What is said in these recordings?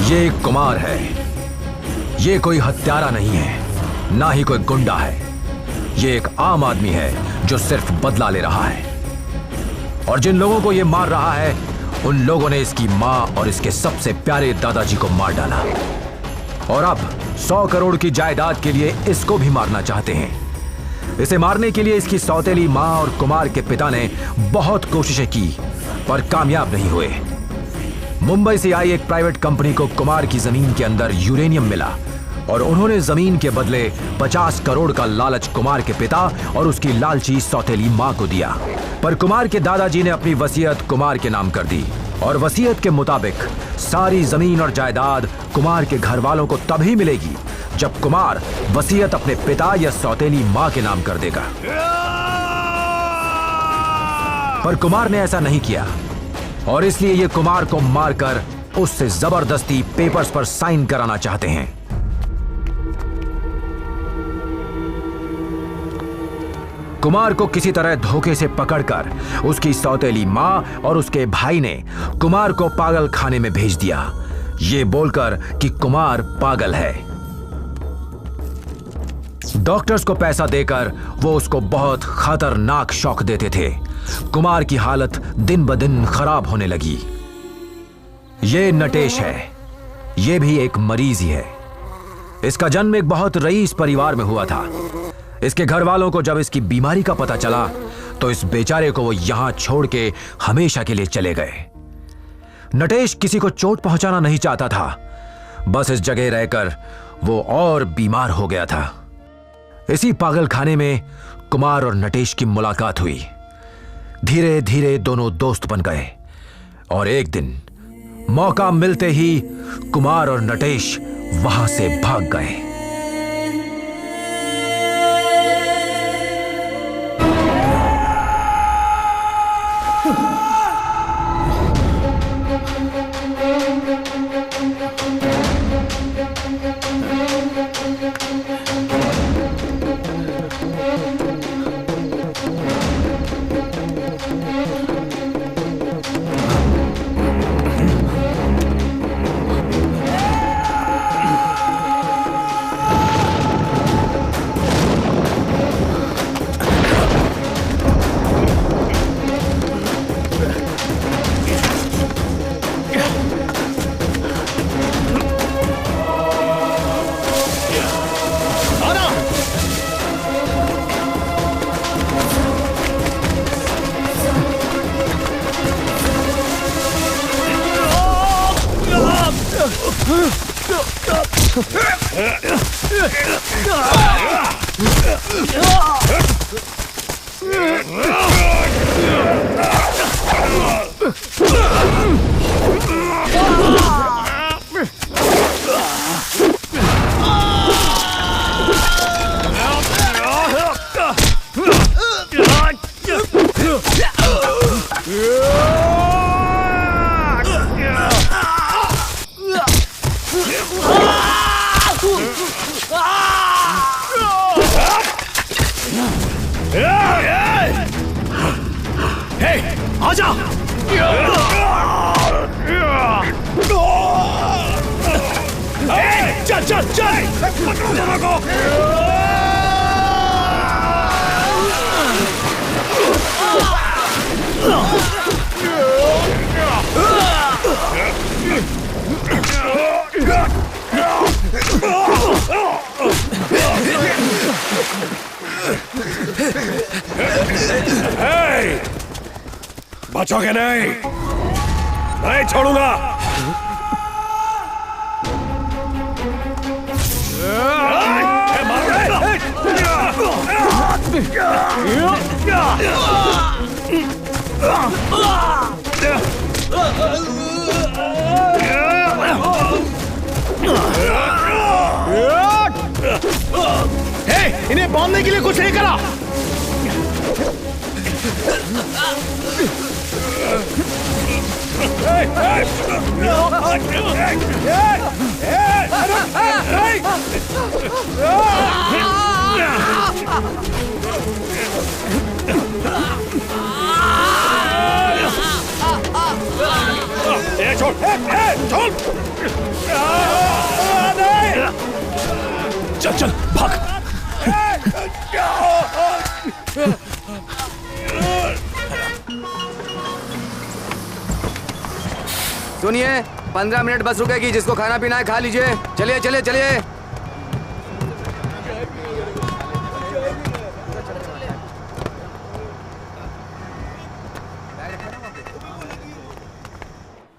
ये एक कुमार है। ये कोई हत्यारा नहीं है, ना ही कोई गुंडा है। ये एक आम आदमी है जो सिर्फ बदला ले रहा है। और जिन लोगों को ये मार रहा है, उन लोगों ने इसकी मां और इसके सबसे प्यारे दादाजी को मार डाला। और अब 100 करोड़ की जायदाद के लिए इसको भी मारना चाहते हैं। इसे मारने के लिए इसकी सौतेली मां और कुमार के पिता ने बहुत कोशिशें की, पर कामयाब नहीं हुए। मुंबई से आई एक प्राइवेट कंपनी को कुमार की जमीन के अंदर यूरेनियम मिला और उन्होंने जमीन के बदले 50 करोड़ का लालच कुमार के पिता और उसकी लालची सौतेली मां को दिया। पर कुमार के दादाजी ने अपनी वसीयत कुमार के नाम कर दी और वसीयत के मुताबिक सारी जमीन और जायदाद कुमार के घर वालों को तभी मिलेगी जब कुमार वसीयत अपने पिता या सौतेली मां के नाम कर देगा। पर कुमार ने ऐसा नहीं किया और इसलिए ये कुमार को मारकर उससे जबरदस्ती पेपर्स पर साइन कराना चाहते हैं। कुमार को किसी तरह धोखे से पकड़कर उसकी सौतेली मां और उसके भाई ने कुमार को पागल खाने में भेज दिया, ये बोलकर कि कुमार पागल है। डॉक्टर्स को पैसा देकर वो उसको बहुत खतरनाक शॉक देते थे। कुमार की हालत दिन ब दिन खराब होने लगी। ये नटेश है, ये भी एक मरीज ही है। इसका जन्म एक बहुत रईस परिवार में हुआ था। इसके घर वालों को जब इसकी बीमारी का पता चला तो इस बेचारे को वो यहां छोड़ के हमेशा के लिए चले गए। नटेश किसी को चोट पहुंचाना नहीं चाहता था, बस इस जगह रहकर वो और बीमार हो गया था। इसी पागल खाने में कुमार और नटेश की मुलाकात हुई। धीरे धीरे दोनों दोस्त बन गए और एक दिन मौका मिलते ही कुमार और नटेश वहां से भाग गए। बचोगे नहीं, नहीं छोड़ूंगा। इन्हें बांधने के लिए कुछ लेकर आ। छोड़, छोड़। चल चल भाग। सुनिए, 15 मिनट बस रुकेगी। जिसको खाना पीना है खा लीजिए। चलिए चलिए चलिए।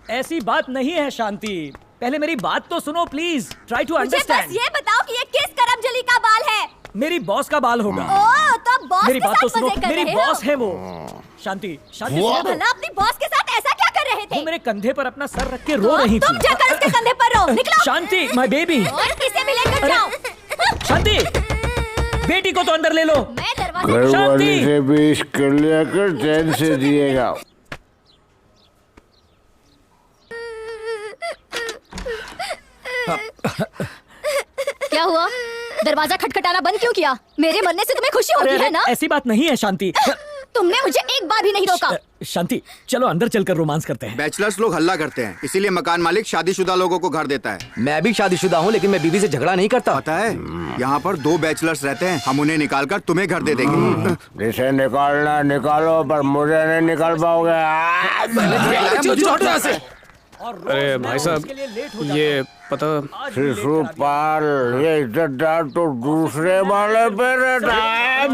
ऐसी बात नहीं है शांति, पहले मेरी बात तो सुनो प्लीज। ट्राई टू मुझे अंडरस्टैंड। बस ये बताओ कि ये किस करमजली का बाल है? मेरी बॉस का बाल होगा। ओह, तो बॉस मेरी के बात तो साथ सुनो, मजे कर मेरी रहे हो? बॉस है वो। शांति, शांति सुनो तो। भला अपनी बॉस के साथ ऐसा क्या कर रहे थे? वो मेरे कंधे पर अपना सर रख के रो रही तुम थी। जाकर उसके कंधे पर रो। निकलो। शांति, माय बेबी। और किसे भी लेकर जाओ। शांति, बेटी को तो अंदर ले लो। मैं दरवाजे घर शांति। वाले से भी कर लिया कर, चैन से दिएगा। क्या हुआ? दरवाजा खटखटाना बंद क्यों किया? मेरे मरने से तुम्हें खुशी होती है ना? ऐसी बात नहीं है शांति। तुमने मुझे एक बार भी नहीं रोका। शांति, चलो अंदर चलकर रोमांस करते हैं। बैचलर्स लोग हल्ला करते हैं, इसीलिए मकान मालिक शादीशुदा लोगों को घर देता है। मैं भी शादीशुदा हूँ, लेकिन मैं बीवी से झगड़ा नहीं करता। पता है, यहाँ पर 2 बैचलर्स रहते हैं। हम उन्हें निकाल कर तुम्हें घर दे देंगे। जिसे निकालना निकालो, पर मुझे नहीं निकाल पाओगे। अरे भाई साहब, ये पता शिशुपाल, ये इज्जतदार तो दूसरे वाले पे रहता है।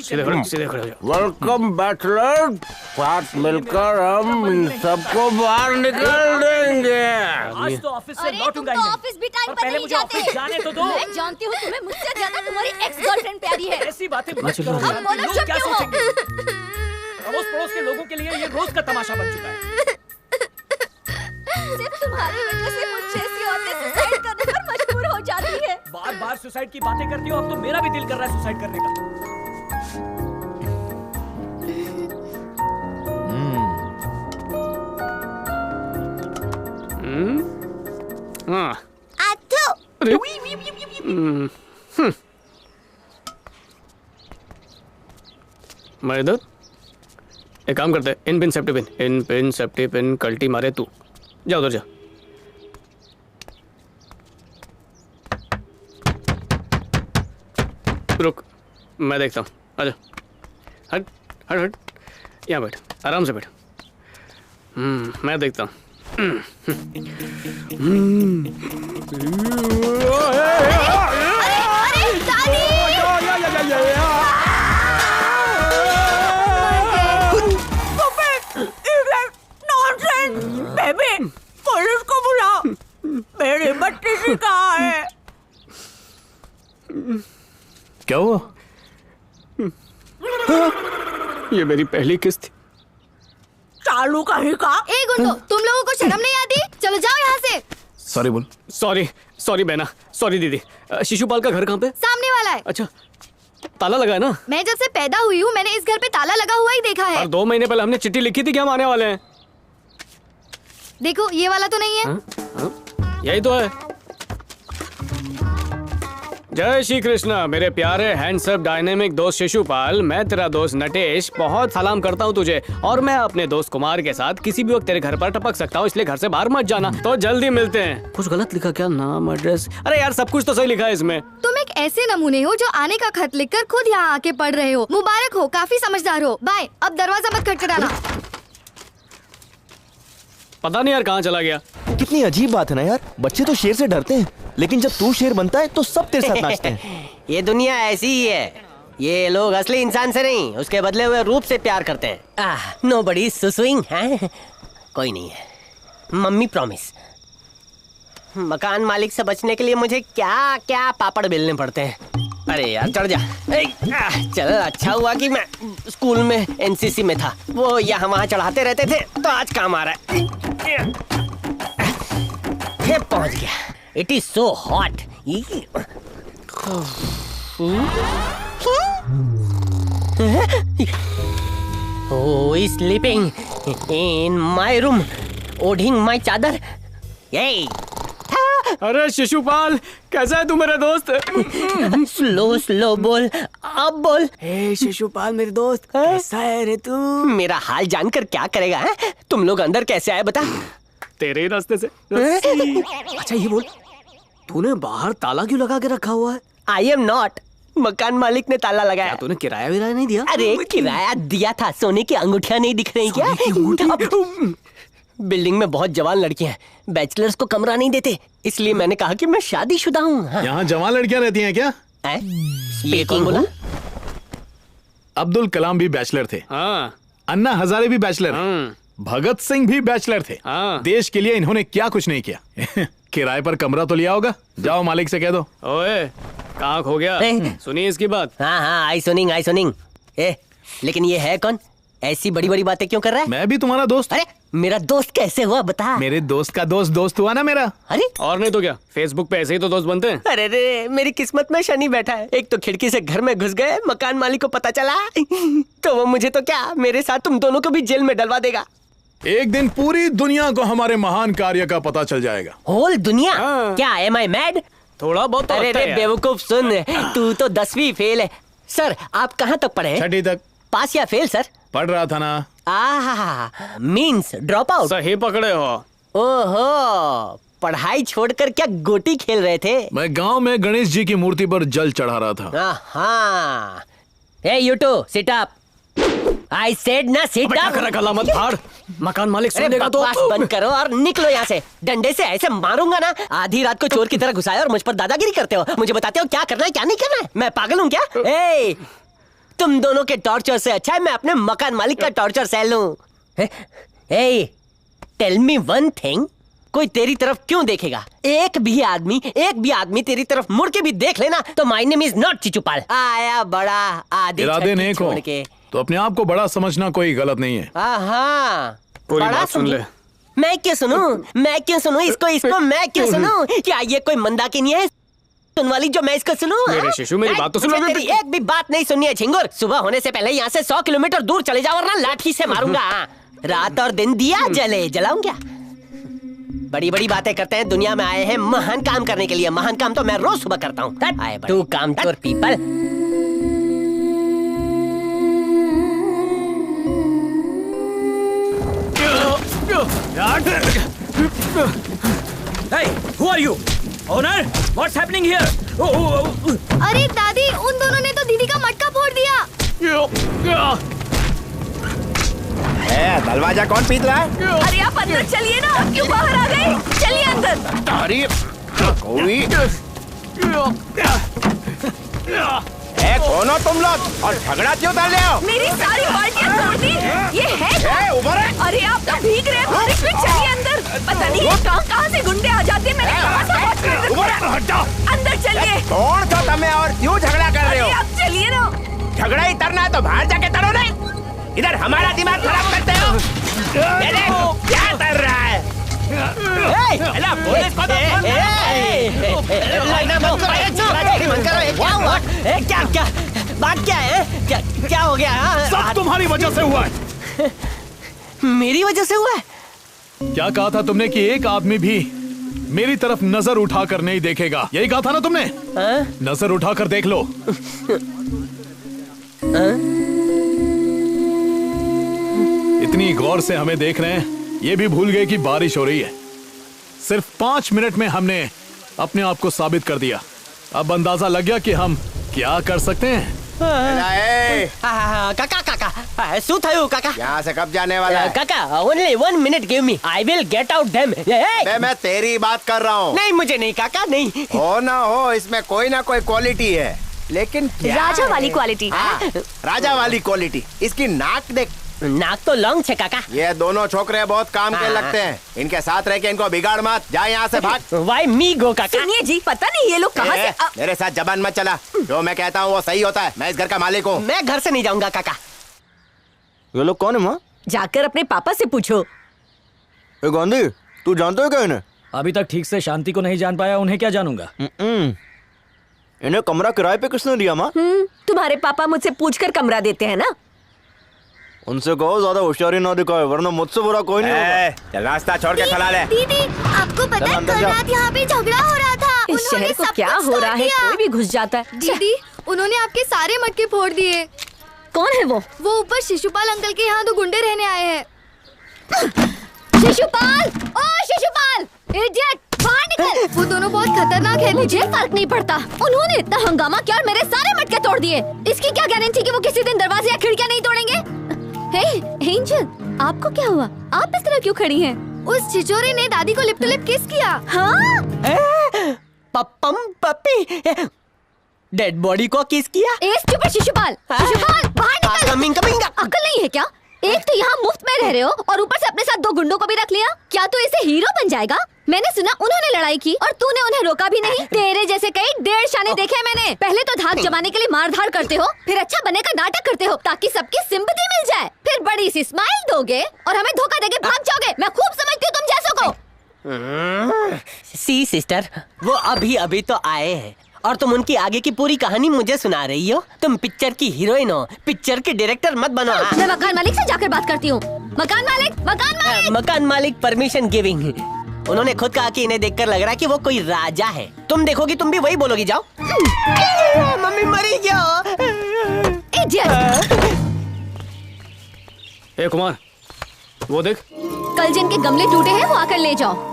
सीधे खड़े हो जाओ। वेलकम बैचलर, साथ मिलकर हम इन सबको बाहर निकाल देंगे। आज तो ऑफिस से अरे तुम लौटूंगा तो ही नहीं। ऑफिस भी टाइम और पर पहले नहीं मुझे जाते। ऑफिस जाने तो दो। मैं जानती हूँ तुम्हें मुझसे ज्यादा तुम्हारी एक्स गर्लफ्रेंड प्यारी है। ऐसी बातें मत करो। अब बोलो, लोग चुप क्या क्यों हो? सोचेंगे? अड़ोस पड़ोस के लोगों के लिए ये रोज का तमाशा बन चुका है। सिर्फ तुम्हारी वजह से मुझ जैसी औरतें सुसाइड करने पर मजबूर हो जाती है। बार बार सुसाइड की बातें करती हो, अब तो मेरा भी दिल कर रहा है सुसाइड करने का। हाँ, अथु। अरे मैं इधर एक काम करते हैं, इन पिन सेफ्टी पिन, इन पिन सेफ्टी पिन, कल्टी मारे तू। जा उधर जा। रुक, मैं देखता हूँ। आजा, हट हट हट, यहाँ बैठ, आराम से बैठ। मैं देखता हूँ। अरे दादी! बेबी, पुलिस को बुलाओ। मेरी बत्ती सी कहाँ है? क्या हुआ? ये मेरी पहली किस्त थी। चालू कहीं का? ए गुंडो, तुम लोगों को शर्म नहीं आती? चलो जाओ यहाँ से। सॉरी बोल। सॉरी सॉरी बहना, सॉरी दीदी। शिशुपाल का घर कहाँ पे? सामने वाला है। अच्छा, ताला लगा है ना? मैं जब से पैदा हुई हूँ मैंने इस घर पे ताला लगा हुआ ही देखा है। और 2 महीने पहले हमने चिट्ठी लिखी थी कि हम आने वाले हैं। देखो ये वाला तो नहीं है। हाँ? यही तो है। जय श्री कृष्ण मेरे प्यारे हैंडसम डायनेमिक दोस्त शिशुपाल। मैं तेरा दोस्त नटेश बहुत सलाम करता हूँ तुझे, और मैं अपने दोस्त कुमार के साथ किसी भी वक्त तेरे घर पर टपक सकता हूँ, इसलिए घर से बाहर मत जाना। तो जल्दी मिलते हैं। कुछ गलत लिखा क्या? नाम, एड्रेस? अरे यार सब कुछ तो सही लिखा है इसमें। तुम एक ऐसे नमूने हो जो आने का खत लिखकर खुद यहाँ आके पढ़ रहे हो। मुबारक हो, काफी समझदार हो। बाय। अब दरवाजा मत खटखटाना। पता नहीं यार कहाँ चला गया। कितनी अजीब बात है ना यार, बच्चे तो शेर से डरते हैं, लेकिन जब तू शेर बनता है तो सब तेरे साथ नाचते हैं। ये दुनिया ऐसी ही है। ये लोग असली इंसान से नहीं, उसके बदले हुए रूप से प्यार करते हैं। नोबडी सुसुइंग है। कोई नहीं है। Mummy promise. मकान मालिक से बचने के लिए मुझे क्या क्या पापड़ बेलने पड़ते हैं। अरे यार चढ़ जा। चल अच्छा हुआ कि मैं स्कूल में एनसीसी में था। वो यहाँ वहाँ चढ़ाते रहते थे तो आज काम आ रहा है। पहुंच गया। It is so hot. Oh, is sleeping in my room, holding my चादर। Yay! अरे शिशुपाल, कैसा है तू मेरा दोस्त? स्लो स्लो बोल, अब बोल। हे शिशुपाल मेरे दोस्त, कैसा है रे तू? मेरा हाल जानकर क्या करेगा है? तुम लोग अंदर कैसे आए बता? तेरे ही रास्ते से। अच्छा ये बोल, तूने बाहर ताला क्यों लगा के रखा हुआ है? आई एम नॉट, मकान मालिक ने ताला लगाया। क्या तूने किराया विराया नहीं दिया? अरे किराया दिया था, सोने की अंगूठियां नहीं दिख रही क्या? बिल्डिंग में बहुत जवान लड़कियां हैं, बैचलर्स को कमरा नहीं देते, इसलिए मैंने कहा कि मैं शादीशुदा हूँ। हाँ। यहाँ जवान लड़कियां रहती हैं क्या? ये कौन बोला? अब्दुल कलाम भी बैचलर थे, अन्ना हजारे भी बैचलर, भगत सिंह भी बैचलर थे। देश के लिए इन्होंने क्या कुछ नहीं किया। किराए पर कमरा तो लिया होगा, जाओ मालिक से कह दो। ओए कहाँ खो गया? सुनिए इसकी बात। हाँ आई सुनिंग। लेकिन ये है कौन? ऐसी बड़ी बड़ी बातें क्यों कर रहा है? मैं भी तुम्हारा दोस्त। अरे मेरा दोस्त कैसे हुआ बता? मेरे दोस्त का दोस्त हुआ ना मेरा। अरे और नहीं तो क्या, फेसबुक पे ऐसे ही तो दोस्त बनते हैं। अरे रे, मेरी किस्मत में शनि बैठा है। एक तो खिड़की से घर में घुस गए, मकान मालिक को पता चला तो वो मुझे तो क्या, मेरे साथ तुम दोनों को भी जेल में डलवा देगा। एक दिन पूरी दुनिया को हमारे महान कार्य का पता चल जाएगा। होल दुनिया? क्या एम आई मैड? थोड़ा बहुत तो अरे रे बेवकूफ, सुन, तू तो 10वीं फेल है। सर आप कहाँ तक पढ़े? 6ठी तक। पास या फेल सर? पढ़ रहा था ना। Means drop out? सही पकड़े हो। ओहो, पढ़ाई छोड़कर क्या गोटी खेल रहे थे? मैं गांव में गणेश जी की मूर्ति पर जल चढ़ा रहा था। Hey you two, sit up. I said ना sit up. गला मत फाड़, मकान मालिक सुनेगा तो। बकवास बंद करो और निकलो यहाँ से। डंडे से ऐसे मारूंगा ना, आधी रात को चोर की तरह घुसाए और मुझ पर दादागिरी करते हो। मुझे बताते हो क्या करना है क्या नहीं करना है? मैं पागल हूँ क्या? ए, तुम दोनों के टॉर्चर से अच्छा है मैं अपने मकान मालिक का टॉर्चर सह लूं। ए, टेल मी वन थिंग, कोई तेरी तरफ क्यों देखेगा? एक भी आदमी तेरी तरफ मुड़ के भी देख लेना तो माय नेम इज नॉट चिचुपाल। आया बड़ा आदि इरादे नेक हो तो अपने आप को बड़ा समझना कोई गलत नहीं है। पूरी बात सुन ले। मैं क्यों सुनूं इसको मैं क्यों सुनूं? क्या ये कोई मंदाकिनी है सुन वाली जो मैं इसको सुनूं? मेरे शिशु मेरी बात तो सुनो। तेरी एक भी बात नहीं सुननी है झिंगुर। सुबह होने से पहले यहाँ से 100 किलोमीटर दूर चले जाओ वरना लाठी से मारूंगा। रात और दिन दिया जलाऊं क्या? बड़ी बड़ी बातें करते हैं, दुनिया में आए हैं महान काम करने के लिए। महान काम तो मैं रोज सुबह करता हूँ। To come to people. Hey, who are you? Owner, what's happening here? अरे दादी, उन दोनों ने तो दीदी का मटका फोड़ दिया। दरवाजा कौन पीट रहा है? अरे आप अंदर चलिए ना, आप क्यों बाहर आ गए? चलिए अंदर। अरे कोई कौन हो तुम लोग और झगड़ा क्यों कर रहे हो? मेरी सारी बाल्टियां तोड़ दी। ये है ऊपर है। अरे आप तो भीग रहे हैं बारिश में, चलिए अंदर। पता नहीं कहाँ से गुंडे आ जाते हैं। मैंने कहा था अंदर चलिए। कौन तो तुम्हें और क्यों झगड़ा कर रहे हो? आप चलिए ना। झगड़ा ही करना है तो बाहर जाके करो ना, इधर हमारा दिमाग खराब करते हो। क्या कर रहा है? पुलिस को क्या बात क्या है? क्या हो गया? सब तुम्हारी वजह से हुआ है। मेरी वजह से हुआ है? क्या कहा था तुमने कि एक आदमी भी मेरी तरफ नजर उठाकर नहीं देखेगा? यही कहा था ना तुमने? नजर उठाकर देख लो। इतनी गौर से हमें देख रहे हैं, ये भी भूल गए कि बारिश हो रही है। सिर्फ 5 मिनट में हमने अपने आप को साबित कर दिया। अब अंदाजा लग गया कि हम क्या कर सकते हैं। काका शू थयु काका? यहाँ से कब जाने वाला है? काका only 1 minute give me, I will get out them. मैं तेरी बात कर रहा हूँ। नहीं मुझे नहीं काका, नहीं। हो ना हो, इसमें कोई ना कोई क्वालिटी है, लेकिन राजा वाली क्वालिटी। राजा वाली क्वालिटी। इसकी नाक देख। नाक तो लॉन्ग है काका। ये दोनों छोकरे बहुत काम के लगते हैं, इनके साथ रह के इनको बिगाड़ मत। जा यहाँ से भाग। वाई मी गो काका? सुनिए जी, पता नहीं ये लोग कहाँ से। मेरे साथ जबान मत चला, जो मैं कहता हूँ वो सही होता है। मैं इस घर का मालिक हूँ। मैं घर से नहीं जाऊंगा काका। ये लोग कौन है माँ? जाकर अपने पापा से पूछो। गांधी, तू जानता है क्या इन्हें? अभी तक ठीक से शांति को नहीं जान पाया, उन्हें क्या जानूंगा? इन्हें कमरा किराए पे किसने दिया माँ? तुम्हारे पापा मुझसे पूछकर कमरा देते हैं ना। उनसे कहो ज्यादा होशियारी ना दिखाए, वरना मुझसे बुरा कोई नहीं होगा। चल रास्ता छोड़ के खड़ा ले। दीदी, आपको पता है कल रात यहाँ पे झगड़ा हो रहा था। इस शहर को क्या हो रहा है, कोई भी घुस जाता है। दीदी, उन्होंने आपके सारे मटके फोड़ दिए। कौन है वो? वो ऊपर शिशुपाल अंकल के यहाँ 2 गुंडे रहने आए हैं। शिशुपाल! ओ इडियट, बाहर निकल। वो दोनों बहुत खतरनाक है। मुझे फर्क नहीं पड़ता। उन्होंने इतना हंगामा किया और मेरे सारे मटके तोड़ दिए। इसकी क्या गारंटी कि वो किसी दिन दरवाजे या खिड़कियां नहीं तोड़ेंगे? हे एंजल, आपको क्या हुआ? आप इस तरह क्यों खड़ी हैं? उस छिछोरे ने दादी को लिप टू लिप किस किया। हाँ? पप्पम पप्पी डेड बॉडी को किस किया? स्टूपिड शिशुपाल, शिशुपाल बाहर निकल। Coming coming. अक्ल नहीं है क्या? एक तो यहाँ मुफ्त में रह रहे हो और ऊपर से अपने साथ 2 गुंडों को भी रख लिया। क्या तू इसे हीरो बन जाएगा? मैंने सुना उन्होंने लड़ाई की और तूने उन्हें रोका भी नहीं। तेरे जैसे कई 1.5 शाने देखे मैंने। पहले तो धाक जमाने के लिए मारधाड़ करते हो, फिर अच्छा बनने का नाटक करते हो ताकि सबकी सिंपैथी मिल जाए, फिर बड़ी सी स्माइल दोगे और हमें धोखा देके भाग जाओगे। मैं खूब समझती हूँ तुम जैसों को। सी सिस्टर, वो अभी अभी तो आए हैं और तुम उनकी आगे की पूरी कहानी मुझे सुना रही हो। तुम पिक्चर की हीरोइन हो, पिक्चर के डायरेक्टर मत बनो। मैं मकान मालिक से जाकर बात करती हूँ। मकान मालिक, मकान मालिक। मकान मालिक परमिशन गिविंग। उन्होंने खुद कहा कि इन्हें देखकर लग रहा है कि वो कोई राजा है। तुम देखोगी तुम भी वही बोलोगी। जाओ। मम्मी मरी क्या? ए कुमार, वो देख। कल जिनके गमले टूटे हैं वो आकर ले जाओ।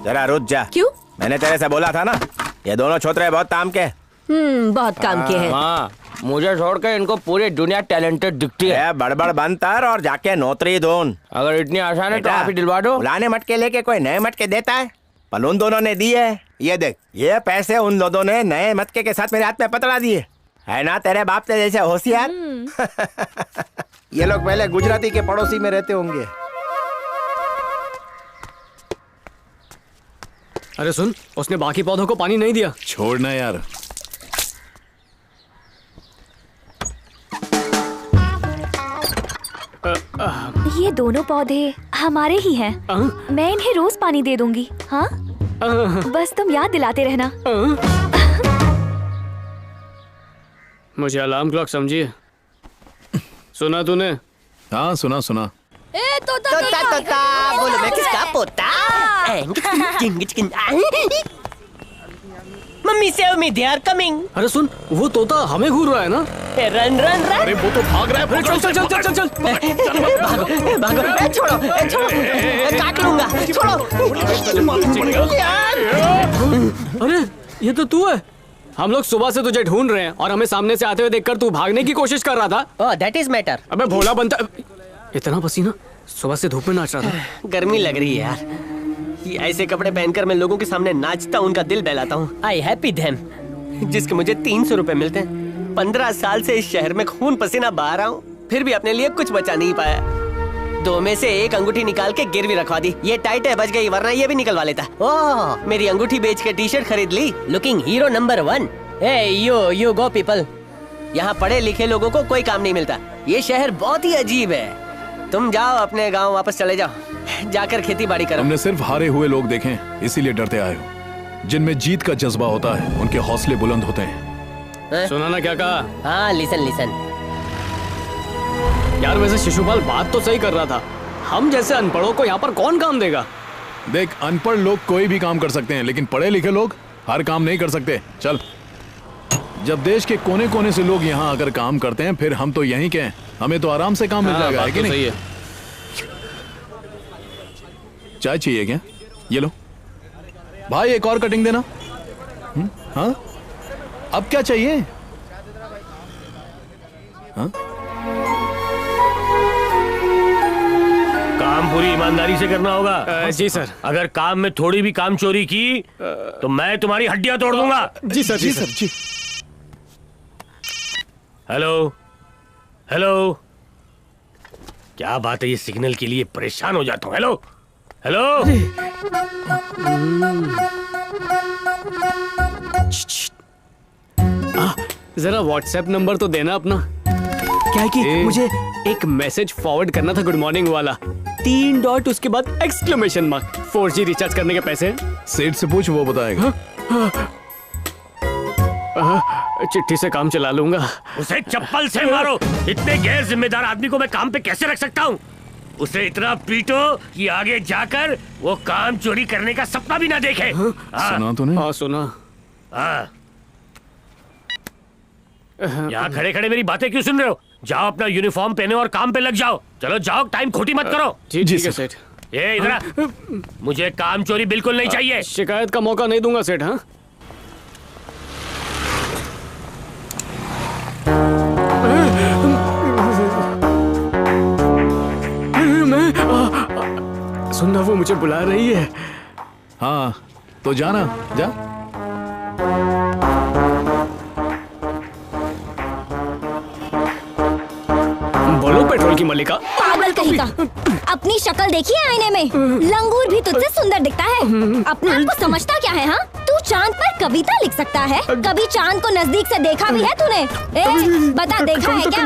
जरा रुक जा। क्यों? मैंने तेरे से बोला था ना, ये दोनों छोकरे बहुत काम के। बहुत काम के हैं। माँ, मुझे छोड़ के इनको पूरी दुनिया टैलेंटेड दिखती है। बड़बड़ बनतर और जाके नौकरी ढूंढ। अगर इतनी आसान है तो आप ही दिलवा दो। पुराने मटके लेके कोई नए मटके देता है? पर उन दोनों ने दिए। ये देख, ये पैसे उन दोनों ने नए मटके के साथ मेरे हाथ में पकड़ा दिए। है ना तेरे बाप से जैसे होशियार। ये लोग पहले गुजराती के पड़ोसी में रहते होंगे। अरे सुन, उसने बाकी पौधों को पानी नहीं दिया। छोड़ना यार। ये दोनों पौधे हमारे ही हैं। मैं इन्हें रोज पानी दे दूंगी। हाँ, बस तुम याद दिलाते रहना। मुझे अलार्म क्लॉक समझिए। सुना तूने? हाँ सुना सुना। तोता बोलो, मैं किसका पोता? Mummy save me, they are coming. अरे सुन, वो तोता हमें घूर रहा है ना। Run run run. अरे वो तो भाग रहा है। चल चल चल चल चल। भागो भागो। छोड़ो छोड़ो, काट लूंगा। छोड़ो। अरे ये तो तू है। हम लोग सुबह से तुझे ढूंढ रहे हैं और हमें सामने से आते हुए देखकर तू भागने की कोशिश कर रहा था। ओह, दैट इज मैटर। अबे भोला बनता, इतना पसीना, सुबह से धूप में नाच रहा था। गर्मी लग रही है यार। ये ऐसे कपड़े पहनकर मैं लोगों के सामने नाचता हूँ, उनका दिल बहलाता हूँ। आई हैप्पी देम, जिसके मुझे 300 रुपए मिलते हैं। 15 साल से इस शहर में खून पसीना बहा रहा हूँ, फिर भी अपने लिए कुछ बचा नहीं पाया। 2 में से एक अंगूठी निकाल के गिरवी रखवा दी। ये टाइट है, बच गई, वरना ये भी निकलवा लेता। ओह, मेरी अंगूठी बेच के टी-शर्ट खरीद ली। Looking hero number 1। ए यू गो पीपल। यहाँ पढ़े लिखे लोगों को कोई काम नहीं मिलता। ये शहर बहुत ही अजीब है। तुम जाओ अपने गाँव वापस चले जाओ, जाकर खेती बाड़ी करो। हमने सिर्फ हारे हुए लोग देखे हैं, इसीलिए डरते आए हो। जिनमें जीत का जज्बा होता है, उनके हौसले बुलंद होते हैं। सुना ना क्या कहा? हाँ, लिसन लिसन। यार वैसे शिशुपाल बात तो सही कर रहा था। हम जैसे अनपढ़ों को यहाँ पर कौन काम देगा? देख, अनपढ़ लोग कोई भी काम कर सकते हैं, लेकिन पढ़े लिखे लोग हर काम नहीं कर सकते। चल, जब देश के कोने कोने से लोग यहाँ आकर काम करते हैं, फिर हम तो यहीं के हैं, हमें तो आराम से काम मिल जाएगा। है कि नहीं? सही है। चाय चाहिए क्या? ये लो भाई, एक और कटिंग देना। हाँ, अब क्या चाहिए? हाँ? काम पूरी ईमानदारी से करना होगा। जी सर। अगर काम में थोड़ी भी काम चोरी की तो मैं तुम्हारी हड्डियां तोड़ दूंगा। जी सर, जी सर, जी। हेलो हेलो, क्या बात है, ये सिग्नल के लिए परेशान हो जाता हूँ। Hello hello. जरा व्हाट्सएप नंबर तो देना अपना। क्या है कि मुझे एक मैसेज फॉरवर्ड करना था, गुड मॉर्निंग वाला। 3 डॉट, उसके बाद एक्सक्लेमेशन मार्क। 4G रिचार्ज करने के पैसे। सेठ से पूछ, वो बताएगा। चिट्ठी से काम चला लूंगा। उसे चप्पल से मारो। इतने गैर जिम्मेदार आदमी को मैं काम पे कैसे रख सकता हूँ? उसे इतना पीटो कि आगे जाकर वो काम चोरी करने का सपना भी ना देखे। सुना तूने? हाँ सुना। यहाँ खड़े खड़े मेरी बातें क्यों सुन रहे हो? जाओ अपना यूनिफॉर्म पहने और काम पे लग जाओ। चलो जाओ, टाइम खोटी मत करो। ठीक है सेठ। ये इधर आ। मुझे काम चोरी बिल्कुल नहीं चाहिए। शिकायत का मौका नहीं दूंगा सेठ। हाँ सुनना, वो मुझे बुला रही है। हाँ तो जाना, जा। बोलो पेट्रोल की मलिका। पागल कहीं का। अपनी शक्ल देखी है आईने में? लंगूर भी तुझसे सुंदर दिखता है। अपने आप को समझता क्या है? हाँ, तू चांद पर कविता लिख सकता है? कभी चांद को नजदीक से देखा भी है तूने? बता, देखा है क्या?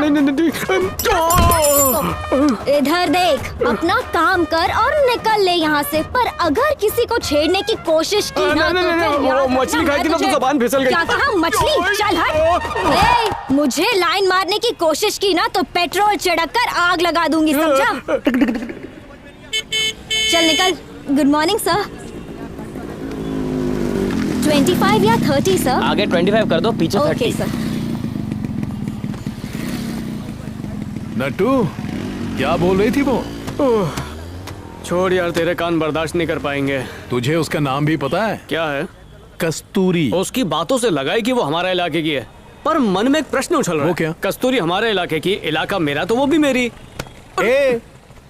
इधर देख, अपना काम कर और निकल ले यहाँ से। पर अगर किसी को छेड़ने की कोशिश की ना, तो मछली खाई थी ना, तो जुबान फिसल गई। क्या कहा? मछली? चल हट। मुझे लाइन मारने की कोशिश की ना तो पेट्रोल छिड़क कर आग लगा दूंगी, समझा? चल निकल। Good morning sir. 25 या 30 सर? आगे 25 कर दो, पीछे 30। Okay sir. नट्टू, क्या बोल रही थी वो? छोड़ यार, तेरे कान बर्दाश्त नहीं कर पाएंगे। तुझे उसका नाम भी पता है? क्या है? कस्तूरी। उसकी बातों से लगा है कि वो हमारे इलाके की है, पर मन में एक प्रश्न उछल रहा है। वो क्या? कस्तूरी हमारे इलाके की, इलाका मेरा, तो वो भी मेरी। ए,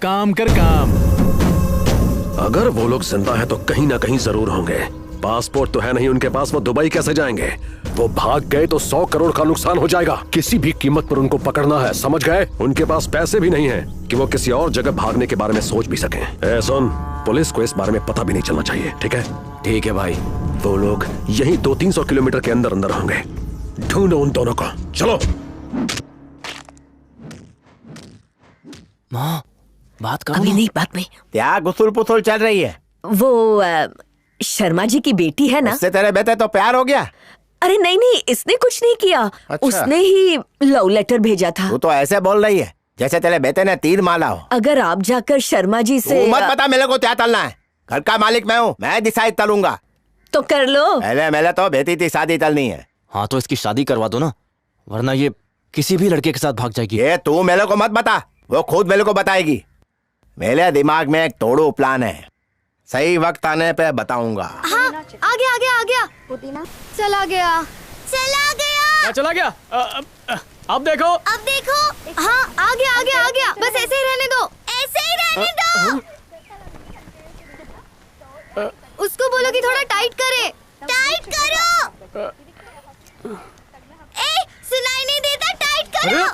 काम कर काम। अगर वो लोग जिंदा है तो कहीं ना कहीं जरूर होंगे। पासपोर्ट तो है नहीं उनके पास, वो दुबई कैसे जाएंगे? वो भाग गए तो 100 करोड़ का नुकसान हो जाएगा। किसी भी कीमत पर उनको पकड़ना है, समझ गए? उनके पास पैसे भी नहीं है कि वो किसी और जगह भागने के बारे में सोच भी सकें। ए सुन, पुलिस को इस बारे में पता भी नहीं चलना चाहिए, ठीक है? ठीक है भाई। वो लोग यही 200-300 किलोमीटर के अंदर अंदर होंगे। ढूंढो उन दोनों को, चलो। माँ, बात करो। अभी नहीं, बात में। क्या गुसुल पुसुल चल रही है? वो शर्मा जी की बेटी है ना? उससे तेरे बेटे तो प्यार हो गया? अरे नहीं नहीं, इसने कुछ नहीं किया। अच्छा। उसने ही लव लेटर भेजा था। तू तो ऐसे बोल रही है जैसे तेरे बेटे ने तीर मारा हो। अगर आप जाकर शर्मा जी से मत पता मेरे को क्या तलना है। घर का मालिक मैं हूँ, मैं डिसाइड तलूंगा। तो कर लो। पहले तो बेटी की शादी तलनी है। हाँ तो इसकी शादी करवा दो ना, वरना ये किसी भी लड़के के साथ भाग जाएगी। ये तू मेरे को मत बता, वो खुद मेरे को बताएगी। मेरे दिमाग में एक तोड़ू प्लान है, सही वक्त आने पे बताऊंगा। हाँ, आ गया आ गया आ गया। चला गया चला गया। क्या चला गया? अब देखो। अब देखो। हाँ, आ गया आ गया आ गया। बस ऐसे ही रहने दो, ऐसे ही रहने दो। उसको बोलो कि थोड़ा टाइट करे। टाइट करो। ए, सुनाई नहीं देता, टाइट करो।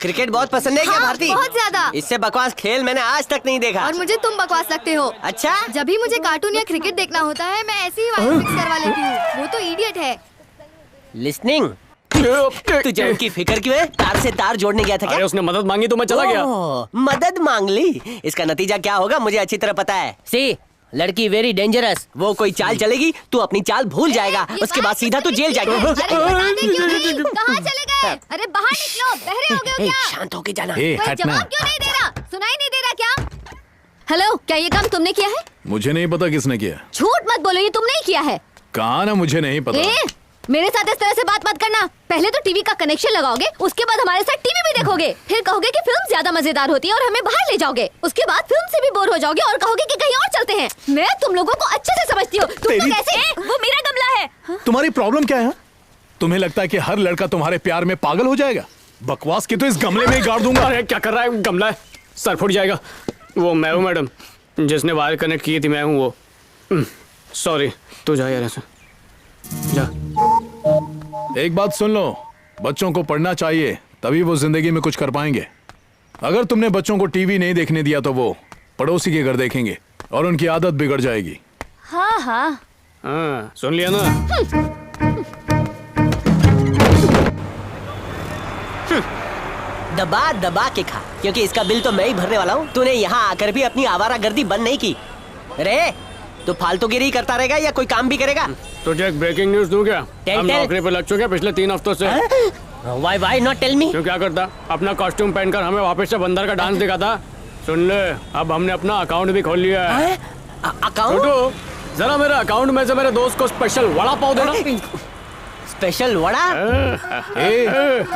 क्रिकेट बहुत पसंद है क्या भारती? बहुत ज्यादा। इससे बकवास खेल मैंने आज तक नहीं देखा। और मुझे तुम बकवास लगते हो। अच्छा? जब भी मुझे कार्टून या क्रिकेट देखना होता है, मैं ऐसे ही वायर फिक्स करवा लेती हूँ। वो तो इडियट है। लिस्निंग। तुझे उनकी फिक्र क्यों है? तार से तार जोड़ने गया था क्या? अरे उसने मदद मांगी तो मैं चला गया। मदद मांग ली? इसका नतीजा क्या होगा मुझे अच्छी तरह पता है। सी, लड़की वेरी डेंजरस। वो कोई चाल चलेगी, तू अपनी चाल भूल जाएगा, उसके बाद सीधा तू जेल जाएगा। कहाँ चले गए? अरे बाहर निकलो, बहरे हो गए हो क्या? शांत होके जाना। कोई जवाब क्यों नहीं दे रहा? सुनाई नहीं दे रहा क्या? हेलो, क्या ये काम तुमने किया है? मुझे नहीं पता किसने किया। झूठ मत बोलो, ये तुमने ही किया है। कहा ना मुझे नहीं पता। मेरे साथ इस तरह से बात मत करना। पहले तो टीवी का कनेक्शन लगाओगे, उसके बाद हमारे साथ टीवी भी देखोगे, फिर कहोगे कि फिल्म ज्यादा मजेदार होती है और हमें बाहर ले जाओगे, उसके बाद फिल्म से भी बोर हो जाओगे और कहोगे कि कहीं और चलते हैं। मैं तुम लोगों को अच्छे से समझती हूँ। तुम लोग कैसे? वो मेरा गमला है। तुम्हारी प्रॉब्लम क्या है? तुम्हें लगता है कि हर लड़का तुम्हारे प्यार में पागल हो जाएगा? बकवास की तो इस गमले में ही गाड़ दूंगा। अरे क्या कर रहा है? गमला है, सर फूट जाएगा। वो मैं हूँ मैडम, जिसने वायर कनेक्ट की थी, मैं हूँ वो। सॉरी, तू जा यार, ऐसे जा। एक बात सुन लो, बच्चों को पढ़ना चाहिए, तभी वो जिंदगी में कुछ कर पाएंगे। अगर तुमने बच्चों को टीवी नहीं देखने दिया तो वो पड़ोसी के घर देखेंगे और उनकी आदत बिगड़ जाएगी। हाँ हाँ हाँ, सुन लिया ना? दबा दबा के खा, क्योंकि इसका बिल तो मैं ही भरने वाला हूँ। तूने यहाँ आकर भी अपनी आवारागर्दी बंद नहीं की। रे, तू फालतूगिरी करता रहेगा या कोई काम भी करेगा? तुझे एक ब्रेकिंग न्यूज दूं क्या? हम नौकरी पे लग चुके हैं पिछले 3 हफ्तों से। Why not tell me? क्यों, क्या करता? अपना कॉस्ट्यूम पहनकर हमें वापस से बंदर का डांस दिखाता। सुन ले, अब हमने अपना अकाउंट भी खोल लिया है। अकाउंट? जरा मेरे अकाउंट में से मेरे दोस्त को स्पेशल वड़ा पाव देना। स्पेशल वड़ा?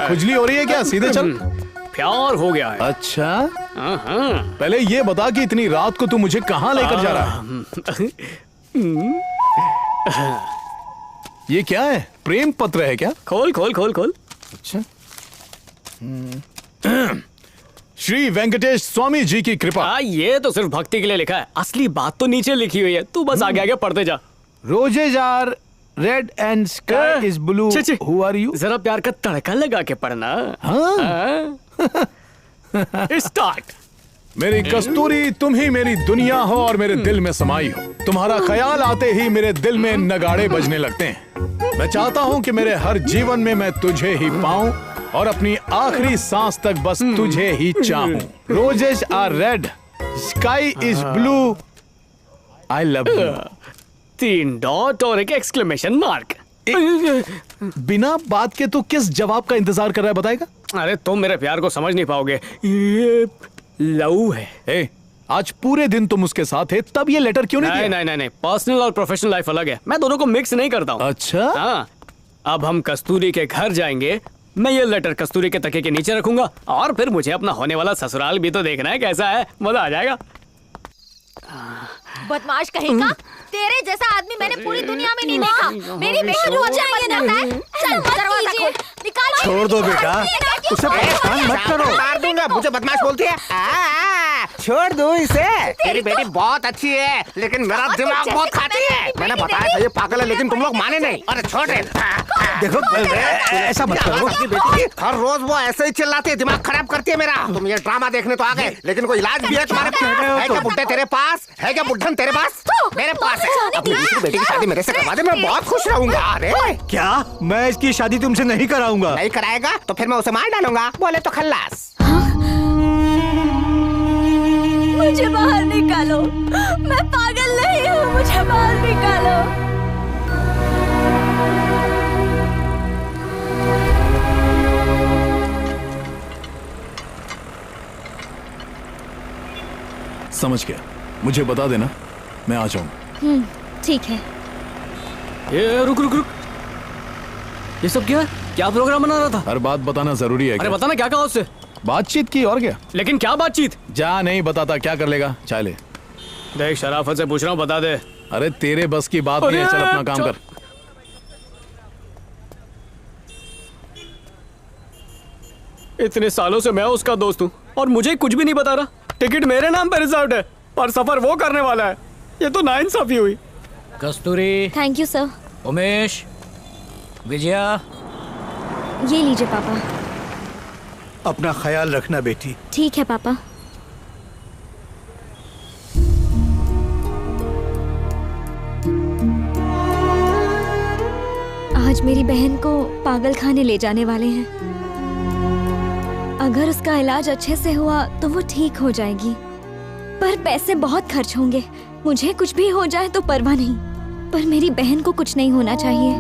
खुजली हो रही है क्या? सीधे चल। प्यार हो गया है। अच्छा, पहले ये बता कि इतनी रात को तू मुझे कहाँ लेकर जा रहा है? ये क्या है? प्रेम पत्र है क्या? खोल खोल खोल खोल। अच्छा। श्री वेंकटेश स्वामी जी की कृपा। ये तो सिर्फ भक्ति के लिए लिखा है, असली बात तो नीचे लिखी हुई है। तू बस आगे आगे पढ़ते जा। Roses are red and sky is blue. Who are you? जरा प्यार का तड़का लगा के पढ़ना। स्टार्ट। मेरी कस्तूरी, तुम ही मेरी दुनिया हो और मेरे दिल में समाई हो। तुम्हारा ख्याल आते ही मेरे दिल में नगाड़े बजने लगते हैं। मैं चाहता हूँ कि मेरे हर जीवन में मैं तुझे ही पाऊं और अपनी आखिरी सांस तक बस तुझे ही चाहूं। Roses are red, sky is blue, I love you. 3 dot और एक एक्सक्लेमेशन मार्क। बिना बात के तू किस जवाब का इंतजार कर रहा है, बताएगा? अरे तुम मेरे प्यार को समझ नहीं पाओगे, ये लव है। आज पूरे दिन तुम उसके साथ थे, तब ये लेटर क्यों नहीं दिया? नहीं, पर्सनल और प्रोफेशनल लाइफ अलग है। मैं दोनों को मिक्स नहीं करता हूँ। अच्छा। हाँ, अब हम कस्तूरी के घर जाएंगे। मैं ये लेटर कस्तूरी के तकिए के नीचे रखूंगा और फिर मुझे अपना होने वाला ससुराल भी तो देखना है कैसा है। मजा आ जाएगा। बदमाश कहेगा, तेरे जैसा आदमी मैंने पूरी दुनिया में नहीं देखा। मेरी बहन रोज जाएंगे ना। चल दरवाजा खोल, निकाल। छोड़ दो बेटा, उसे परेशान मत करो। मार दूंगा, मुझे बदमाश बोलती है। छोड़ दो इसे। तेरी बेटी बहुत अच्छी है, लेकिन मेरा दिमाग बहुत खाती है। मैंने बताया था ये पागल है, लेकिन तुम लोग माने नहीं। अरे छोड़ रे। देखो ऐसा मत करो। हर रोज वो ऐसे ही चिल्लाती है, दिमाग खराब करती है मेरा। तुम ये ड्रामा देखने तो आ गए, लेकिन कोई इलाज भी है तुम्हारे पास? है क्या बुड्ढे तेरे पास? है क्या बुड्ढन तेरे पास? मेरे पास है। अपनी दूसरी बेटी की शादी मेरे से करवा दे, मैं बहुत खुश रहूंगा। अरे क्या? मैं इसकी शादी तुमसे नहीं कराऊंगा। नहीं कराएगा तो फिर मैं उसे मार डालूंगा। बोले तो खल्लास। मुझे बाहर निकालो, मैं पागल नहीं हूँ, मुझे बाहर निकालो। समझ गया, मुझे बता देना, मैं आ जाऊंगा। ठीक है। ये रुक रुक रुक, ये सब क्या है? क्या प्रोग्राम बना रहा था? हर बात बताना जरूरी है? अरे बताना, क्या कहा उससे? बातचीत की और क्या। लेकिन क्या बातचीत? जा, नहीं बताता, क्या कर लेगा? चाय ले। देख, शराफत से पूछ रहा हूँ, बता दे। अरे तेरे बस की बात नहीं है, चल अपना काम कर। इतने सालों से मैं उसका दोस्त हूँ और मुझे कुछ भी नहीं बता रहा। टिकट मेरे नाम पे रिजर्व्ड है और सफर वो करने वाला है। ये तो नाइंसाफी हुई। Kasturi. Thank you sir. Umesh, Vijaya, ये लीजिए पापा। अपना ख्याल रखना बेटी। ठीक है पापा। आज मेरी बहन को पागल खाने ले जाने वाले हैं। अगर उसका इलाज अच्छे से हुआ तो वो ठीक हो जाएगी, पर पैसे बहुत खर्च होंगे। मुझे कुछ भी हो जाए तो परवाह नहीं, पर मेरी बहन को कुछ नहीं होना चाहिए।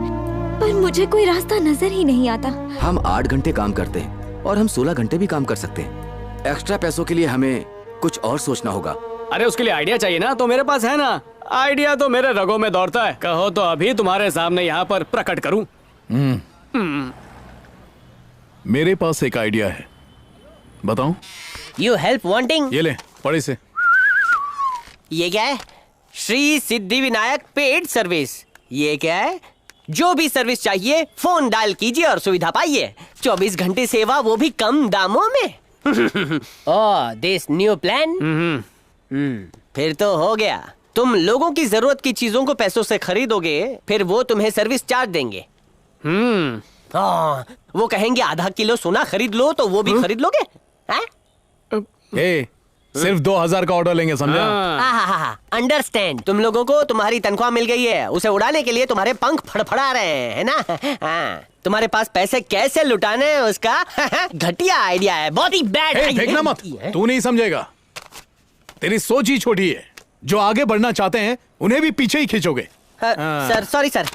पर मुझे कोई रास्ता नजर ही नहीं आता। हम 8 घंटे काम करते हैं और हम 16 घंटे भी काम कर सकते हैं। एक्स्ट्रा पैसों के लिए हमें कुछ और सोचना होगा। अरे उसके लिए आइडिया चाहिए ना, तो मेरे पास है ना। आइडिया तो मेरे रगों में दौड़ता है। कहो तो अभी तुम्हारे सामने यहाँ पर प्रकट करूं। मेरे पास एक आइडिया है, बताऊं? You help wanting. ये ले, पढ़ इसे। ये क्या है? Shri Siddhi Vinayak paid service. ये क्या है? जो भी सर्विस चाहिए फोन डायल कीजिए और सुविधा पाइए। 24 घंटे सेवा, वो भी कम दामों में। ओह, दिस न्यू प्लान। फिर तो हो गया। तुम लोगों की जरूरत की चीजों को पैसों से खरीदोगे, फिर वो तुम्हें सर्विस चार्ज देंगे। वो कहेंगे आधा किलो सोना खरीद लो, तो वो भी खरीद लोगे? सिर्फ 2000 का ऑर्डर लेंगे, समझा? अंडरस्टैंड। तुम लोगों को तुम्हारी तनख्वाह मिल गई है, उसे उड़ाने के लिए तुम्हारे पंख फड़फड़ा रहे हैं, है ना? तुम्हारे पास पैसे कैसे लुटाने हैं उसका घटिया आइडिया है, बहुत ही बैड। फेंकना मत, तू नहीं समझेगा। तेरी सोच ही छोटी है। जो आगे बढ़ना चाहते हैं उन्हें भी पीछे ही खींचोगे। सर सॉरी सर,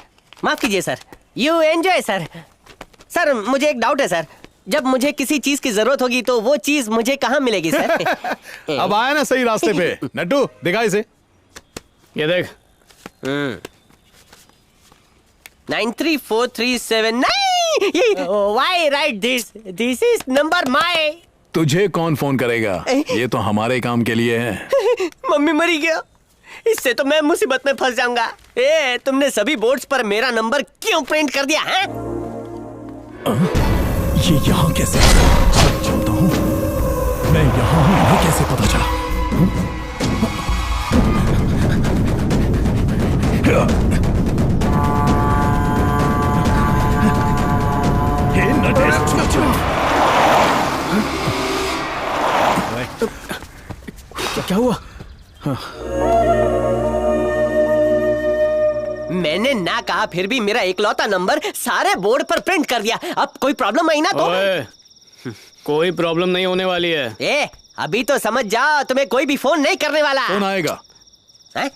माफ कीजिए sir. You enjoy sir. Sir मुझे एक डाउट है सर, जब मुझे किसी चीज की जरूरत होगी तो वो चीज मुझे कहाँ मिलेगी सर? अब आया ना सही रास्ते पे। नट्टू, दिखा इसे। ये देख। 93437। नहीं, why write this? This is number my तुझे कौन फोन करेगा? ये तो हमारे काम के लिए है। मम्मी मरी गया, इससे तो मैं मुसीबत में फंस जाऊंगा। ए, तुमने सभी बोर्ड्स पर मेरा नंबर क्यों प्रिंट कर दिया है? ये यहाँ कैसे चलता हूँ? मैं यहाँ हूँ, ये कैसे पता चला? क्या हुआ? मैंने ना कहा फिर भी मेरा इकलौता नंबर सारे बोर्ड पर प्रिंट कर दिया। अब कोई प्रॉब्लम आई ना तो? कोई प्रॉब्लम नहीं होने वाली है। ए, अभी तो समझ जाओ, तुम्हें कोई भी फोन नहीं करने वाला। फोन आएगा। है?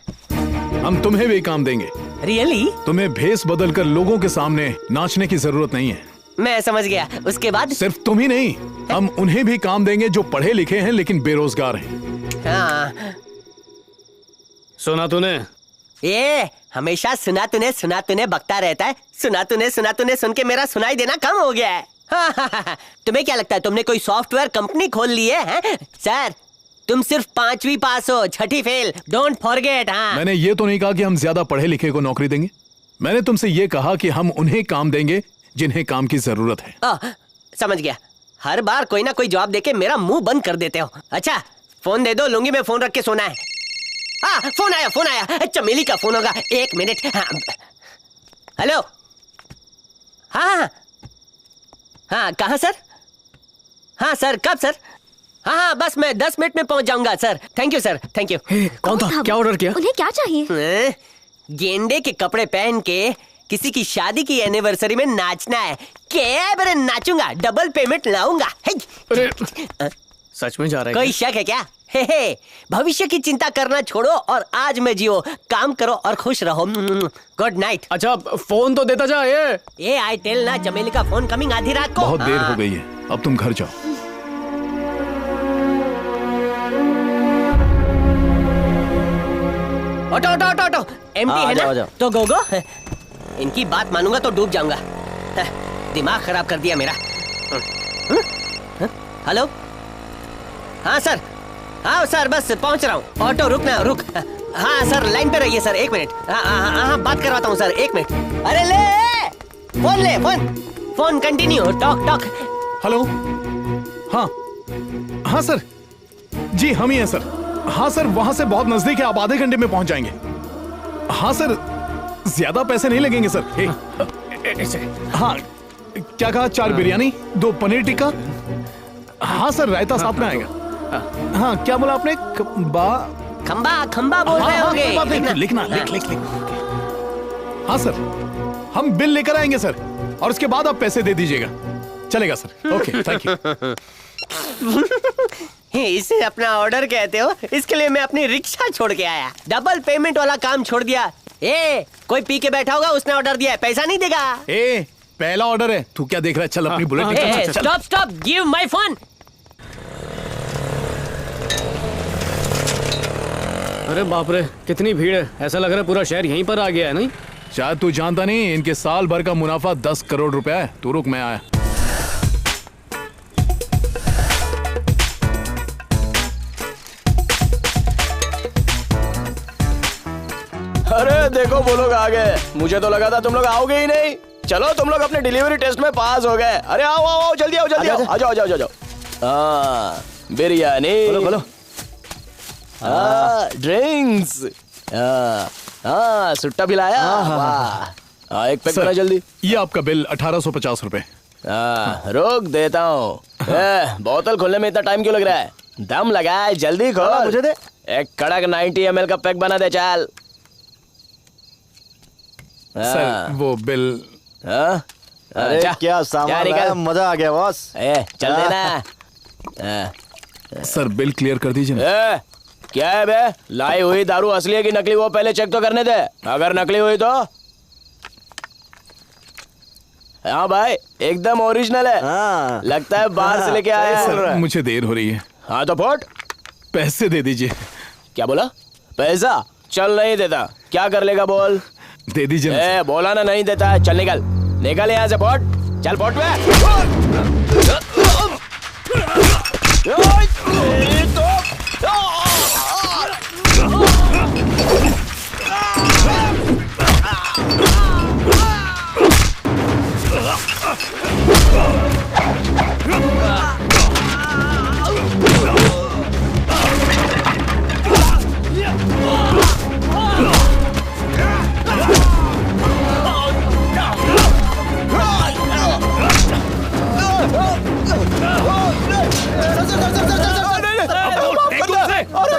हम तुम्हें भी काम देंगे। रियली? तुम्हें भेस बदल कर लोगों के सामने नाचने की जरूरत नहीं है। मैं समझ गया। उसके बाद? सिर्फ तुम ही नहीं, हम उन्हें भी काम देंगे जो पढ़े लिखे हैं लेकिन बेरोजगार हैं। हाँ। सुना तूने? ए, हमेशा सुना तूने बकता रहता है। सुना तूने सुन के मेरा सुनाई देना कम हो गया है। हाँ। तुम्हें क्या लगता है तुमने कोई सॉफ्टवेयर कंपनी खोल ली है? सर, तुम सिर्फ 5वीं पास हो, 6ठी फेल। Don't forget. हाँ, मैंने ये तो नहीं कहा कि हम ज्यादा पढ़े लिखे को नौकरी देंगे। मैंने तुमसे ये कहा कि हम उन्हें काम देंगे जिन्हें काम की जरूरत है। समझ गया। हर बार कोई ना कोई जवाब देके मेरा मुंह बंद कर देते हो। अच्छा, फोन दे दो, लूंगी में फोन रख के सोना है। हाँ, फोन आया। चमेली का फोन होगा। 1 मिनट। हाँ। हेलो। हाँ, कहाँ सर? हाँ सर, कब सर? हाँ, बस मैं 10 मिनट में पहुंच जाऊंगा sir. Thank you sir, thank you. कौन था? क्या ऑर्डर किया? उन्हें क्या चाहिए? गेंडे के कपड़े पहन के किसी की शादी की एनिवर्सरी में नाचना है। क्या बरे नाचूंगा, डबल पेमेंट लाऊंगा। सच में जा रहा है? कोई शक है क्या? भविष्य की चिंता करना छोड़ो और आज में जियो। काम करो और खुश रहो। Good night. अच्छा, फोन तो देता जा। ये आई टेल ना, चमेली का फोन कमिंग आधी रात को। बहुत देर हो गई है, अब तुम घर जाओ। ऑटो एम्प्टी है ना? तो गो। इनकी बात मानूंगा तो डूब जाऊंगा। दिमाग खराब कर दिया मेरा। हेलो। हाँ सर, बस पहुंच रहा हूँ। ऑटो रुक। हाँ सर, लाइन पे रहिए सर, 1 मिनट। हाँ, बात करवाता हूँ सर, 1 मिनट। अरे ले फोन कंटिन्यू। टॉक। हेलो। हाँ सर, जी हम ही हैं सर। हाँ सर, वहां से बहुत नजदीक है, आप आधे घंटे में पहुंच जाएंगे। हाँ सर, ज्यादा पैसे नहीं लगेंगे सर। हाँ, क्या कहा? 4 बिरयानी, 2 पनीर टिक्का। हाँ सर, रायता साथ में आएगा। हाँ, क्या बोला आपने? खंबा बोल रहे होगे। लिखना। हाँ सर, हम बिल लेकर आएंगे सर, और उसके बाद आप पैसे दे दीजिएगा। चलेगा सर। Okay, thank you. इसे अपना ऑर्डर कहते हो? इसके लिए मैं अपनी रिक्शा छोड़ के आया। डबल पेमेंट वाला काम छोड़ दिया। कोई पी के बैठा होगा, उसने ऑर्डर दिया है, पैसा नहीं देगा। पहला ऑर्डर है, तू क्या देख रहा है? चल अपनी बुलेट निकाल। Stop, give my phone. अरे बाप रे, कितनी भीड़ है। ऐसा लग रहा है पूरा शहर यहीं पर आ गया है। नहीं, शायद तू जानता नहीं, इनके साल भर का मुनाफा 10 करोड़ रुपया है। तू रुक, मैं आया। अरे देखो, वो लोग आ गए। मुझे तो लगा था तुम लोग आओगे ही नहीं। चलो, तुम लोग अपने डिलीवरी टेस्ट में पास हो गए। अरे आओ, जल्दी आओ। आ जाओ। बिरयानी, बोलो। ड्रिंक्स। सुट्टा भी लाया। वाह, एक पैक करा जल्दी। ये आपका बिल 1850 रुपए। रोक देता हूँ। बोतल खोलने में इतना टाइम क्यों लग रहा है? दम लगा है, जल्दी खोल। मुझे दे। एक कड़क 90 ml का पैक बना दे, चल। सर, वो बिल। अरे क्या सामान है, मजा आ गया बॉस। चल देना। सर, बिल क्लियर कर दीजिए ना। क्या है बे? लाई हुई दारू असली है कि नकली, वो पहले चेक तो करने दे। अगर नकली हुई तो? हाँ भाई, एकदम ओरिजिनल है। लगता है बाहर से लेके आया है। सर, मुझे देर हो रही है। हाँ तो फोट, पैसे दे दीजिए। क्या बोला? पैसा? चल नहीं देता। क्या कर लेगा बोल? दे दीजिए। बोला ना नहीं देता है। चल निकल यहाँ से। फोट, चल फोट में।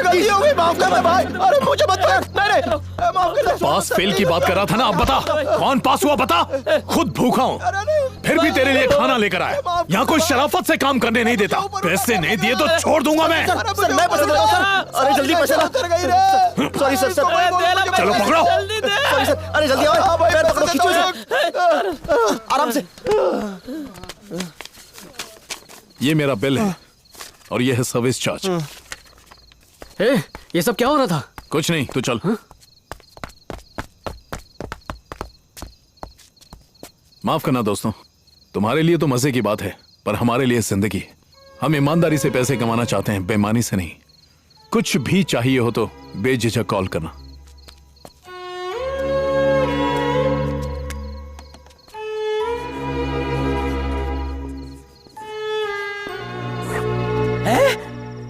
गलती हो गई, माफ कर भाई। अरे मुझे मत मार। नहीं पास फेल की बात कर रहा था ना, अब बता कौन पास हुआ बता। खुद भूखा हूँ फिर भी तेरे लिए खाना लेकर आया। यहाँ कोई शराफत से काम करने नहीं देता। पैसे नहीं दिए तो छोड़ दूंगा मैं। सर मैं पैसे देता हूं सर। अरे जल्दी पैसे ला। Sorry sir. चलो पकड़ो। Sorry sir. अरे जल्दी आओ, पैर पकड़ो, खींचो सर। आराम से। ये मेरा बिल है और ये है सर्विस चार्ज। ये सब क्या हो रहा था? कुछ नहीं, तू चल। माफ करना दोस्तों, तुम्हारे लिए तो मजे की बात है पर हमारे लिए जिंदगी। हम ईमानदारी से पैसे कमाना चाहते हैं, बेईमानी से नहीं। कुछ भी चाहिए हो तो बेझिझक कॉल करना।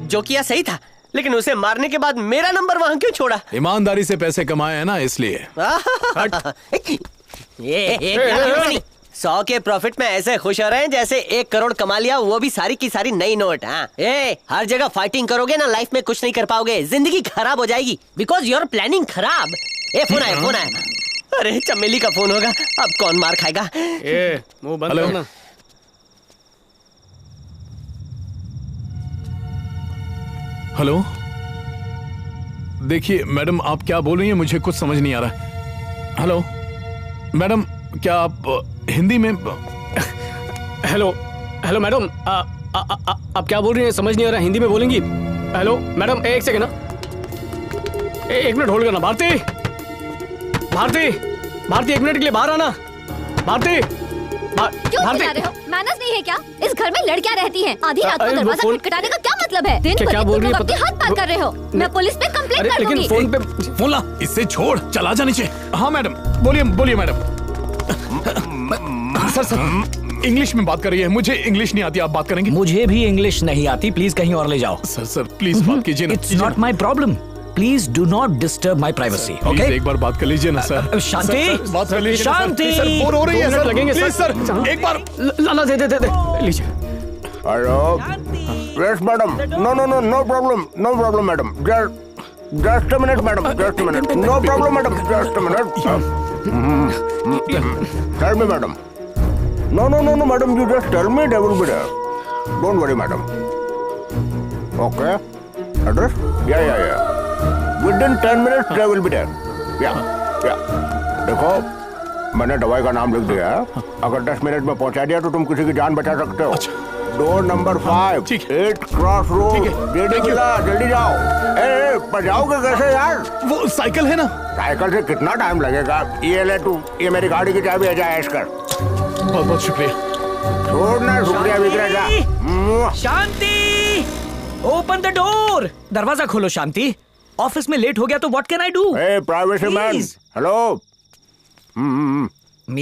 जो किया सही था, लेकिन उसे मारने के बाद मेरा नंबर वहां क्यों छोड़ा? ईमानदारी से पैसे कमाए हैं ना, इसलिए। ये 100 के प्रॉफिट में ऐसे खुश हो रहे हैं जैसे 1 करोड़ कमा लिया, वो भी सारी की सारी नई नोट। हाँ, हर जगह फाइटिंग करोगे ना, लाइफ में कुछ नहीं कर पाओगे, जिंदगी खराब हो जाएगी। बिकॉज योर प्लानिंग खराब। फोन आया, फोन आया। अरे चमेली का फोन होगा, अब कौन मार खाएगा? मुंह बंद करना। हेलो, देखिए मैडम, आप क्या बोल रही हैं मुझे कुछ समझ नहीं आ रहा। हेलो मैडम, क्या आप हिंदी में? हेलो हेलो मैडम, आप क्या बोल रही हैं समझ नहीं आ रहा, हिंदी में बोलेंगी? हेलो मैडम, एक सेकंड ना, 1 मिनट होल्ड करना। भारती, भारती, भारती, 1 मिनट के लिए बाहर आना। भारती, क्यों चिल्ला रहे हो? मैनर्स नहीं है क्या? इस घर में लड़कियां रहती हैं। आधी रात को दरवाजा खटखटाने का क्या मतलब है? दिन भर तुम लोग अपने हाथ पार कर रहे हो। मैं पुलिस पे कंप्लेंट कर दूंगी। फोन पे फोन ला, इससे छोड़, चला जा नीचे। हाँ मैडम, बोलिए बोलिए मैडम। सर सर, इंग्लिश में बात कर रही है, मुझे इंग्लिश नहीं आती, आप बात करेंगे? मुझे भी इंग्लिश नहीं आती, प्लीज कहीं और ले जाओ। सर सर प्लीज बात कीजिए ना। It's not my problem, please do not disturb my privacy. Okay, एक बार बात कर लीजिए ना सर। शांति, बात कर लीजिए। शांति, सर बोर हो रही है सर, लगेंगे प्लीज सर, एक बार लाला दे दे दे लीजिए। Hello, yes madam, no problem madam, just a minute madam, just a minute, no problem madam, just a minute. Tell me madam. No madam, you just tell me, they will be there, don't worry madam. Okay, address? Yeah within 10 minutes they will be there. Yeah देखो, मैंने दवाई का नाम लिख दिया है, अगर 10 minute में पहुंचा दिया तो तुम किसी की जान बचा सकते हो। डोर नंबर 5, 8 क्रॉस रोड, जल्दी जाओ। पर जाओगे कैसे यार? वो साइकिल है ना। साइकिल से कितना टाइम लगेगा? ये ले तू, ये मेरी गाड़ी की चाबी है, जा ऐश कर। बहुत बहुत शुक्रिया। छोड़ना, शुक्रिया विक्रा, जा। शांति, ओपन द डोर। दरवाजा खोलो शांति। ऑफिस में लेट हो गया तो what can I do? Privacy man, hello.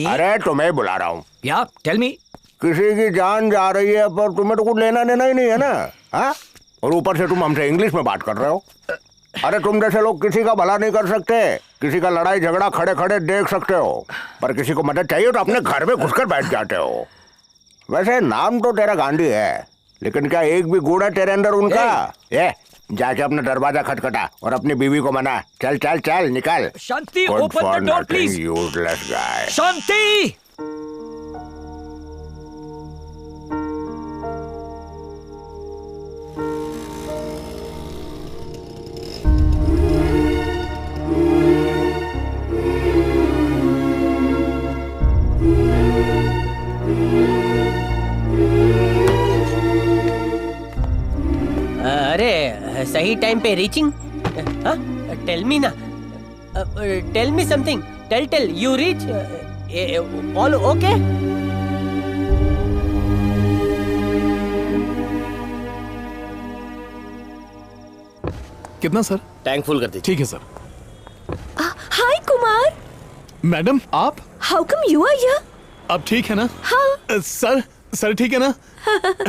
अरे तुम्हें बुला रहा हूँ। या टेल मी। किसी की जान जा रही है पर तुम्हें तो कुछ लेना देना ही नहीं है ना, हाँ? और ऊपर से तुम हमसे इंग्लिश में बात कर रहे हो। अरे तुम जैसे लोग किसी का भला नहीं कर सकते, किसी का लड़ाई झगड़ा खड़े खड़े देख सकते हो, पर किसी को मदद चाहिए तो अपने घर में घुसकर बैठ जाते हो। वैसे नाम तो तेरा गांधी है, लेकिन क्या एक भी गुण है तेरे अंदर उनका? ये जाके अपना दरवाजा खटखटा और अपनी बीवी को मना। चल चल चल, निकल। Shanti, open the door please. Useless guy. Shanti, अरे सही टाइम पे रीचिंग। टेल मी ना, tell me something, tell you reach all okay? कितना सर? टैंक फुल कर दीजिए। ठीक है सर। हाय कुमार। मैडम आप? How come you are here? अब ठीक है ना? हाँ। सर ठीक है ना?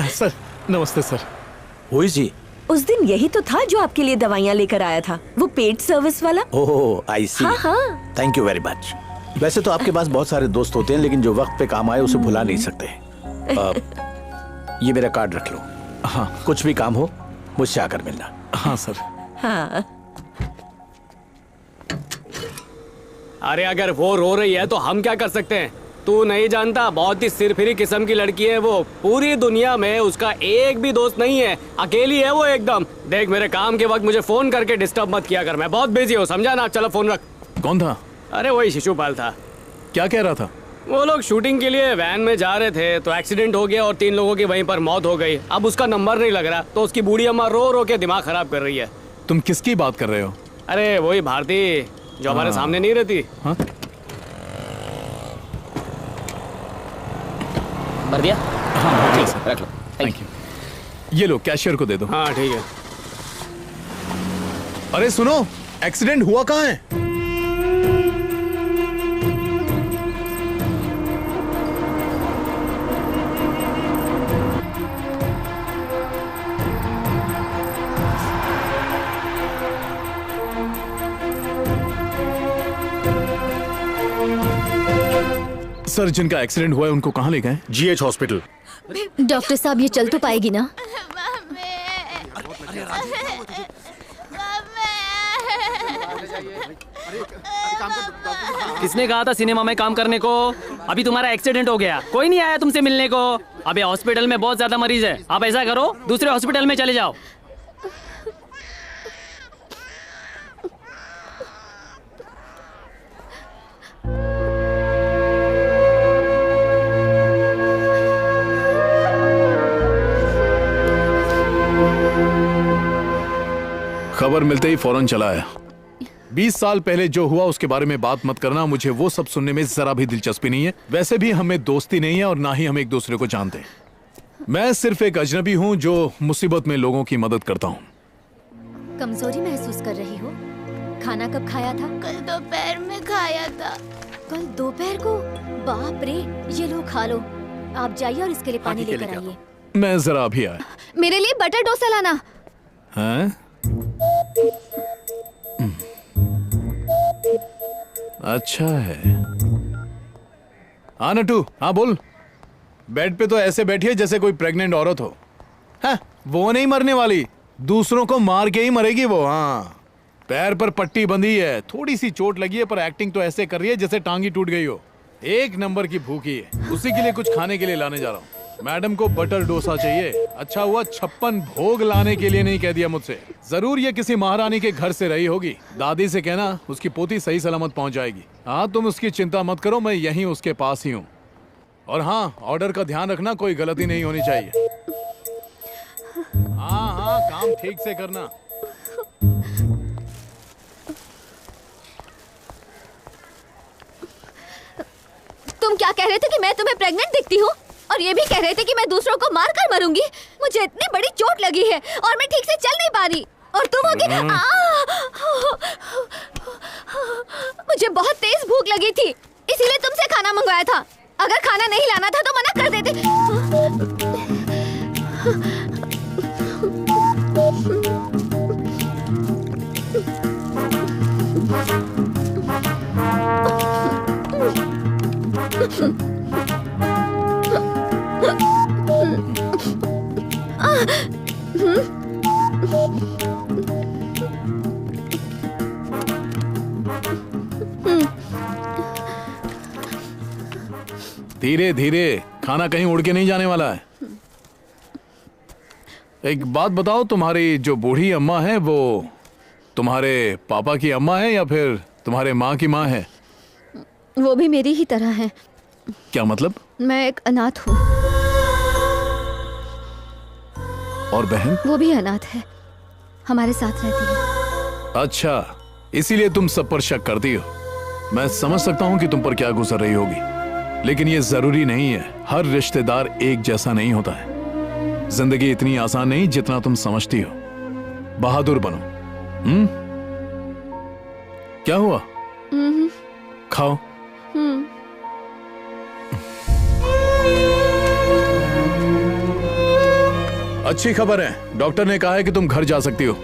सर नमस्ते सर। Who is he? उस दिन यही तो था जो आपके लिए दवाइयाँ लेकर आया था, वो पेड सर्विस वाला। ओह आई सी। हाँ हाँ। Thank you very much. वैसे तो आपके पास बहुत सारे दोस्त होते हैं, लेकिन जो वक्त पे काम आए उसे भुला नहीं सकते। ये मेरा कार्ड रख लो। हाँ, कुछ भी काम हो मुझसे आकर मिलना। हाँ सर। हाँ। अरे अगर वो रो रही है तो हम क्या कर सकते हैं? तू नहीं जानता, बहुत ही सिरफिरी किस्म की लड़की है वो। पूरी दुनिया में उसका एक भी दोस्त नहीं है, अकेली है वो एकदम। देख, मेरे काम के वक्त मुझे फोन करके डिस्टर्ब मत किया कर, मैं बहुत बिजी हूँ, समझा ना? चलो फोन रख। कौन था? अरे वही शिशुपाल था। क्या कह रहा था? वो लोग शूटिंग के लिए वैन में जा रहे थे तो एक्सीडेंट हो गया और 3 लोगों की वहीं पर मौत हो गई। अब उसका नंबर नहीं लग रहा तो उसकी बूढ़ी अम्मा रो रो के दिमाग खराब कर रही है। तुम किसकी बात कर रहे हो? अरे वही भारती जो हमारे सामने नहीं रहती। हाँ? भर दिया? हाँ ठीक है, रख लो। Thank you. ये लो, कैशियर को दे दो। हाँ ठीक है। अरे सुनो, एक्सीडेंट हुआ कहाँ है? सर, जिनका एक्सीडेंट हुआ है उनको कहाँ ले गए? GH hospital. डॉक्टर साहब, ये चल तो पाएगी ना? किसने कहा था सिनेमा में काम करने को? अभी तुम्हारा एक्सीडेंट हो गया, कोई नहीं आया तुमसे मिलने को। अबे हॉस्पिटल में बहुत ज्यादा मरीज है, आप ऐसा करो दूसरे हॉस्पिटल में चले जाओ। खबर मिलते ही फौरन चला आया। 20 साल पहले जो हुआ उसके बारे में बात मत करना, मुझे वो सब सुनने में जरा भी दिलचस्पी नहीं है। वैसे भी हमें दोस्ती नहीं है और ना ही हम एक दूसरे को जानते। मैं सिर्फ एक अजनबी हूँ जो मुसीबत में लोगों की मदद करता हूँ। कमजोरी महसूस कर रही हो? खाना कब खाया था? कल दोपहर में खाया था। कल दोपहर को? बाप रे, ये लो खा लो। आप जाइए और इसके लिए पानी लेकर आइए। मैं जरा अभी आया। मेरे लिए बटर डोसा लाना। हैं? अच्छा है। हाँ नटू, हाँ बोल। बेड पे तो ऐसे बैठी है जैसे कोई प्रेग्नेंट औरत हो। हाँ, वो नहीं मरने वाली, दूसरों को मार के ही मरेगी वो। हाँ, पैर पर पट्टी बंधी है, थोड़ी सी चोट लगी है, पर एक्टिंग तो ऐसे कर रही है जैसे टांगी टूट गई हो। एक नंबर की भूखी है। उसी के लिए कुछ खाने के लिए लाने जा रहा हूँ। मैडम को बटर डोसा चाहिए। अच्छा हुआ 56 भोग लाने के लिए नहीं कह दिया मुझसे। जरूर ये किसी महारानी के घर से रही होगी। दादी से कहना उसकी पोती सही सलामत पहुंच जाएगी। हाँ, तुम उसकी चिंता मत करो, मैं यहीं उसके पास ही हूँ। और हाँ, ऑर्डर का ध्यान रखना, कोई गलती नहीं होनी चाहिए। हाँ हाँ, काम ठीक से करना। तुम क्या कह रहे थे कि मैं तुम्हें प्रेग्नेंट दिखती हूँ? और ये भी कह रहे थे कि मैं दूसरों को मार कर मरूंगी? मुझे इतनी बड़ी चोट लगी है और मैं ठीक से चल नहीं पा रही। और तुम होगी। मुझे बहुत तेज भूख लगी थी, इसीलिए तुमसे खाना मंगवाया था। अगर खाना नहीं लाना था तो मना कर देते। धीरे धीरे, खाना कहीं उड़ के नहीं जाने वाला है। एक बात बताओ, तुम्हारी जो बूढ़ी अम्मा है वो तुम्हारे पापा की अम्मा है या फिर तुम्हारे माँ की माँ है? वो भी मेरी ही तरह है। क्या मतलब? मैं एक अनाथ हूँ। और बहन? वो भी अनाथ है, हमारे साथ रहती है। अच्छा, इसीलिए तुम सब पर शक करती हो। मैं समझ सकता हूँ कि तुम पर क्या गुजर रही होगी, लेकिन ये जरूरी नहीं है। हर रिश्तेदार एक जैसा नहीं होता है। जिंदगी इतनी आसान नहीं जितना तुम समझती हो। बहादुर बनो, क्या हुआ? खाओ। अच्छी खबर है, डॉक्टर ने कहा है कि तुम घर जा सकती हो।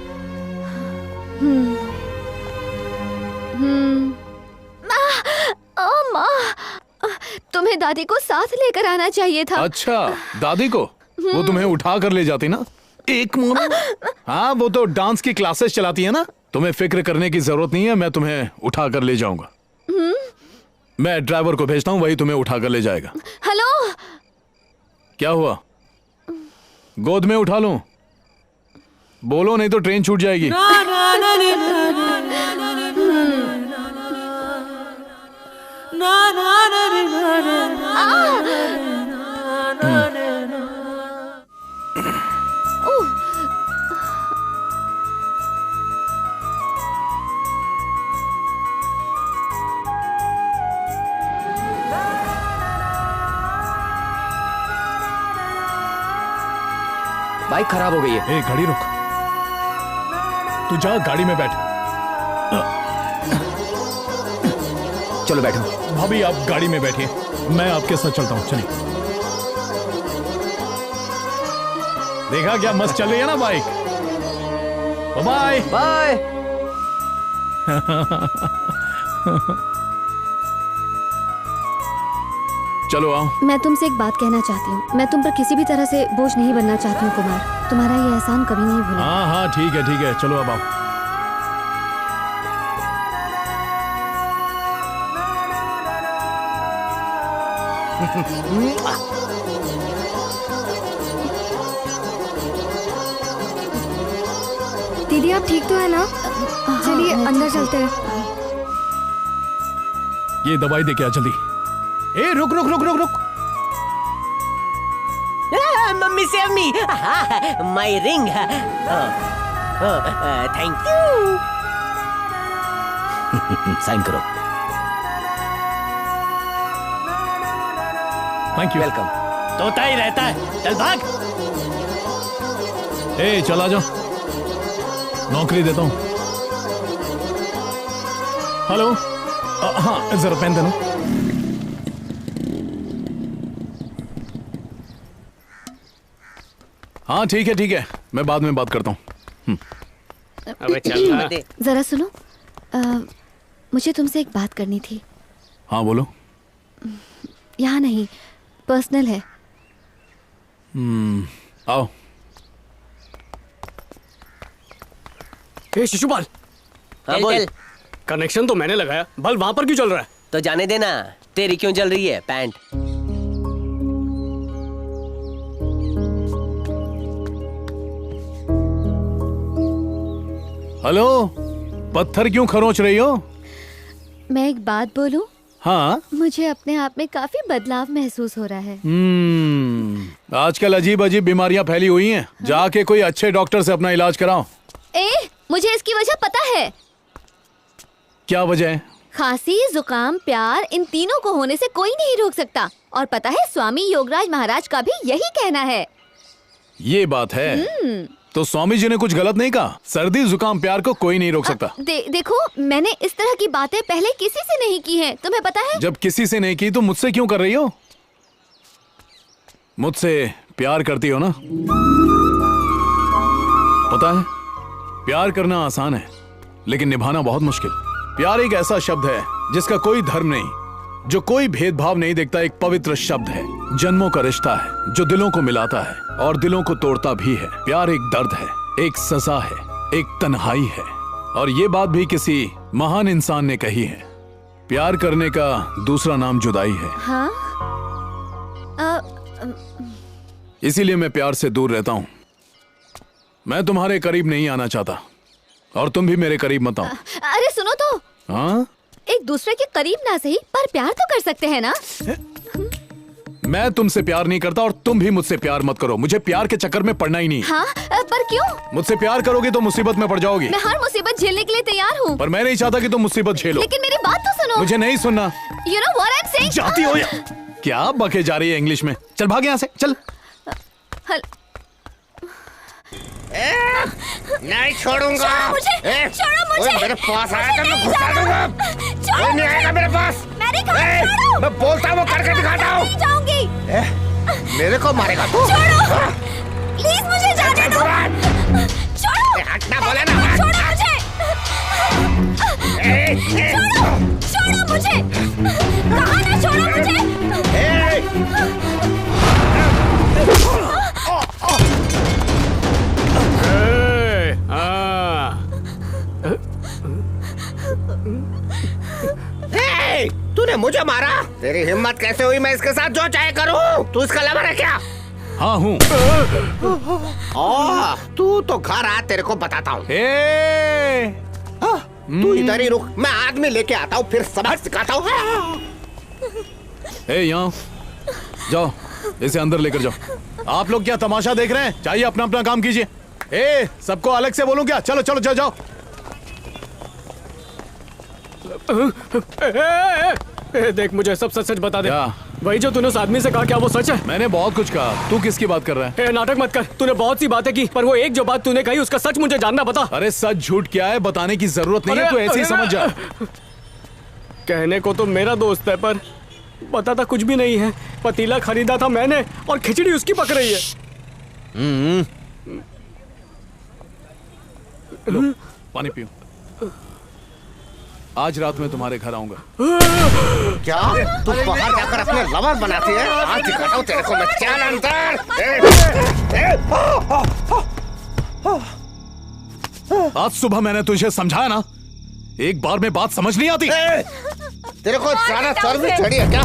तुम्हें दादी को साथ लेकर आना चाहिए था। अच्छा, दादी को? वो तुम्हें उठा कर ले जाती ना। एक मिनट। हाँ, वो तो डांस की क्लासेस चलाती है ना। तुम्हें फिक्र करने की जरूरत नहीं है, मैं तुम्हें उठा कर ले जाऊंगा। मैं ड्राइवर को भेजता हूँ, वही तुम्हें उठा कर ले जाएगा। हेलो, क्या हुआ? गोद में उठा लूं? बोलो, नहीं तो ट्रेन छूट जाएगी। बाइक खराब हो गई है। ए, गाड़ी रुक। तू जा, गाड़ी में बैठ। चलो बैठो। भाभी, आप गाड़ी में बैठिए, मैं आपके साथ चलता हूँ। चलिए। देखा क्या मस्त चल रही है ना बाइक? Bye bye. चलो आओ। मैं तुमसे एक बात कहना चाहती हूँ। मैं तुम पर किसी भी तरह से बोझ नहीं बनना चाहती हूँ कुमार। तुम्हारा ये एहसान कभी नहीं भूला। हाँ हाँ, ठीक है ठीक है, चलो अब आओ। दीदी, आप ठीक तो है ना? चलिए अंदर चलते हैं। ये दवाई दे के आ जल्दी। ए, रुक रुक रुक रुक रुक। Mummy save me. My ring. Thank you. Sign करो। Thank you. वेलकम। तोता ही रहता है, चल भाग। ए, चला जाओ, नौकरी देता हूँ। हेलो, हाँ जरा पेन देना। हाँ ठीक है, मैं बाद में बात करता हूँ। अबे चल। जरा सुनो, मुझे तुमसे एक बात करनी थी। हाँ बोलो। यहाँ नहीं, पर्सनल है। आओ। ए शिशुपाल। हाँ, बोल। कनेक्शन तो मैंने लगाया, बल्ब वहां पर क्यों चल रहा है? तो जाने देना, तेरी क्यों जल रही है पैंट? हेलो, पत्थर क्यों खरोच रही हो? मैं एक बात बोलूं? हाँ। मुझे अपने आप में काफी बदलाव महसूस हो रहा है। आजकल अजीब अजीब बीमारियां फैली हुई हैं। जाके कोई अच्छे डॉक्टर से अपना इलाज कराओ। मुझे इसकी वजह पता है। क्या वजह है? खांसी, जुकाम, प्यार, इन तीनों को होने से कोई नहीं रोक सकता। और पता है, स्वामी योगराज महाराज का भी यही कहना है। ये बात है। तो स्वामी जी ने कुछ गलत नहीं कहा? सर्दी, जुकाम, प्यार को कोई नहीं रोक सकता। देखो, मैंने इस तरह की बातें पहले किसी से नहीं की हैं, तुम्हें पता है? जब किसी से नहीं की तो मुझसे क्यों कर रही हो? मुझसे प्यार करती हो ना? पता है, प्यार करना आसान है, लेकिन निभाना बहुत मुश्किल। प्यार एक ऐसा शब्द है जिसका कोई धर्म नहीं, जो कोई भेदभाव नहीं देखता। एक पवित्र शब्द है, जन्मों का रिश्ता है जो दिलों को मिलाता है और दिलों को तोड़ता भी है। प्यार एक दर्द है, एक सजा है, एक तन्हाई है। और ये बात भी किसी महान इंसान ने कही है। प्यार करने का दूसरा नाम जुदाई है। हाँ? इसीलिए मैं प्यार से दूर रहता हूँ। मैं तुम्हारे करीब नहीं आना चाहता और तुम भी मेरे करीब मत आओ। अरे सुनो तो। हाँ? एक दूसरे के करीब ना सही, पर प्यार तो कर सकते हैं ना? मैं तुमसे प्यार नहीं करता और तुम भी मुझसे प्यार मत करो। मुझे प्यार के चक्कर में पड़ना ही नहीं। हाँ? पर क्यों? मुझसे प्यार करोगे तो मुसीबत में पड़ जाओगी। मैं हर मुसीबत झेलने के लिए तैयार हूँ। पर मैं नहीं चाहता कि तुम मुसीबत झेलो। लेकिन मेरी बात तो सुनो। मुझे नहीं सुनना। You know what I'm saying? जाती हो या? क्या बके जा रही है इंग्लिश में? चल भाग यहाँ से, चल। नहीं छोड़ूंगा। छोड़ो मुझे, छोड़ो मुझे। मेरे पास आया तो मैं घुसा दूंगा। कोई नहीं आएगा मेरे पास। मैं बोलता हूँ करके दिखाता हूँ। नहीं जाऊंगी। मेरे को मारेगा तू? छोड़ो, प्लीज मुझे जाने दो। छोड़ो, हटना बोले ना। छोड़ो मुझे। छोड़ो मुझे। कहा ना छोड़ो मुझे। तूने मुझे मारा? तेरी हिम्मत कैसे हुई मैं इसके साथ जो चाहे करूं? तू इसका लवर है क्या? हाँ हूँ। तू तो घर आ, तेरे को बताता हूँ। तू इधर ही रुक, मैं आदमी लेके आता हूँ, फिर सबक सिखाता हूँ। यहाँ जाओ, इसे अंदर लेकर जाओ। आप लोग क्या तमाशा देख रहे हैं? चाहिए अपना अपना काम कीजिए। सबको अलग से बोलूं क्या? चलो चलो जाओ जाओ। देख, मुझे सब सच सच बता दे। वही जो तूने उस आदमी से कहा, क्या वो सच है? मैंने बहुत कुछ कहा। तू किसकी बात कर रहा है? नाटक मत कर। तूने बहुत सी बातें की, पर वो एक जो बात तूने कही उसका सच मुझे जानना बता। अरे सच झूठ क्या है बताने की जरूरत नहीं है, तू ऐसे ही समझ जा। कहने को तो मेरा दोस्त है, पर बताता कुछ भी नहीं है। पतीला खरीदा था मैंने और खिचड़ी उसकी पक रही है। पानी पियो। आज रात में तुम्हारे घर आऊंगा। क्या तू बाहर जाकर अपने लवर बनाती है? आज दिखाता हूँ तेरे को मैं। चल अंदर। आज सुबह मैंने तुझे समझाया ना, एक बार में बात समझ नहीं आती। तेरे को ज्यादा चर्बी चढ़ी है क्या?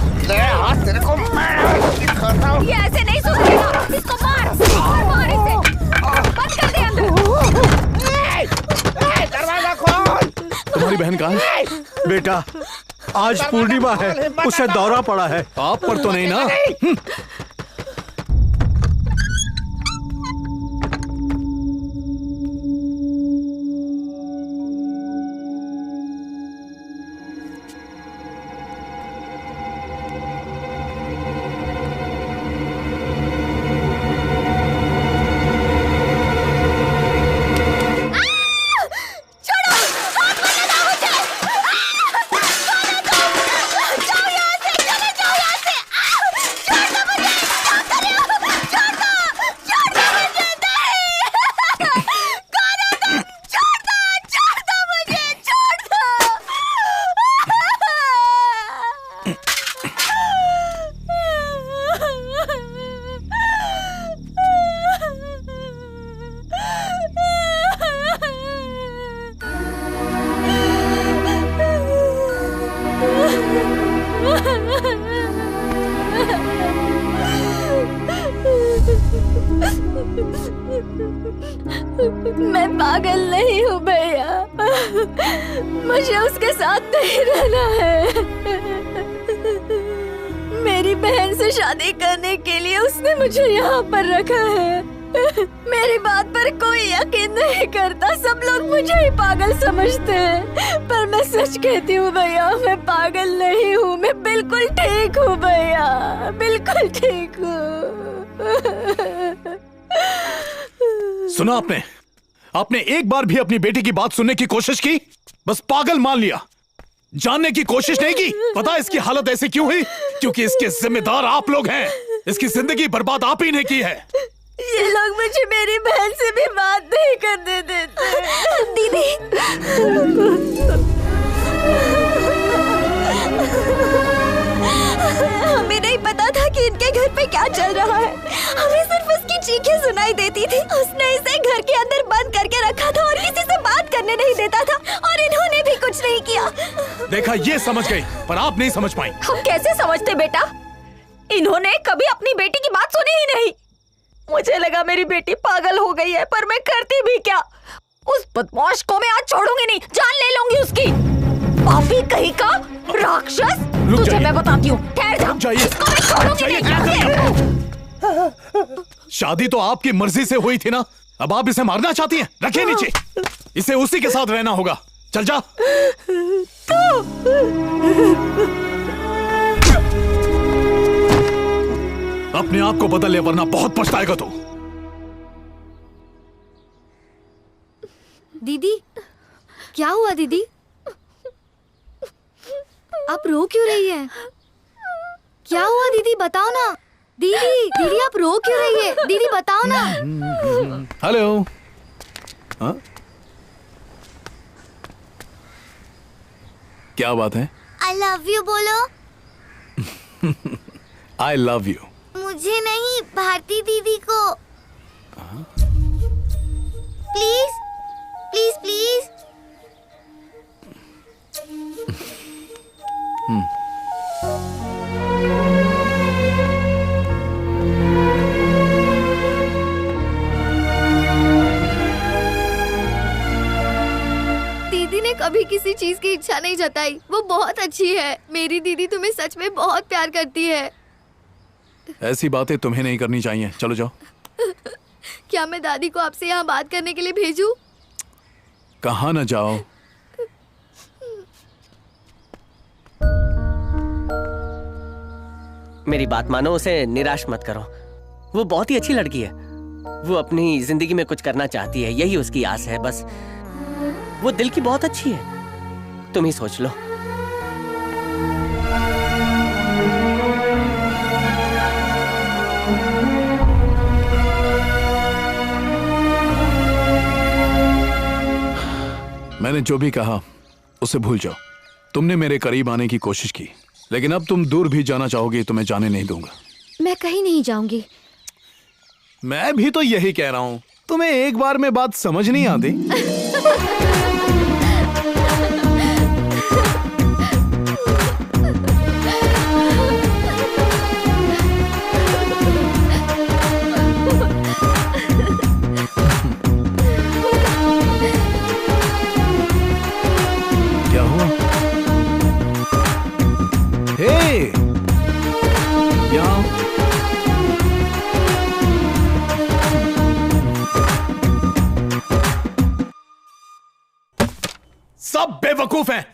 आज तेरे को मैं दिखाता हूँ। ये ऐसे नहीं सुधरेगा। इसको मार और मार इसे। बंद कर दे अंदर। दरवाजा खोल। तुम्हारी बहन कहाँ है? बेटा, आज पूर्णिमा है, उसे दौरा पड़ा है। आप पर तो नहीं ना? मैं पागल नहीं हूँ भैया, मुझे उसके साथ नहीं रहना है। मेरी बहन से शादी करने के लिए उसने मुझे यहाँ पर रखा है। मेरी बात पर कोई यकीन नहीं करता, सब लोग मुझे ही पागल समझते हैं, पर मैं सच कहती हूँ भैया, मैं पागल नहीं हूँ, मैं बिल्कुल ठीक हूँ भैया, बिल्कुल ठीक हूँ। सुना आपने? आपने एक बार भी अपनी बेटी की बात सुनने की कोशिश की? बस पागल मान लिया, जानने की कोशिश नहीं की। पता है इसकी हालत ऐसी क्यों हुई? क्योंकि इसके जिम्मेदार आप लोग हैं। इसकी जिंदगी बर्बाद आप ही ने की है। ये लोग मुझे मेरी बहन से भी बात नहीं करने देते। दीदी, हमें नहीं पता था कि इनके घर पे क्या चल रहा है। हमें सिर्फ उसकी चीखें सुनाई देती थी। उसने इसे घर के अंदर बंद करके रखा था और किसी से बात करने नहीं देता था, और इन्होंने भी कुछ नहीं किया। देखा, ये समझ गई, पर आप नहीं समझ पाई। हम कैसे समझते बेटा? इन्होंने कभी अपनी बेटी की बात सुनी ही नहीं। मुझे लगा मेरी बेटी पागल हो गई है, पर मैं करती भी क्या? उस बदमाश को मैं आज छोड़ूंगी नहीं, जान ले लूंगी उसकी। पापी कहीं का राक्षस, तुझे मैं बताती हूँ। ठहर जा, इसको मैं छोड़ूंगी नहीं। शादी तो आपकी मर्जी से हुई थी ना, अब आप इसे मारना चाहती हैं? रखिए नीचे, इसे उसी के साथ रहना होगा। चल जा। अपने आप को बदल ले, वरना बहुत पछताएगा तू। दीदी, क्या हुआ दीदी? आप रो क्यों रही है? क्या हुआ दीदी, बताओ ना। दीदी, दीदी आप रो क्यों रही है? दीदी बताओ ना। हेलो। हाँ? क्या बात है? I love you बोलो। I love you। मुझे नहीं, भारती दीदी को। Please please please. दीदी ने कभी किसी चीज की इच्छा नहीं जताई। वो बहुत अच्छी है। मेरी दीदी तुम्हें सच में बहुत प्यार करती है। ऐसी बातें तुम्हें नहीं करनी चाहिए। चलो जाओ। क्या मैं दादी को आपसे यहाँ बात करने के लिए भेजूं? कहाँ न जाओ। मेरी बात मानो, उसे निराश मत करो। वो बहुत ही अच्छी लड़की है। वो अपनी जिंदगी में कुछ करना चाहती है, यही उसकी आस है बस। वो दिल की बहुत अच्छी है, तुम ही सोच लो। मैंने जो भी कहा उसे भूल जाओ। तुमने मेरे करीब आने की कोशिश की, लेकिन अब तुम दूर भी जाना चाहोगी तो मैं जाने नहीं दूंगा। मैं कहीं नहीं जाऊंगी। मैं भी तो यही कह रहा हूँ। तुम्हें एक बार में बात समझ नहीं आती? क्या हुआ? हे, यहाँ सब बेवकूफ हैं।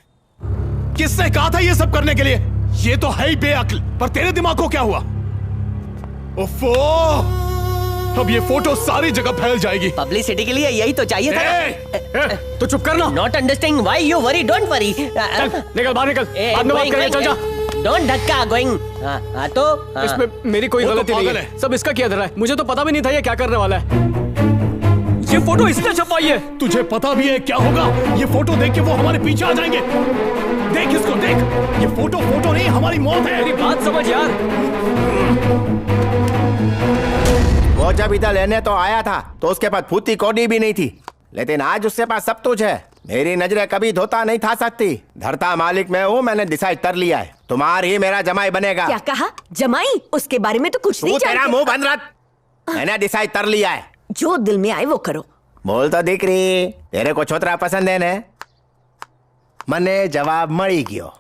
किसने कहा था ये सब करने के लिए? ये तो है ही बेअक्ल। पर तेरे दिमाग को क्या हुआ? ओफो! अब ये फोटो सारी जगह फैल जाएगी। पब्लिसिटी के लिए यही तो चाहिए था। तो चुप करना। Not understanding why you worry, don't worry. निकल बाहर, निकल। बाद में बात करेंगे। चल जा। डोंट धक्का गोइंग। तो इसमें मेरी कोई गलती नहीं है। सब इसका किया धरा है। मुझे तो पता भी नहीं था ये क्या करने वाला है। ये फोटो इसने छपवाई है। तुझे पता भी है क्या होगा? ये फोटो देख के वो हमारे पीछे आ जाएंगे। देख इसको, देख। ये फोटो नहीं, हमारी मौत है। मेरी बात समझ यार। वो जब इधर लेने तो आया था तो उसके पास फूटी कौड़ी भी नहीं थी, लेकिन आज उसके पास सब कुछ है। मेरी नजरें कभी धोता नहीं था सकती। धरता मालिक मैं हूँ, मैंने डिसाइड कर लिया है। तुम्हारी ही मेरा जमाई बनेगा। क्या कहा? जमाई? उसके बारे में तो कुछ नहीं जानते। तेरा मुंह बंद रख। मैंने डिसाइड कर लिया है। जो दिल में आए वो करो। बोल तो दिख रही, तेरे को छोतरा पसंद है ने? मने जवाब मળી गयो।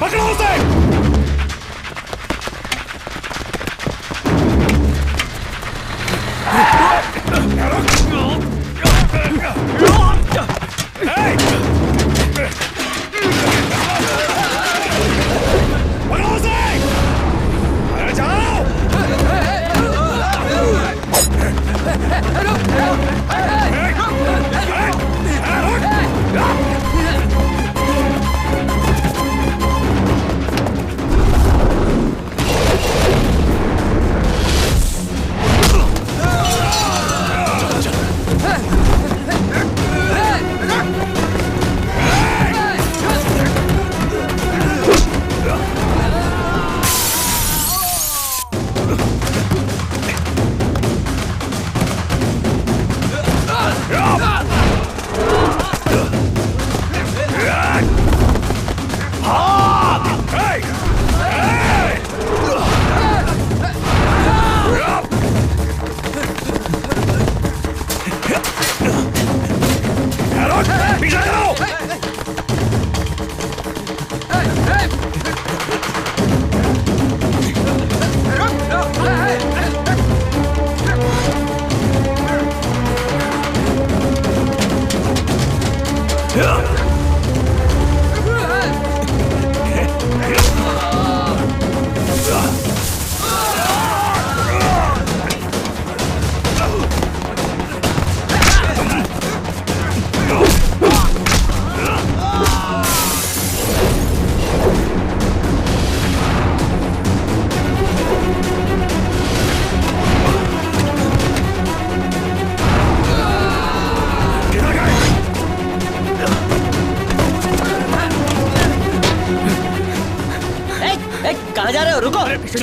पकड़ो उसे!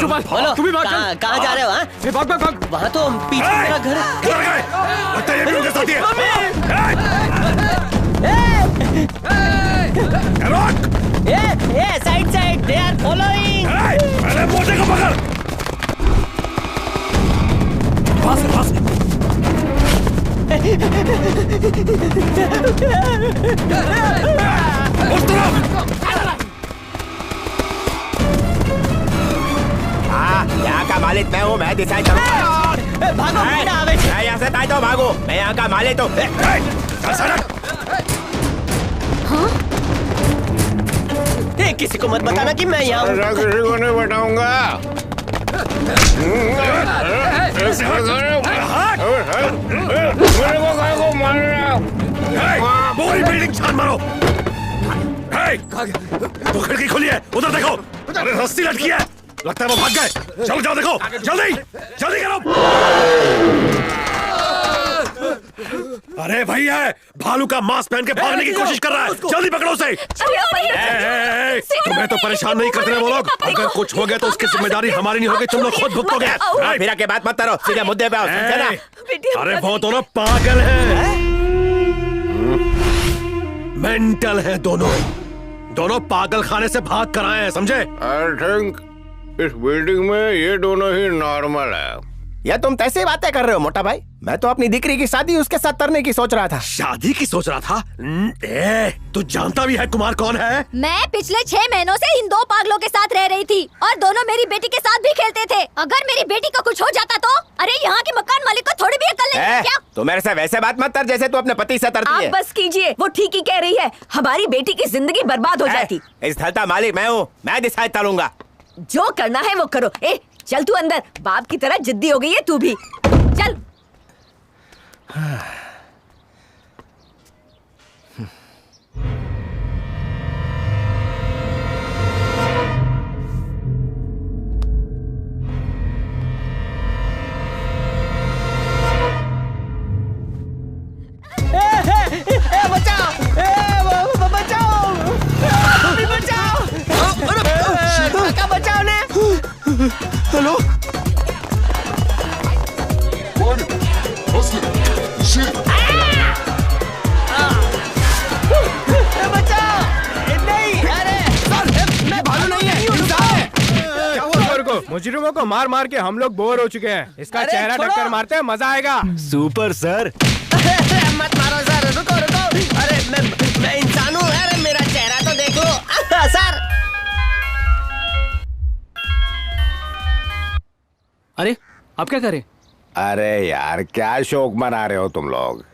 बोलो तू भी भाग, चल। कहाँ जा रहे हो? हाँ? भाग भाग भाग। वहाँ तो पीछे मेरा घर है। लगता है ये भी उनके साथ ही है। Side side, they are following. पहले मोटे को पकड़। पास है, पास है। उस तरफ। हाँ, यहाँ का मालिक मैं हूँ, मैं डिसाइड करूँगा। भागो, मैं यहाँ से ताई तो भागो, मैं यहाँ का मालिक हूँ। किसी को मत बताना कि मैं यहाँ हूँ। किसी को नहीं बताऊंगा। पूरी बिल्डिंग छान मारो। वो खिड़की खुली है, उधर देखो। अरे रस्सी लटकी है, लगता है वो भाग गए। चलो जाओ देखो, जल्दी जल्दी करो। अरे भैया, भालू का मास्क पहन के भागने की कोशिश कर रहा है, जल्दी पकड़ो उसे। तुम्हें तो परेशान नहीं करते वो लोग। अगर कुछ हो गया तो उसकी जिम्मेदारी हमारी नहीं होगी, तुम लोग खुद भुगतोगे। फिर के बात मत करो, सीधे मुद्दे पे आओ। अरे वो दोनों पागल हैं, मेंटल हैं दोनों। दोनों पागल खाने से भाग कर आए हैं, समझे? आई थिंक इस बिल्डिंग में ये दोनों ही नॉर्मल है। या तुम कैसे बातें कर रहे हो मोटा भाई? मैं तो अपनी दिकरी की शादी उसके साथ करने की सोच रहा था। शादी की सोच रहा था? तू जानता भी है कुमार कौन है? मैं पिछले 6 महीनों से इन 2 पागलों के साथ रह रही थी और दोनों मेरी बेटी के साथ भी खेलते थे। अगर मेरी बेटी को कुछ हो जाता तो? अरे यहाँ के मकान मालिक को थोड़ी भी अक्ल नहीं है क्या? तू मेरे से वैसे बात मत कर जैसे तू अपने पति से करती है। आप बस कीजिए, वो ठीक ही कह रही है। हमारी बेटी की जिंदगी बर्बाद हो जाती। इस घर का मालिक मैं हूँ, मैं डिसाइड करूंगा। जो करना है वो करो। ए चल तू अंदर, बाप की तरह जिद्दी हो गई है तू भी। चल। बचाओ, बचाओ, बचाओ, बचाओ ने। हेलो, मुजरिमों को मार मार के हम लोग बोर हो चुके हैं। इसका चेहरा टक्कर मारते हैं, मजा आएगा। Super sir. मत मारो सर, रुको रुको। अरे मैं इंसान हूँ। अरे मेरा चेहरा तो देख लो सर। अरे आप क्या करें? अरे यार क्या शौक मना रहे हो तुम लोग?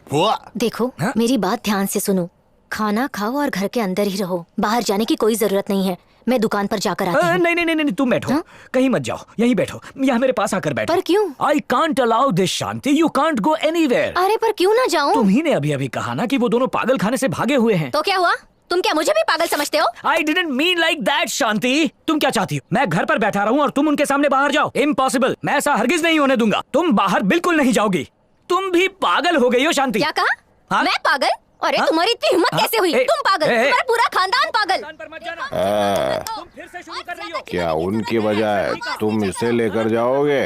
देखो मेरी बात ध्यान से सुनो। खाना खाओ और घर के अंदर ही रहो, बाहर जाने की कोई जरूरत नहीं है। मैं दुकान पर जाकर आती हूँ। नहीं नहीं नहीं तुम बैठो, कहीं मत जाओ, यहीं बैठो, यहाँ मेरे पास आकर बैठो। पर क्यों? I can't allow this, Shanti. You can't go anywhere। अरे पर क्यों ना जाऊँ? तुम्ही ने अभी अभी कहा ना कि वो दोनों पागल खाने से भागे हुए हैं। तो क्या हुआ? तुम क्या मुझे भी पागल समझते हो? I didn't mean like that, शांति। तुम क्या चाहती हो? मैं घर पर बैठा रहूं और तुम उनके सामने बाहर जाओ? Impossible। मैं ऐसा हरगिज नहीं होने दूंगा। तुम बाहर बिल्कुल नहीं जाओगी। तुम भी पागल हो गई हो शांति। क्या कहा? मैं पागल? अरे तुम्हारी इतनी हिम्मत कैसे हुई? तुम पागल, तुम्हारा पूरा खानदान पागल। क्या उनकी बजाय तुम इसे लेकर जाओगे?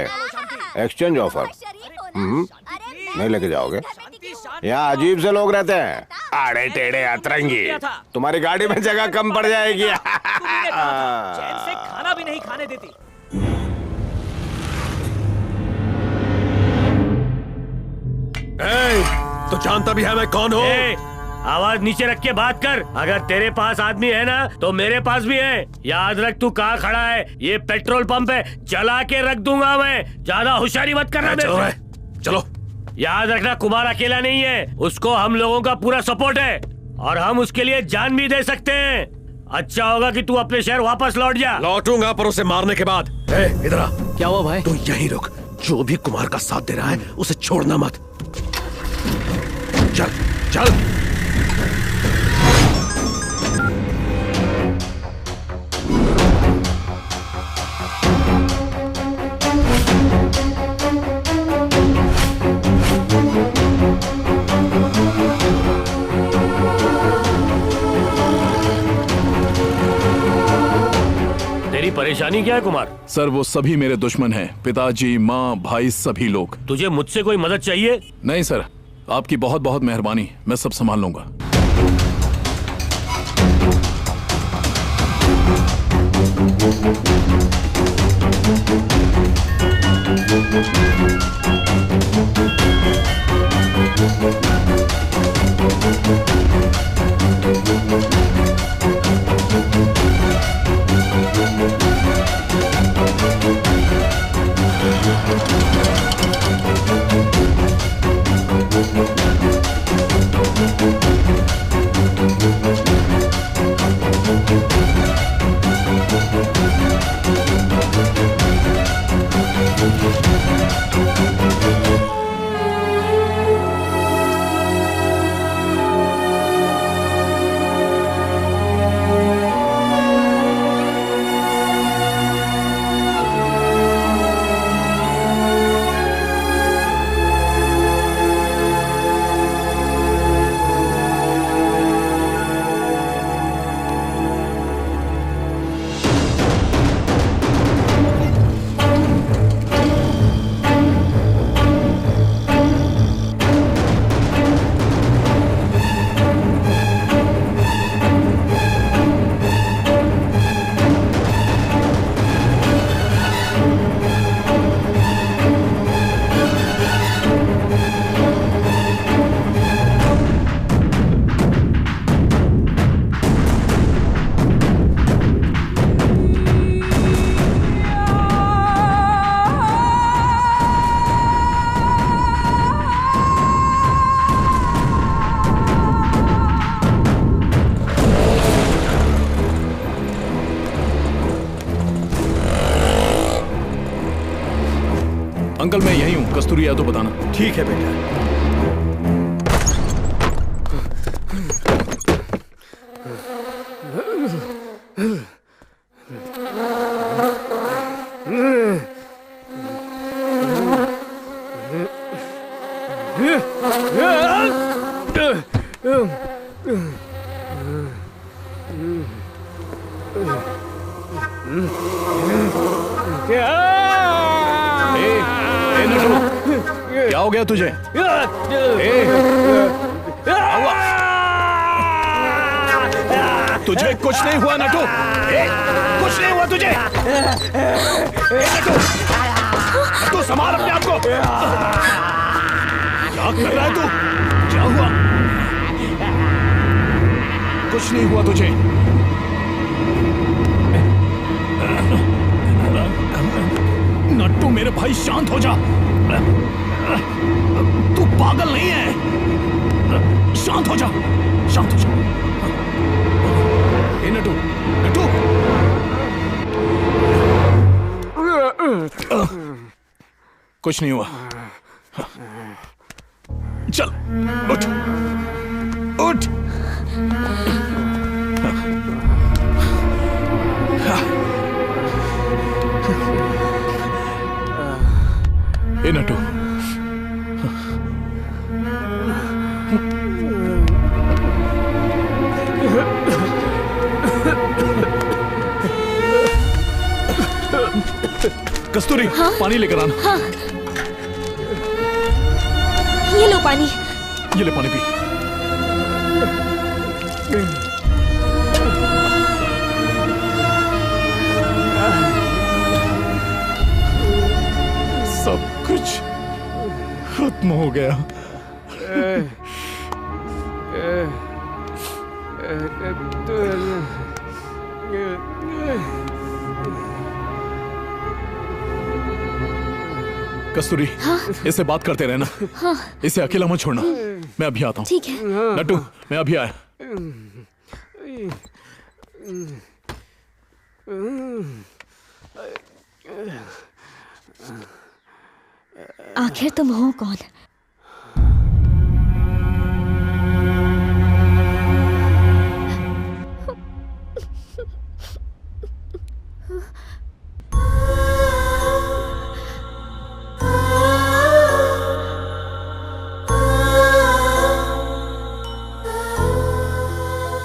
Exchange offer? नहीं लेके जाओगे? यहाँ अजीब से लोग रहते हैं, आड़े टेढ़े अतरंगी। तुम्हारी गाड़ी में जगह कम पड़ जाएगी। खाना भी नहीं खाने देती। तो जानता भी है मैं कौन हूँ? आवाज नीचे रख के बात कर। अगर तेरे पास आदमी है ना तो मेरे पास भी है। याद रख तू कहाँ खड़ा है। ये पेट्रोल पंप है, जला के रख दूंगा मैं। ज्यादा होशियारी मत करना मेरे से। चलो। याद रखना कुमार अकेला नहीं है, उसको हम लोगों का पूरा सपोर्ट है और हम उसके लिए जान भी दे सकते हैं। अच्छा होगा कि तू अपने शहर वापस लौट जा। लौटूंगा पर उसे मारने के बाद। इधर आ। क्या हुआ भाई? तू यहीं रुक, जो भी कुमार का साथ दे रहा है उसे छोड़ना मत। चल चल। परेशानी क्या है कुमार? सर वो सभी मेरे दुश्मन हैं, पिताजी, माँ, भाई, सभी लोग। तुझे मुझसे कोई मदद चाहिए? नहीं सर, आपकी बहुत बहुत मेहरबानी, मैं सब संभाल लूंगा। अंकल मैं यही हूँ, कस्तूरी या तो बताना। ठीक है बेटा। क्या हो गया तुझे? तुझे कुछ नहीं हुआ नटू? कुछ नहीं हुआ तुझे? नटू, नटू संभाल अपने आप को। क्या कर रहा है तू? क्या हुआ? कुछ नहीं हुआ तुझे? नट्टू मेरे भाई शांत हो जा। तू पागल नहीं है, शांत हो जा, शांत हो जा। ए नट्टू, नट्टू। कुछ नहीं हुआ। चल उठ, उठ। ए नट्टू, कस्तूरी हाँ? पानी लेकर आना। हाँ। ये लो पानी। ये ले पानी पी। सब कुछ खत्म हो गया। कस्तूरी हाँ? इससे बात करते रहना। हाँ? इसे अकेला मत छोड़ना। मैं अभी आता हूँ। ठीक है नट्टू, मैं अभी आया। आखिर तुम हो कौन?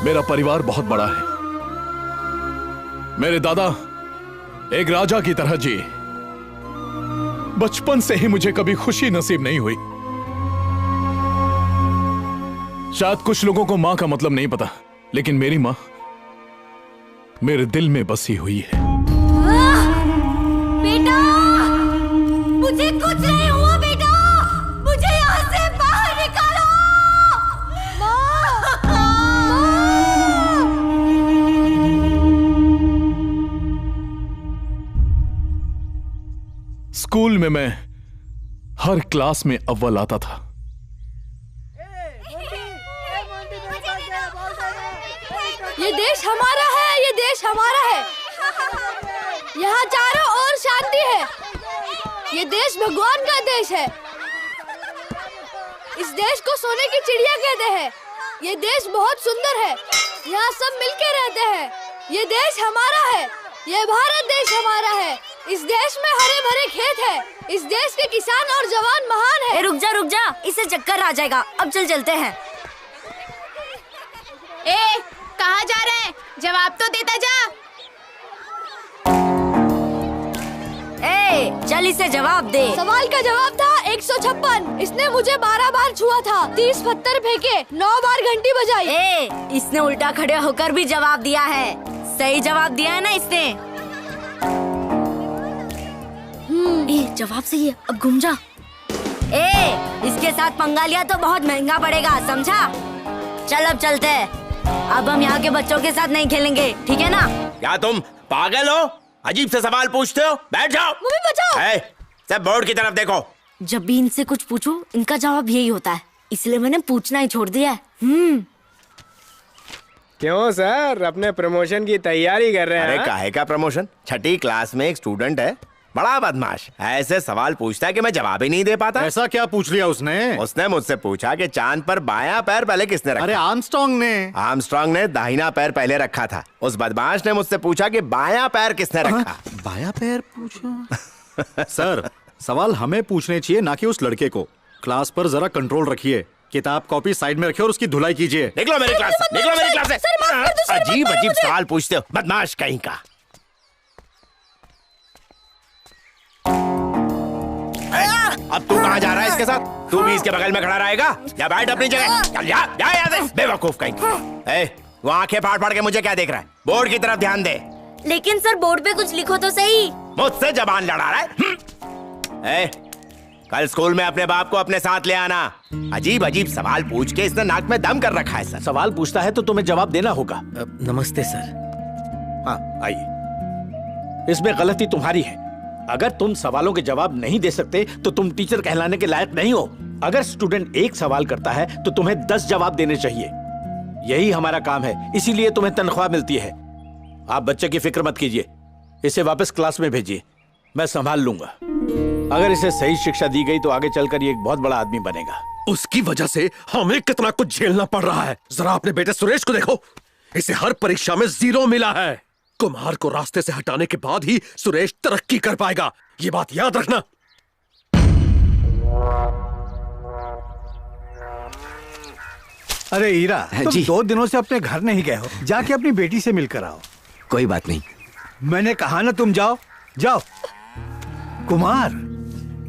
मेरा परिवार बहुत बड़ा है। मेरे दादा एक राजा की तरह जी। बचपन से ही मुझे कभी खुशी नसीब नहीं हुई। शायद कुछ लोगों को मां का मतलब नहीं पता, लेकिन मेरी मां मेरे दिल में बसी हुई है। बेटा, मुझे कुछ नहीं हुआ बेटा, मुझे यहाँ से बाहर निकालो। स्कूल में मैं हर क्लास में अव्वल आता था। ये देश हमारा है, ये देश हमारा है। यहाँ चारों ओर शांति है। ये देश भगवान का देश है। इस देश को सोने की चिड़िया कहते हैं। ये देश बहुत सुंदर है। यहाँ सब मिलके रहते हैं। ये देश हमारा है। ये भारत देश हमारा है। इस देश में हरे भरे खेत है। इस देश के किसान और जवान महान है। रुक जा, इसे चक्कर आ जाएगा। अब चलते हैं। कहाँ जा रहे हैं? जवाब तो देता जा। चल इसे जवाब दे। सवाल का जवाब था 156। इसने मुझे 12 बार छुआ था, 30 पत्थर फेंके, 9 बार घंटी बजाई। इसने उल्टा खड़े होकर भी जवाब दिया है। सही जवाब दिया है ना इसने? जवाब सही है। अब घूम जा। इसके साथ पंगा लिया तो बहुत महंगा पड़ेगा, समझा? चल अब चलते हैं। अब हम यहाँ के बच्चों के साथ नहीं खेलेंगे, ठीक है ना? क्या तुम पागल हो? अजीब से सवाल पूछते हो। बैठ जाओ। मम्मी बचाओ। सब बोर्ड की तरफ देखो। जब भी इनसे कुछ पूछो इनका जवाब यही होता है, इसलिए मैंने पूछना ही छोड़ दिया है। क्यों सर, अपने प्रमोशन की तैयारी कर रहे हैं? अरे काहे का प्रमोशन? 6ठी क्लास में एक स्टूडेंट है, बड़ा बदमाश, ऐसे सवाल पूछता है कि मैं जवाब ही नहीं दे पाता। ऐसा क्या पूछ लिया उसने? उसने मुझसे पूछा कि चांद पर बायां पैर पहले किसने रखा? अरे आर्मस्ट्रॉन्ग ने दाहिना पैर पहले रखा था। उस बदमाश ने मुझसे पूछा कि बायां पैर किसने रखा? बायां पैर पूछा? सर, सवाल हमें पूछने चाहिए, ना कि उस लड़के को। क्लास पर जरा कंट्रोल रखिए। किताब कॉपी साइड में रखिए और उसकी धुलाई कीजिए। निकलो मेरी क्लास से, निकलो मेरी क्लास से। अजीब अजीब सवाल पूछते हो, बदमाश कहीं का। अब तू कहाँ जा रहा है इसके साथ? तू भी इसके बगल में खड़ा रहेगा? या बैठ अपनी जगह। चल जा यहाँ से, बेवकूफ कहीं का। वो आंखें फाड़ फाड़ के मुझे क्या देख रहा है? बोर्ड की तरफ ध्यान दे। लेकिन सर बोर्ड पे कुछ लिखो तो सही। मुझसे जबान लड़ा रहा है? कल स्कूल में अपने बाप को अपने साथ ले आना। अजीब अजीब सवाल पूछ के इसने नाक में दम कर रखा है। सर सवाल पूछता है तो तुम्हें जवाब देना होगा। नमस्ते सर। हाँ आइए। इसमें गलती तुम्हारी है। अगर तुम सवालों के जवाब नहीं दे सकते तो तुम टीचर कहलाने के लायक नहीं हो। अगर स्टूडेंट एक सवाल करता है तो तुम्हें 10 जवाब देने चाहिए। यही हमारा काम है, इसीलिए तुम्हें तनख्वाह मिलती है। आप बच्चे की फिक्र मत कीजिए, इसे वापस क्लास में भेजिए, मैं संभाल लूंगा। अगर इसे सही शिक्षा दी गई तो आगे चलकर ये एक बहुत बड़ा आदमी बनेगा। उसकी वजह से हमें कितना कुछ झेलना पड़ रहा है। जरा अपने बेटे सुरेश को देखो, इसे हर परीक्षा में 0 मिला है। कुमार को रास्ते से हटाने के बाद ही सुरेश तरक्की कर पाएगा, ये बात याद रखना। अरे हीरा, तुम 2 दिनों से अपने घर नहीं गए हो, जाके अपनी बेटी से मिलकर आओ। कोई बात नहीं। मैंने कहा ना तुम जाओ जाओ। कुमार,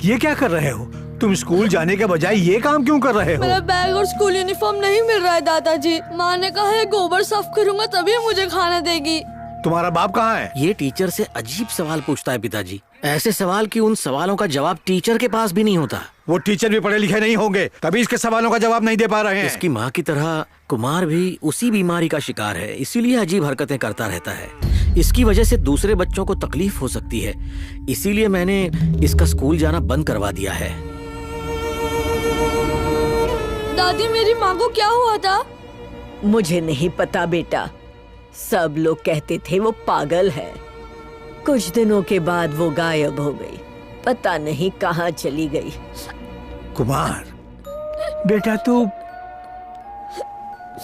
ये क्या कर रहे हो? तुम स्कूल जाने के बजाय ये काम क्यों कर रहे हो? मेरा बैग और स्कूल यूनिफॉर्म नहीं मिल रहा है दादाजी। माँ ने कहा है गोबर साफ करूंगा तभी मुझे खाना देगी। तुम्हारा बाप कहाँ है? ये टीचर से अजीब सवाल पूछता है पिताजी। ऐसे सवाल कि उन सवालों का जवाब टीचर के पास भी नहीं होता। वो टीचर भी पढ़े लिखे नहीं होंगे, तभी इसके सवालों का जवाब नहीं दे पा रहे हैं। इसकी माँ की तरह कुमार भी उसी बीमारी का शिकार है, इसीलिए अजीब हरकतें करता रहता है। इसकी वजह से दूसरे बच्चों को तकलीफ हो सकती है, इसीलिए मैंने इसका स्कूल जाना बंद करवा दिया है। दादी, मेरी माँ को क्या हुआ था? मुझे नहीं पता बेटा, सब लोग कहते थे वो पागल है। कुछ दिनों के बाद वो गायब हो गई, पता नहीं कहाँ चली गई। कुमार बेटा, तू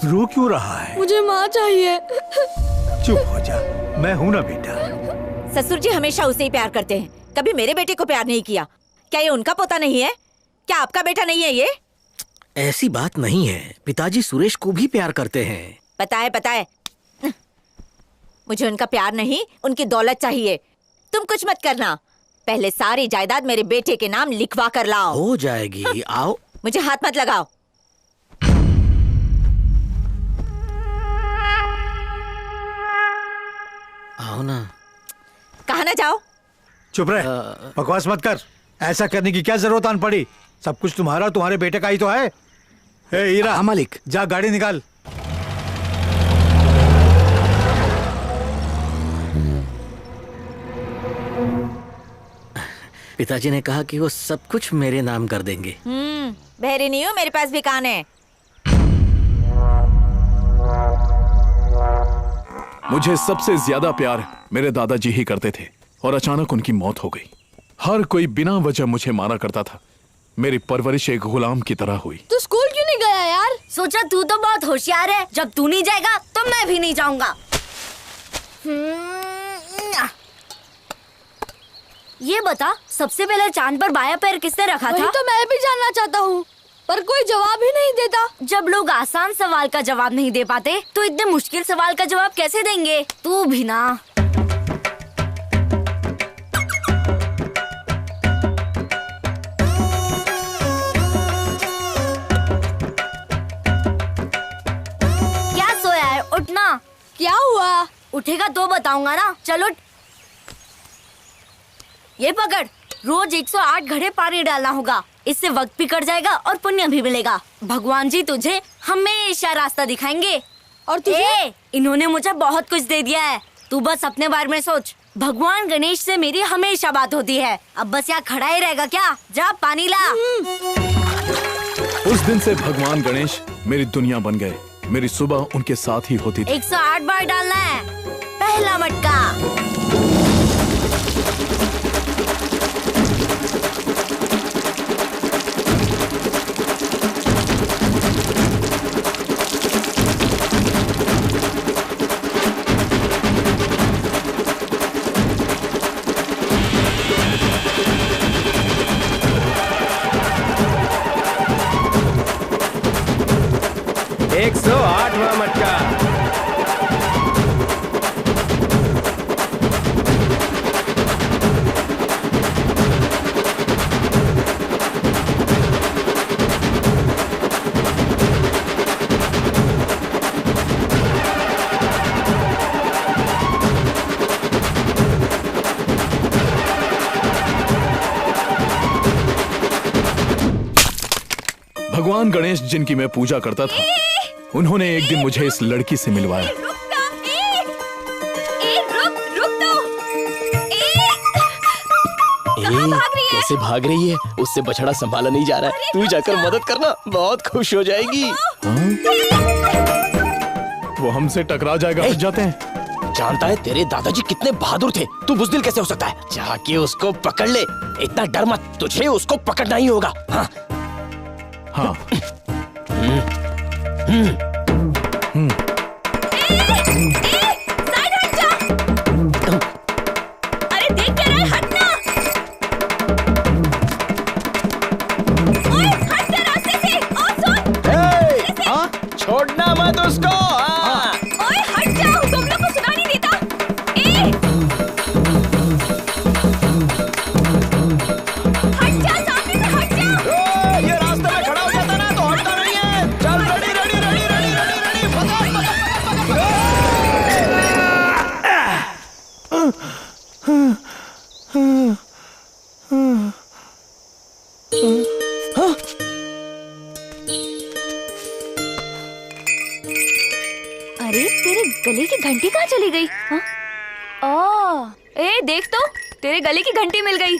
रो क्यों रहा है? मुझे माँ चाहिए। चुप हो जा, मैं हूं ना बेटा। ससुर जी हमेशा उसे ही प्यार करते हैं, कभी मेरे बेटे को प्यार नहीं किया। क्या ये उनका पोता नहीं है? क्या आपका बेटा नहीं है ये? ऐसी बात नहीं है, पिताजी सुरेश को भी प्यार करते हैं। पता है, मुझे उनका प्यार नहीं, उनकी दौलत चाहिए। तुम कुछ मत करना, पहले सारी जायदाद मेरे बेटे के नाम लिखवा कर लाओ। हो जाएगी, आओ। मुझे हाथ मत लगाओ। आओ ना। कहा ना जाओ। चुप रहे, बकवास मत कर। ऐसा करने की क्या जरूरत आन पड़ी? सब कुछ तुम्हारा, तुम्हारे बेटे का ही तो है। ए हीरा, हाँ मालिक। जा गाड़ी निकाल। पिताजी ने कहा कि वो सब कुछ मेरे नाम कर देंगे। बहरी नहीं हूँ, मेरे पास भी कान है। मुझे सबसे ज्यादा प्यार मेरे दादाजी ही करते थे और अचानक उनकी मौत हो गई। हर कोई बिना वजह मुझे मारा करता था। मेरी परवरिश एक गुलाम की तरह हुई। तू स्कूल क्यों नहीं गया यार? सोचा तू तो बहुत होशियार है, जब तू नहीं जाएगा तो मैं भी नहीं जाऊंगा। ये बता, सबसे पहले चांद पर बाया पैर किसने रखा था? तो मैं भी जानना चाहता हूँ, पर कोई जवाब ही नहीं देता। जब लोग आसान सवाल का जवाब नहीं दे पाते तो इतने मुश्किल सवाल का जवाब कैसे देंगे? तू भी ना। क्या सोया है? उठना। क्या हुआ? उठेगा तो बताऊंगा ना। चलो ये पकड़, रोज 108 घड़े पानी डालना होगा। इससे वक्त भी कट जाएगा और पुण्य भी मिलेगा। भगवान जी तुझे हमेशा रास्ता दिखाएंगे। और तुझे? इन्होंने मुझे बहुत कुछ दे दिया है, तू बस अपने बारे में सोच। भगवान गणेश से मेरी हमेशा बात होती है। अब बस यहाँ खड़ा ही रहेगा क्या? जा पानी ला। उस दिन से भगवान गणेश मेरी दुनिया बन गए। मेरी सुबह उनके साथ ही होती थी। 108 बार डालना है। पहला मटका। एक 108वां मटका। भगवान गणेश जिनकी मैं पूजा करता था, उन्होंने एक दिन मुझे इस लड़की से मिलवाया। कैसे भाग रही है? उससे बछड़ा संभाला नहीं जा रहा है। तू जाकर मदद करना, बहुत खुश हो जाएगी। वो हमसे टकरा जाएगा। जाते हैं। जानता है तेरे दादाजी कितने बहादुर थे, तू बुज़दिल कैसे हो सकता है? जाके उसको पकड़ ले। इतना डर मत, तुझे उसको पकड़ना ही होगा। हाँ हाँ। अरे देख क्या रहा है? हटना। ओए, हट जा रास्ते से। और सुन। छोड़ना मत उसको। ओए हट जाओ, तुम लोग को सुना नहीं देता। हट जा, सामने से हट जा। ये रास्ते में खड़ा हो जाता ना तो हटता नहीं है। चल ready ready ready ready ready ready. अरे तेरे गले की घंटी कहाँ चली गई? ए देख तो, तेरे गले की घंटी मिल गई।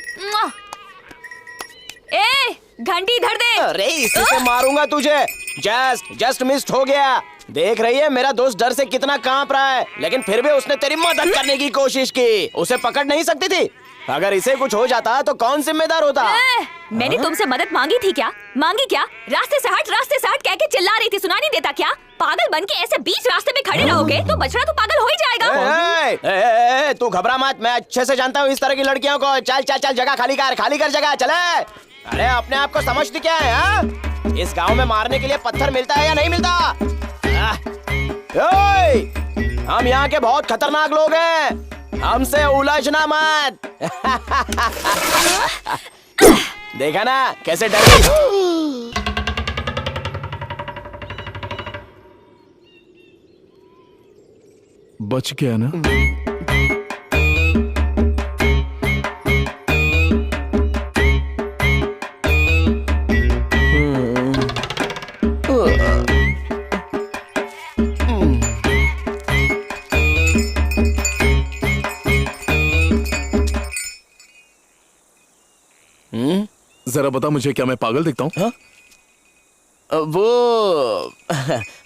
ए घंटी इधर दे। अरे इसी से मारूंगा तुझे। जस्ट मिस्ड हो गया। देख रही है मेरा दोस्त डर से कितना कांप रहा है, लेकिन फिर भी उसने तेरी मदद करने की कोशिश की। उसे पकड़ नहीं सकती थी? अगर इसे कुछ हो जाता तो कौन जिम्मेदार होता? मैंने तुमसे मदद मांगी थी क्या? मांगी क्या? रास्ते से हट कह के चिल्ला रही थी, सुना नहीं देता क्या? पागल बन के ऐसे बीच रास्ते में खड़े रहोगे तो बछड़ा तो पागल हो ही जाएगा। तू घबरा मत, मैं अच्छे से जानता हूँ इस तरह की लड़कियों को। चल चल चल, जगह खाली कर जगह। चले। अरे अपने आप को समझती क्या है? हाँ? इस गांव में मारने के लिए पत्थर मिलता है या नहीं मिलता? हम यहाँ के बहुत खतरनाक लोग हैं। हमसे उलझना मत। देखा ना कैसे डर गई। बच गया ना? जरा बता मुझे, क्या मैं पागल दिखता हूँ? वो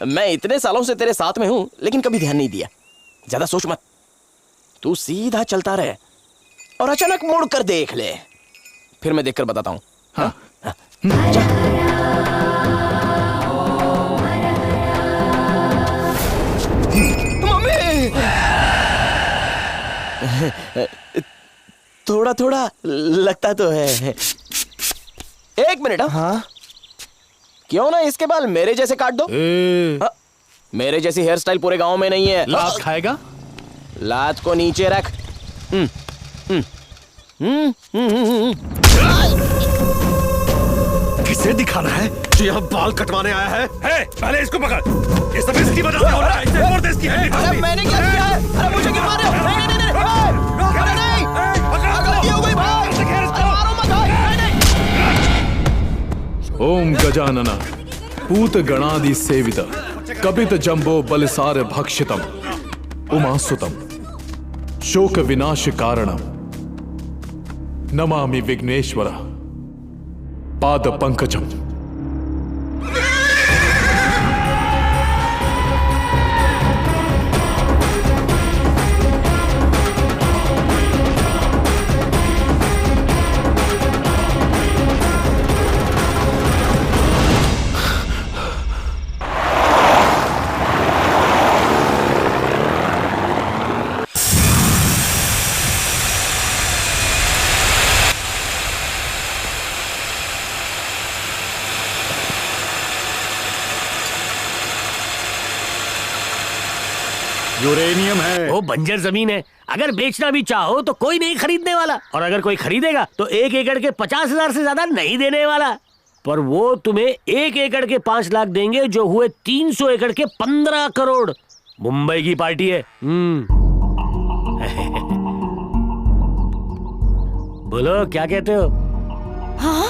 मैं इतने सालों से तेरे साथ में हूं लेकिन कभी ध्यान नहीं दिया। ज्यादा सोच मत, तू सीधा चलता रहे और अचानक मुड़ कर देख ले, फिर मैं देखकर बताता हूं। हाँ? मम्मी! थोड़ा थोड़ा लगता तो है। एक मिनट। हाँ, क्यों ना इसके बाल मेरे जैसे काट दो। मेरे जैसी हेयर स्टाइल पूरे गांव में नहीं है। लात खाएगा? लात को नीचे रख। किसे दिखाना है जो यहाँ बाल कटवाने आया है? पहले इसको पकड़। ये सब इसकी वजह से हो रहा है। इसे जबरदस्ती है। अरे मैंने क्या किया है? अरे मुझे क्यों मार रहे हो? नहीं नहीं नहीं, अरे नहीं, गलती हो गई भाई। मारो मत भाई। ओम गजानन पूत गणादि सेवित कपित जंबो बलसार भक्षितम उमासुतम शोक विनाश कारणम नमामि विघ्नेश्वर पाद पंकजम। यूरेनियम है। वो बंजर जमीन है, अगर बेचना भी चाहो तो कोई नहीं खरीदने वाला, और अगर कोई खरीदेगा तो 1 एकड़ के 50,000 से ज्यादा नहीं देने वाला। पर वो तुम्हें 1 एकड़ के 5 लाख देंगे, जो हुए 300 एकड़ के 15 करोड़। मुंबई की पार्टी है। बोलो क्या कहते हो? हाँ,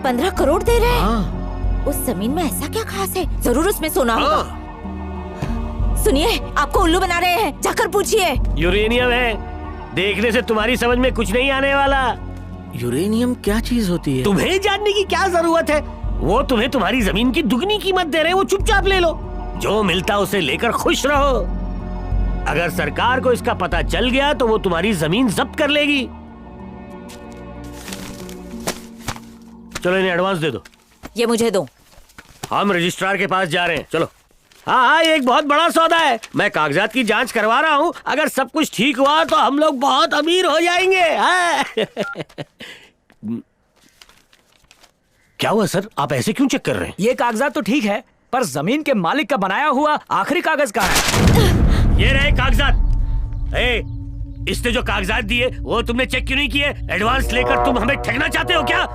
15 करोड़ दे रहे हैं। उस जमीन में ऐसा क्या खास है? जरूर उसमें सोना होगा। सुनिए, आपको उल्लू बना रहे हैं, जाकर पूछिए। यूरेनियम है, देखने से तुम्हारी समझ में कुछ नहीं आने वाला। यूरेनियम क्या चीज होती है? तुम्हें जानने की क्या जरूरत है? वो तुम्हें तुम्हारी जमीन की दुगनी कीमत दे रहे हैं, वो चुपचाप ले लो। जो मिलता उसे लेकर खुश रहो। अगर सरकार को इसका पता चल गया तो वो तुम्हारी जमीन जब्त कर लेगी। चलो इन्हें एडवांस दे दो। ये मुझे दो। हम रजिस्ट्रार के पास जा रहे हैं, चलो। हाँ, ये एक बहुत बड़ा सौदा है। मैं कागजात की जांच करवा रहा हूँ, अगर सब कुछ ठीक हुआ तो हम लोग बहुत अमीर हो जाएंगे। क्या हुआ सर, आप ऐसे क्यों चेक कर रहे हैं? ये कागजात तो ठीक है, पर जमीन के मालिक का बनाया हुआ आखिरी कागज कहाँ है? ये रहे कागजात। इसने जो कागजात दिए वो तुमने चेक क्यों नहीं किए? एडवांस लेकर तुम हमें ठगना चाहते हो क्या?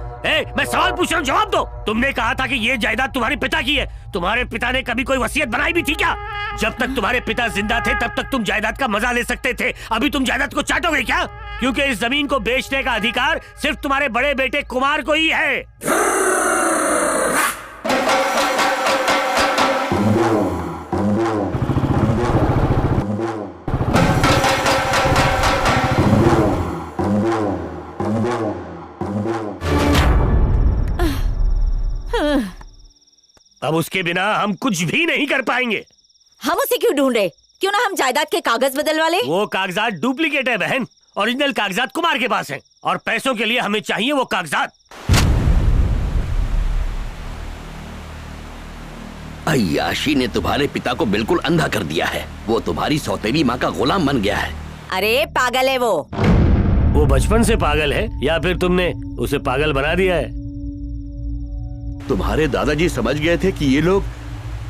मैं सवाल पूछ रहा हूँ, जवाब दो। तुमने कहा था कि ये जायदाद तुम्हारे पिता की है। तुम्हारे पिता ने कभी कोई वसीयत बनाई भी थी क्या? जब तक तुम्हारे पिता जिंदा थे तब तक तुम जायदाद का मजा ले सकते थे। अभी तुम जायदाद को चाटोगे क्या? क्योंकि इस जमीन को बेचने का अधिकार सिर्फ तुम्हारे बड़े बेटे कुमार को ही है। अब उसके बिना हम कुछ भी नहीं कर पाएंगे। हम उसे क्यों ढूंढ रहे? क्यों ना हम जायदाद के कागज बदलवा ले? वो कागजात डुप्लीकेट है बहन, ओरिजिनल कागजात कुमार के पास हैं, और पैसों के लिए हमें चाहिए वो कागजात। अय्याशी ने तुम्हारे पिता को बिल्कुल अंधा कर दिया है। वो तुम्हारी सौतेली माँ का गुलाम बन गया है। अरे पागल है वो। वो बचपन से पागल है या फिर तुमने उसे पागल बना दिया है? तुम्हारे दादाजी समझ गए थे कि ये लोग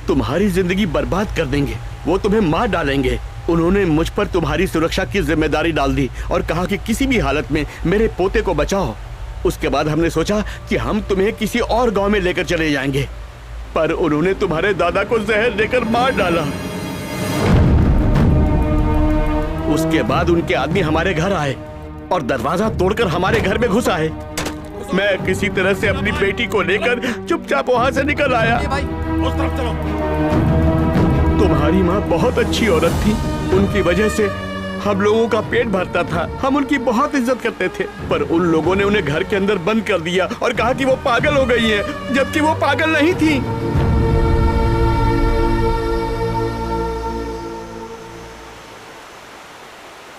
तुम्हारी जिंदगी बर्बाद कर देंगे। वो तुम्हें मार डालेंगे उन्होंने मुझ पर तुम्हारी सुरक्षा की जिम्मेदारी डाल दी और कहा कि किसी भी हालत में मेरे पोते को बचाओ। उसके बाद हमने सोचा कि हम तुम्हें किसी और गांव में लेकर चले जाएंगे, पर उन्होंने तुम्हारे दादा को जहर देकर मार डाला। उसके बाद उनके आदमी हमारे घर आए और दरवाजा तोड़कर हमारे घर में घुस आए। मैं किसी तरह से अपनी बेटी को लेकर चुपचाप वहां से निकल आया। उस तरफ चलो। तुम्हारी माँ बहुत अच्छी औरत थी, उनकी वजह से हम लोगों का पेट भरता था। हम उनकी बहुत इज्जत करते थे, पर उन लोगों ने उन्हें घर के अंदर बंद कर दिया और कहा कि वो पागल हो गई है, जबकि वो पागल नहीं थी।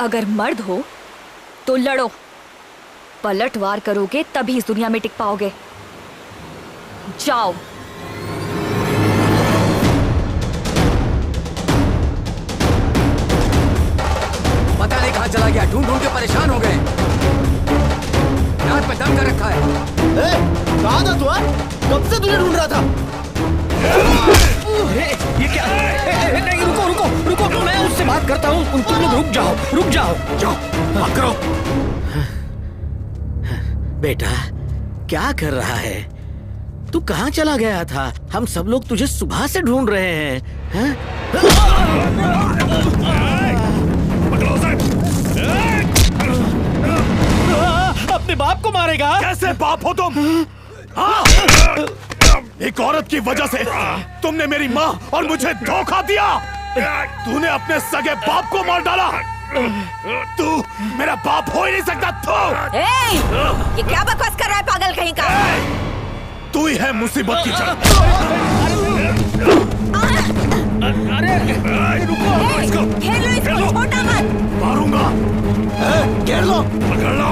अगर मर्द हो तो लड़ो, पलटवार करोगे तभी इस दुनिया में टिक पाओगे। जाओ। पता नहीं कहाँ चला गया, ढूंढ ढूंढ के परेशान हो गए। रात में दम कर रखा है। कहाँ था तू? कब से तुझे ढूंढ रहा था? ये क्या? नहीं, रुको रुको रुको, मैं उससे बात करता हूँ। तुम लोग रुक जाओ, रुक जाओ, जाओ बात करो। बेटा क्या कर रहा है? तू कहाँ चला गया था? हम सब लोग तुझे सुबह से ढूंढ रहे हैं। अपने बाप को मारेगा? कैसे बाप हो तुम? एक औरत की वजह से तुमने मेरी माँ और मुझे धोखा दिया। तूने अपने सगे बाप को मार डाला। तू मेरा बाप हो ही नहीं सकता। तू ये क्या बकवास कर रहा है पागल कहीं का? तू ही है मुसीबत की जड़। अरे रुको, इसको घेर लो, इसको छोटा मत। मारूंगा। घेर लो, पकड़ लो।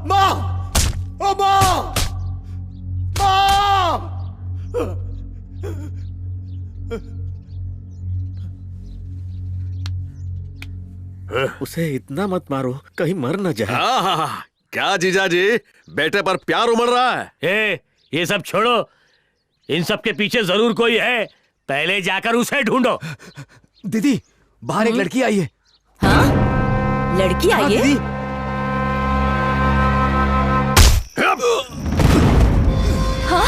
माँ, ओ माँ, माँ। उसे इतना मत मारो, कहीं मर न जाए। हाँ, क्या जीजा जी, बेटे पर प्यार उमड़ रहा है। ये सब छोड़ो, इन सब के पीछे जरूर कोई है। पहले जाकर उसे ढूंढो। दीदी, बाहर एक लड़की आई है। हाँ? लड़की आई है? हाँ?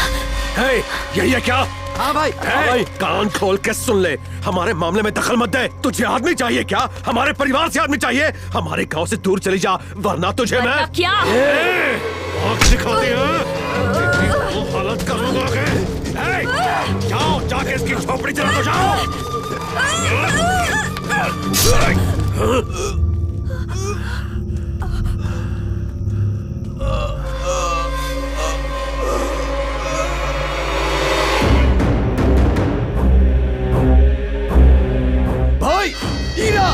यही है क्या? हाँ भाई। भाई कान खोल के सुन ले, हमारे मामले में दखल मत दे। तुझे आदमी चाहिए क्या? हमारे परिवार से आदमी चाहिए। हमारे गांव से दूर चली जा, वरना तुझे मैं क्या आँख दिखाती है। हालत करूंगा। जाओ, जाके इसकी झोपड़ी जला दो, जाओ। भाई, हीरा!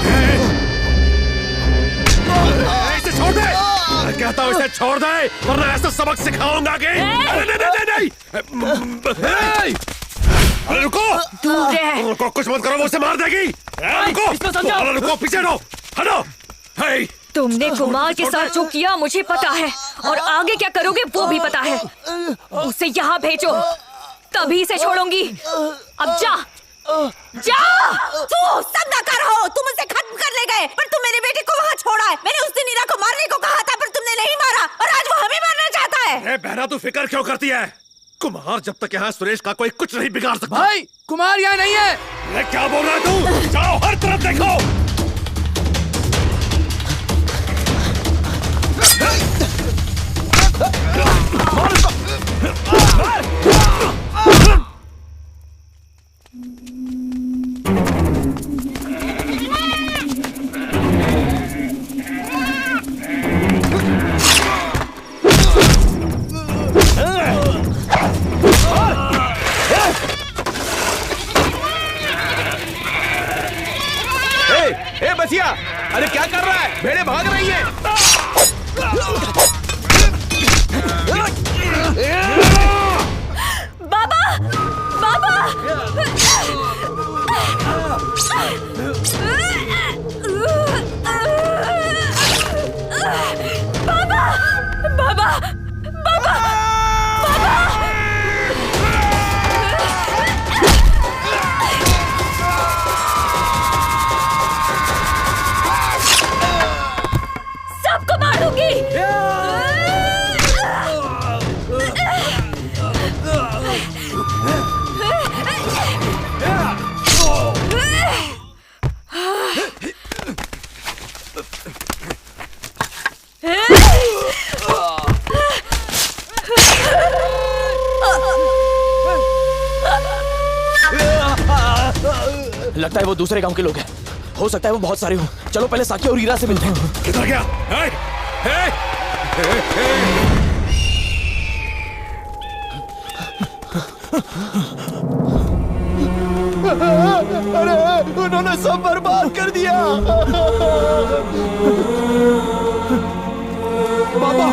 इसे छोड़ दे। मैं कहता हूँ इसे छोड़ दे, वरना ऐसा सबक सिखाऊंगा कि नहीं। अरे रुको, रुको, कुछ मत करो, वो उसे मार देगी। रुको, रुको, पीछे हटो, हटो। तुमने कुमार के साथ जो किया मुझे पता है, और आगे क्या करोगे वो भी पता है। उसे यहाँ भेजो, तभी इसे छोड़ूंगी। अब जा, जा। तू सब नकार हो, तुम उसे खत्म कर ले गए, पर तुम मेरी बेटी को वहाँ छोड़ा है। मैंने उस दिन हीरा को मारने को कहा था, पर तुमने नहीं मारा, और आज वो हमें मारना चाहता है। बहना, तू फिक्र क्यों करती है? कुमार जब तक यहाँ सुरेश का कोई कुछ नहीं बिगाड़ सकता। भाई, कुमार यहाँ नहीं है। मैं क्या बोल रहा है तू? जाओ, हर तरफ देखो। लगता है वो दूसरे गांव के लोग हैं। हो सकता है वो बहुत सारे हो। चलो पहले साकी और हीरा से मिलते हैं। किधर गया? अरे उन्होंने सब बर्बाद कर दिया। बाबा,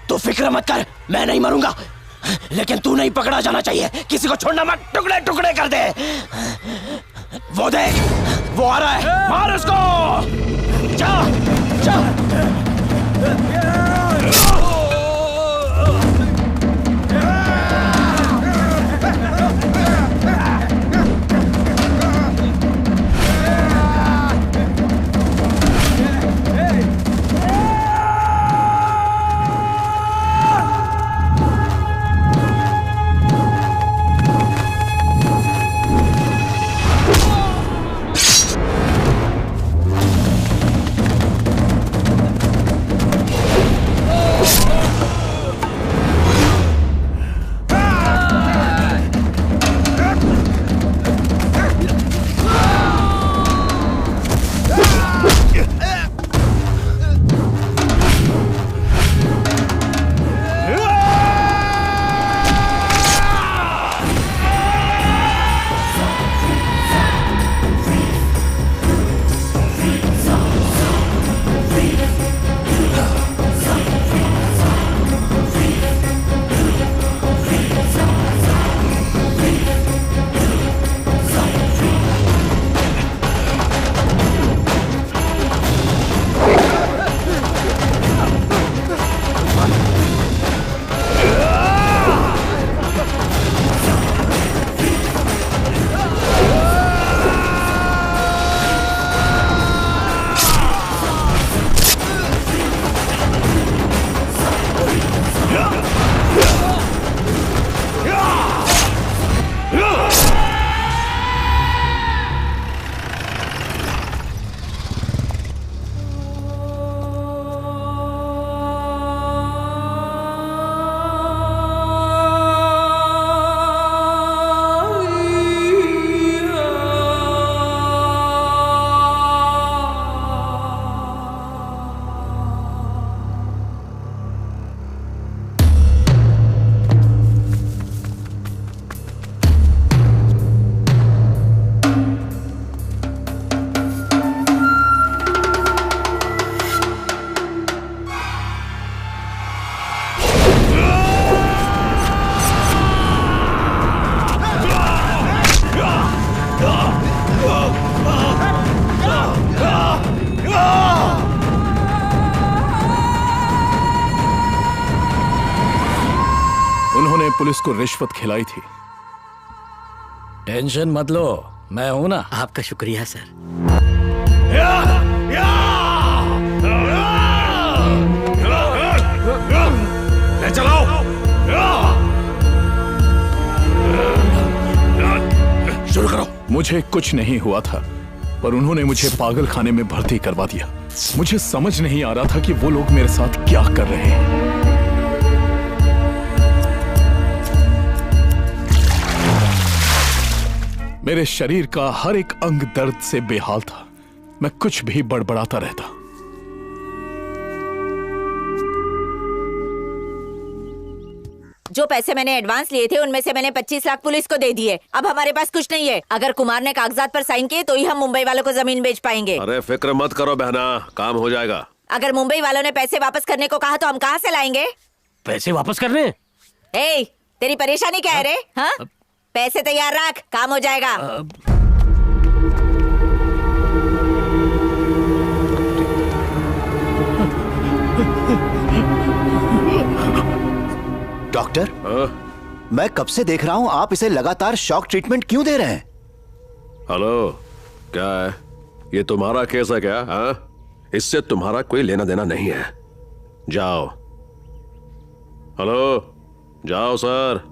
तू फिक्र मत कर, मैं नहीं मरूंगा, लेकिन तू नहीं पकड़ा जाना चाहिए। किसी को छोड़ना मत, टुकड़े टुकड़े कर दे। वो देख, वो आ रहा है, मार उसको। जा, जा। पुलिस को रिश्वत खिलाई थी। टेंशन मत लो, मैं हूं ना। आपका शुक्रिया सर। ले चलाओ। शुरू करो। मुझे कुछ नहीं हुआ था, पर उन्होंने मुझे पागल खाने में भर्ती करवा दिया। मुझे समझ नहीं आ रहा था कि वो लोग मेरे साथ क्या कर रहे हैं। मेरे शरीर का हर एक अंग दर्द से बेहाल था। मैं कुछ भी बड़बड़ाता रहता। जो पैसे मैंने एडवांस लिए थे उनमें से मैंने 25 लाख पुलिस को दे दिए। अब हमारे पास कुछ नहीं है। अगर कुमार ने कागजात पर साइन किए तो ही हम मुंबई वालों को जमीन बेच पाएंगे। अरे फिक्र मत करो बहना, काम हो जाएगा। अगर मुंबई वालों ने पैसे वापस करने को कहा तो हम कहाँ से लाएंगे? पैसे वापस करने? ए, तेरी परेशानी क्या है रे? हाँ? पैसे तैयार रख, काम हो जाएगा। डॉक्टर, मैं कब से देख रहा हूं आप इसे लगातार शॉक ट्रीटमेंट क्यों दे रहे हैं? हेलो, क्या है ये तुम्हारा केस है क्या? हाँ, इससे तुम्हारा कोई लेना देना नहीं है। जाओ। हेलो, जाओ सर।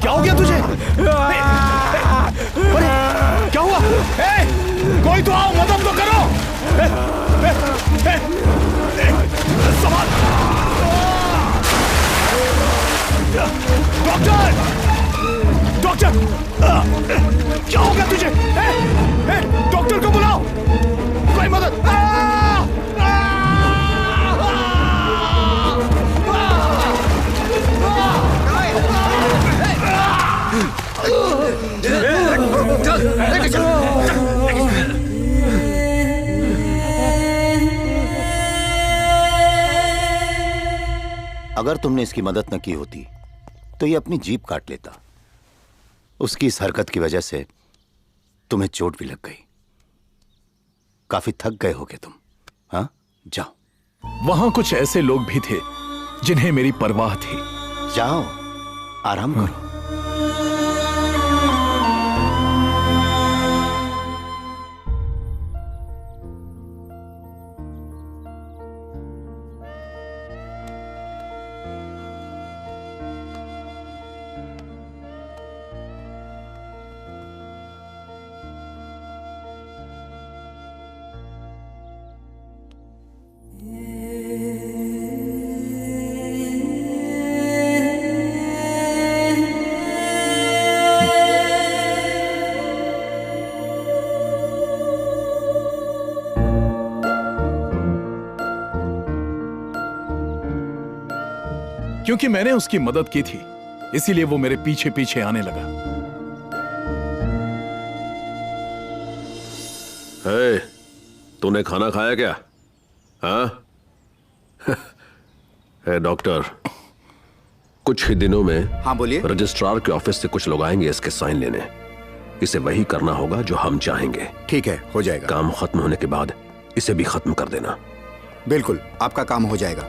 क्या हो गया तुझे? अरे, क्या हुआ? कोई तो आओ, मदद तो करो। संभाल। डॉक्टर, डॉक्टर, क्या हो गया तुझे? डॉक्टर को बुलाओ, कोई मदद। अगर तुमने इसकी मदद न की होती तो ये अपनी जीभ काट लेता। उसकी इस हरकत की वजह से तुम्हें चोट भी लग गई। काफी थक गए होगे तुम। हाँ, जाओ। वहां कुछ ऐसे लोग भी थे जिन्हें मेरी परवाह थी। जाओ, आराम करो। क्योंकि मैंने उसकी मदद की थी, इसीलिए वो मेरे पीछे पीछे आने लगा। हे, तूने खाना खाया क्या? हाँ? हे डॉक्टर, कुछ ही दिनों में हाँ बोलिए। रजिस्ट्रार के ऑफिस से कुछ लोग आएंगे इसके साइन लेने। इसे वही करना होगा जो हम चाहेंगे। ठीक है, हो जाएगा। काम खत्म होने के बाद इसे भी खत्म कर देना। बिल्कुल, आपका काम हो जाएगा।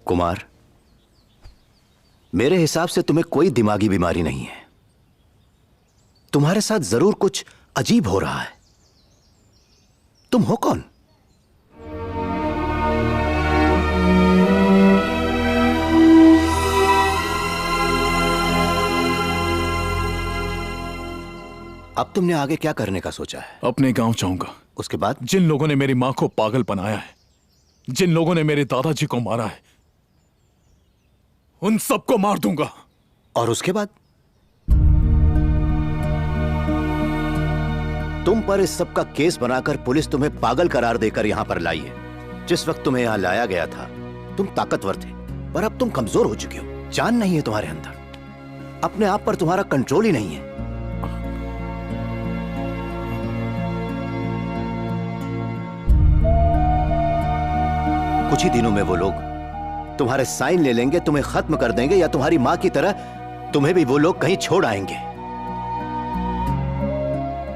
कुमार, मेरे हिसाब से तुम्हें कोई दिमागी बीमारी नहीं है। तुम्हारे साथ जरूर कुछ अजीब हो रहा है। तुम हो कौन? अब तुमने आगे क्या करने का सोचा है? अपने गांव जाऊंगा। उसके बाद? जिन लोगों ने मेरी मां को पागल बनाया है, जिन लोगों ने मेरे दादाजी को मारा है, उन सबको मार दूंगा। और उसके बाद? तुम पर इस सब का केस बनाकर पुलिस तुम्हें पागल करार देकर यहां पर लाई है। जिस वक्त तुम्हें यहां लाया गया था तुम ताकतवर थे, पर अब तुम कमजोर हो चुके हो। जान नहीं है तुम्हारे अंदर, अपने आप पर तुम्हारा कंट्रोल ही नहीं है। कुछ ही दिनों में वो लोग तुम्हारे साइन ले लेंगे, तुम्हें खत्म कर देंगे, या तुम्हारी मां की तरह तुम्हें भी वो लोग कहीं छोड़ आएंगे।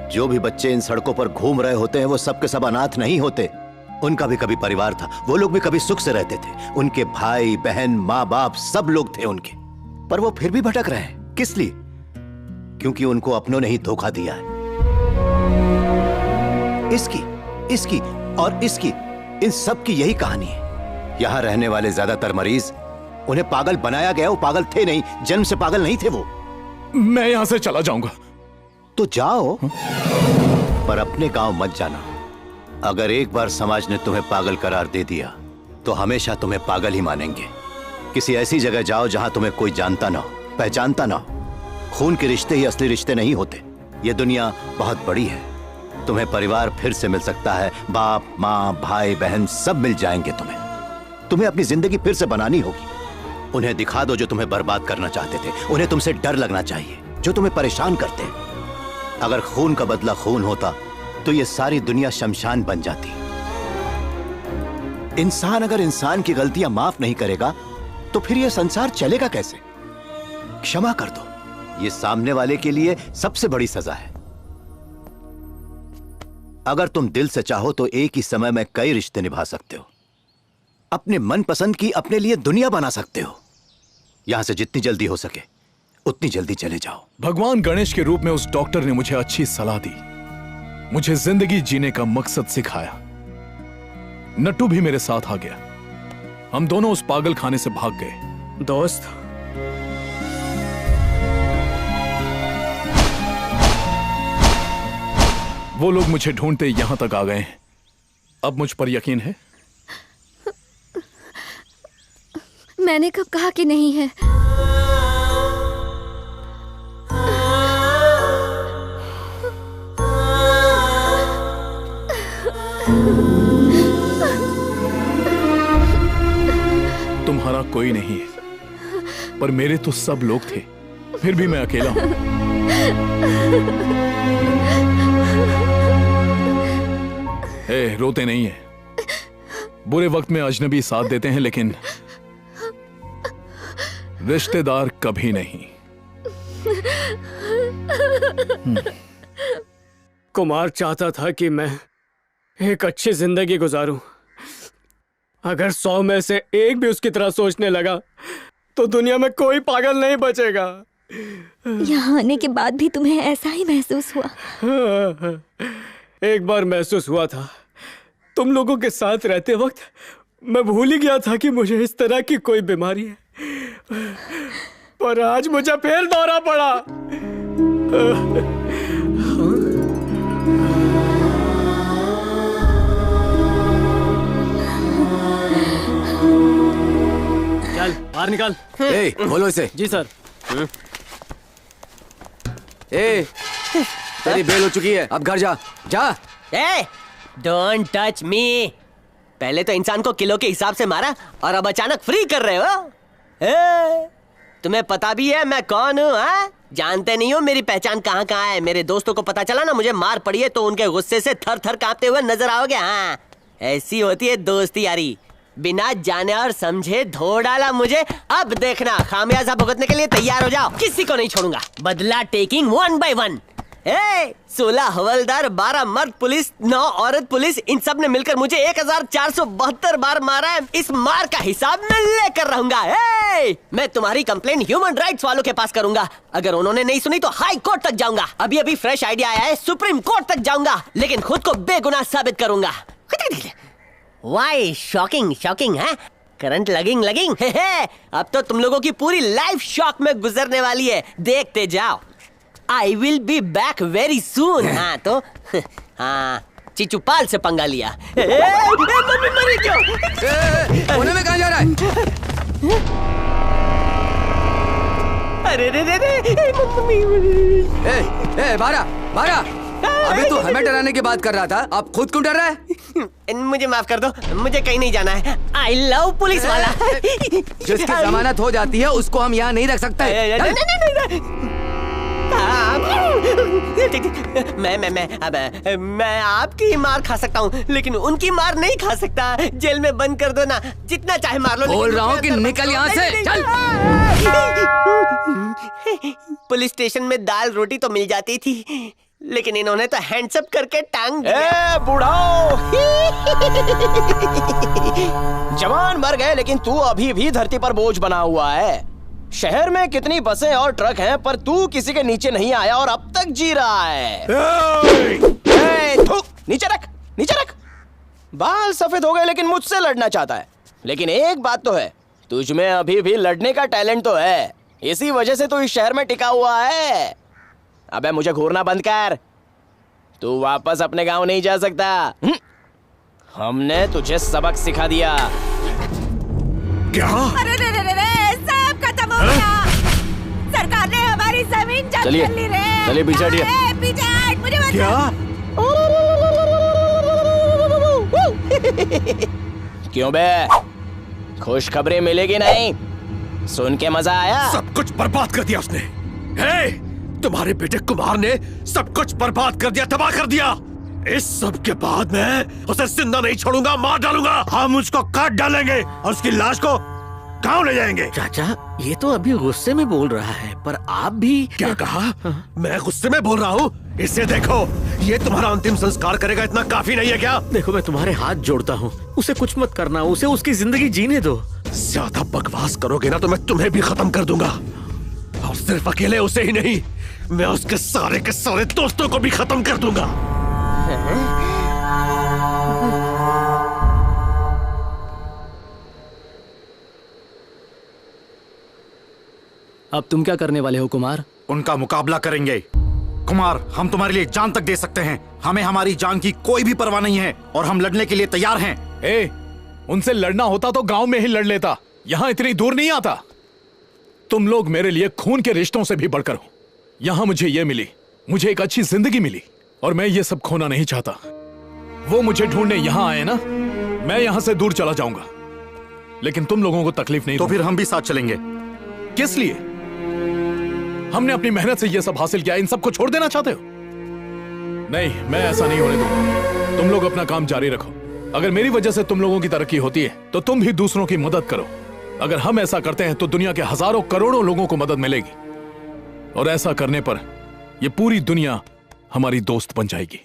जो भी बच्चे इन सड़कों पर घूम रहे होते हैं वो सब के सब अनाथ नहीं होते। उनका भी कभी परिवार था, वो लोग भी कभी सुख से रहते थे। उनके भाई बहन माँ बाप सब लोग थे उनके, पर वो फिर भी भटक रहे हैं। किस लिए? क्योंकि उनको अपनों ने ही धोखा दिया है। इसकी और इसकी, इन सब की यही कहानी है। यहां रहने वाले ज्यादातर मरीज, उन्हें पागल बनाया गया। वो पागल थे नहीं, जन्म से पागल नहीं थे वो। मैं यहां से चला जाऊंगा। तो जाओ। पर अपने गांव मत जाना। अगर एक बार समाज ने तुम्हें पागल करार दे दिया तो हमेशा तुम्हें पागल ही मानेंगे। किसी ऐसी जगह जाओ जहां तुम्हें कोई जानता ना हो, पहचानता ना हो। खून के रिश्ते ही असली रिश्ते नहीं होते। ये दुनिया बहुत बड़ी है। तुम्हें परिवार फिर से मिल सकता है। बाप, माँ, भाई, बहन सब मिल जाएंगे तुम्हें अपनी जिंदगी फिर से बनानी होगी। उन्हें दिखा दो जो तुम्हें बर्बाद करना चाहते थे। उन्हें तुमसे डर लगना चाहिए जो तुम्हें परेशान करते। अगर खून का बदला खून होता तो ये सारी दुनिया शमशान बन जाती। इंसान अगर इंसान की गलतियां माफ नहीं करेगा तो फिर यह संसार चलेगा कैसे? क्षमा कर दो। ये सामने वाले के लिए सबसे बड़ी सजा है। अगर तुम दिल से चाहो तो एक ही समय में कई रिश्ते निभा सकते हो। अपने मनपसंद की अपने लिए दुनिया बना सकते हो। यहां से जितनी जल्दी हो सके उतनी जल्दी चले जाओ। भगवान गणेश के रूप में उस डॉक्टर ने मुझे अच्छी सलाह दी, मुझे जिंदगी जीने का मकसद सिखाया। नट्टू भी मेरे साथ आ गया। हम दोनों उस पागल खाने से भाग गए। दोस्त, वो लोग मुझे ढूंढते यहां तक आ गए। अब मुझ पर यकीन है? मैंने कब कहा कि नहीं है? तुम्हारा कोई नहीं है, पर मेरे तो सब लोग थे। फिर भी मैं अकेला हूं। रोते नहीं है। बुरे वक्त में अजनबी साथ देते हैं लेकिन रिश्तेदार कभी नहीं। कुमार चाहता था कि मैं एक अच्छी जिंदगी गुजारूं। अगर 100 में से एक भी उसकी तरह सोचने लगा तो दुनिया में कोई पागल नहीं बचेगा। यहाँ आने के बाद भी तुम्हें ऐसा ही महसूस हुआ? एक बार महसूस हुआ था। तुम लोगों के साथ रहते वक्त मैं भूल ही गया था कि मुझे इस तरह की कोई बीमारी है, पर आज मुझे फिर दौरा पड़ा। चल बाहर निकाल। खोलो इसे। जी सर। तेरी बेल हो चुकी है, अब घर जा। जा। Don't touch me. पहले तो इंसान को किलो के हिसाब से मारा और अब अचानक फ्री कर रहे हो। तुम्हें पता भी है मैं कौन हूँ? जानते नहीं हो मेरी पहचान कहाँ कहाँ है? मेरे दोस्तों को पता चला ना मुझे मार पड़ी है तो उनके गुस्से से थर थर कांपते हुए नजर आओगे। हाँ, ऐसी होती है दोस्ती यारी। बिना जाने और समझे धो डाला मुझे। अब देखना, खामियाजा भुगतने के लिए तैयार हो जाओ। किसी को नहीं छोड़ूंगा। बदला टेकिंग 1 by 1। 16 हवलदार, 12 मर्द पुलिस, 9 औरत पुलिस, इन सब ने मिलकर मुझे 1472 बार मारा है। इस मार का हिसाब मैं लेकर रहूंगा। मैं तुम्हारी कंप्लेंट ह्यूमन राइट्स वालों के पास करूंगा। अगर उन्होंने नहीं सुनी तो हाई कोर्ट तक जाऊंगा। अभी अभी फ्रेश आइडिया आया है, सुप्रीम कोर्ट तक जाऊंगा, लेकिन खुद को बेगुनाह साबित करूंगा। वाई शॉकिंग शॉकिंग है, करंट लगिंग। अब तो तुम लोगों की पूरी लाइफ शॉक में गुजरने वाली है। देखते जाओ। I will be back very soon। हाँ तो हाँ, चिचुपाल से पंगा लिया। मम्मी मरी क्यों? कोने में कहाँ जा रहा है? अरे रे रे रे मम्मी। बारा अभी तू हमें डराने की बात कर रहा था, अब खुद क्यों डर रहा है? मुझे माफ कर दो, मुझे कहीं नहीं जाना है। I love पुलिस वाला। जिसकी जमानत हो जाती है उसको हम यहाँ नहीं रख सकते। मैं आपकी मार खा सकता हूँ लेकिन उनकी मार नहीं खा सकता। जेल में बंद कर दो ना, जितना चाहे मार लो। बोल रहा हूँ कि निकल यहाँ से, चल। पुलिस स्टेशन में दाल रोटी तो मिल जाती थी, लेकिन इन्होंने तो हैंड्सअप करके टांग दिया। बुढ़ाओ। जवान मर गए लेकिन तू अभी भी धरती पर बोझ बना हुआ है। शहर में कितनी बसें और ट्रक हैं, पर तू किसी के नीचे नहीं आया और अब तक जी रहा है। नीचे रख, नीचे रख। बाल सफेद हो गए लेकिन मुझसे लड़ना चाहता है। लेकिन एक बात तो है, तुझ में अभी भी लड़ने का टैलेंट तो है। इसी वजह से तो इस शहर में टिका हुआ है। अबे मुझे घूरना बंद कर। तू वापस अपने गांव नहीं जा सकता। हमने तुझे सबक सिखा दिया। क्या? अरे रे रे रे, सब खत्म हो गया। सरकार ने हमारी जमीन जब्त चलिए, कर ली रे। चलिए पीछे हटिए। पीछे हट, मुझे मत क्या? क्यों बे? खुशखबरी मिलेगी नहीं? सुन के मजा आया? सब कुछ बर्बाद कर दिया उसने। हे, तुम्हारे बेटे कुमार ने सब कुछ बर्बाद कर दिया, तबाह कर दिया। इस सब के बाद मैं उसे जिंदा नहीं छोड़ूंगा, मार डालूंगा। हम उसको काट डालेंगे और उसकी लाश को गाँव ले जाएंगे। चाचा, ये तो अभी गुस्से में बोल रहा है, पर आप भी क्या कहा? मैं गुस्से में बोल रहा हूँ? इसे देखो, ये तुम्हारा अंतिम संस्कार करेगा, इतना काफी नहीं है क्या? देखो, मैं तुम्हारे हाथ जोड़ता हूँ, उसे कुछ मत करना, उसे उसकी जिंदगी जीने दो। ज्यादा बकवास करोगे ना तो मैं तुम्हें भी खत्म कर दूंगा, और सिर्फ अकेले उसे ही नहीं, मैं उसके सारे के सारे दोस्तों को भी खत्म कर दूंगा। अब तुम क्या करने वाले हो कुमार? उनका मुकाबला करेंगे। कुमार, हम तुम्हारे लिए जान तक दे सकते हैं। हमें हमारी जान की कोई भी परवाह नहीं है और हम लड़ने के लिए तैयार हैं। ए, उनसे लड़ना होता तो गांव में ही लड़ लेता, यहाँ इतनी दूर नहीं आता। तुम लोग मेरे लिए खून के रिश्तों से भी बढ़कर हो। यहाँ मुझे ये मिली, मुझे एक अच्छी जिंदगी मिली, और मैं ये सब खोना नहीं चाहता। वो मुझे ढूंढने यहाँ आए ना, मैं यहाँ से दूर चला जाऊंगा, लेकिन तुम लोगों को तकलीफ नहीं। तो फिर हम भी साथ चलेंगे। किस लिए? हमने अपनी मेहनत से ये सब हासिल किया, इन सबको छोड़ देना चाहते हो? नहीं, मैं ऐसा नहीं होने दूंगा। तुम लोग अपना काम जारी रखो। अगर मेरी वजह से तुम लोगों की तरक्की होती है तो तुम भी दूसरों की मदद करो। अगर हम ऐसा करते हैं तो दुनिया के हजारों करोड़ों लोगों को मदद मिलेगी, और ऐसा करने पर यह पूरी दुनिया हमारी दोस्त बन जाएगी।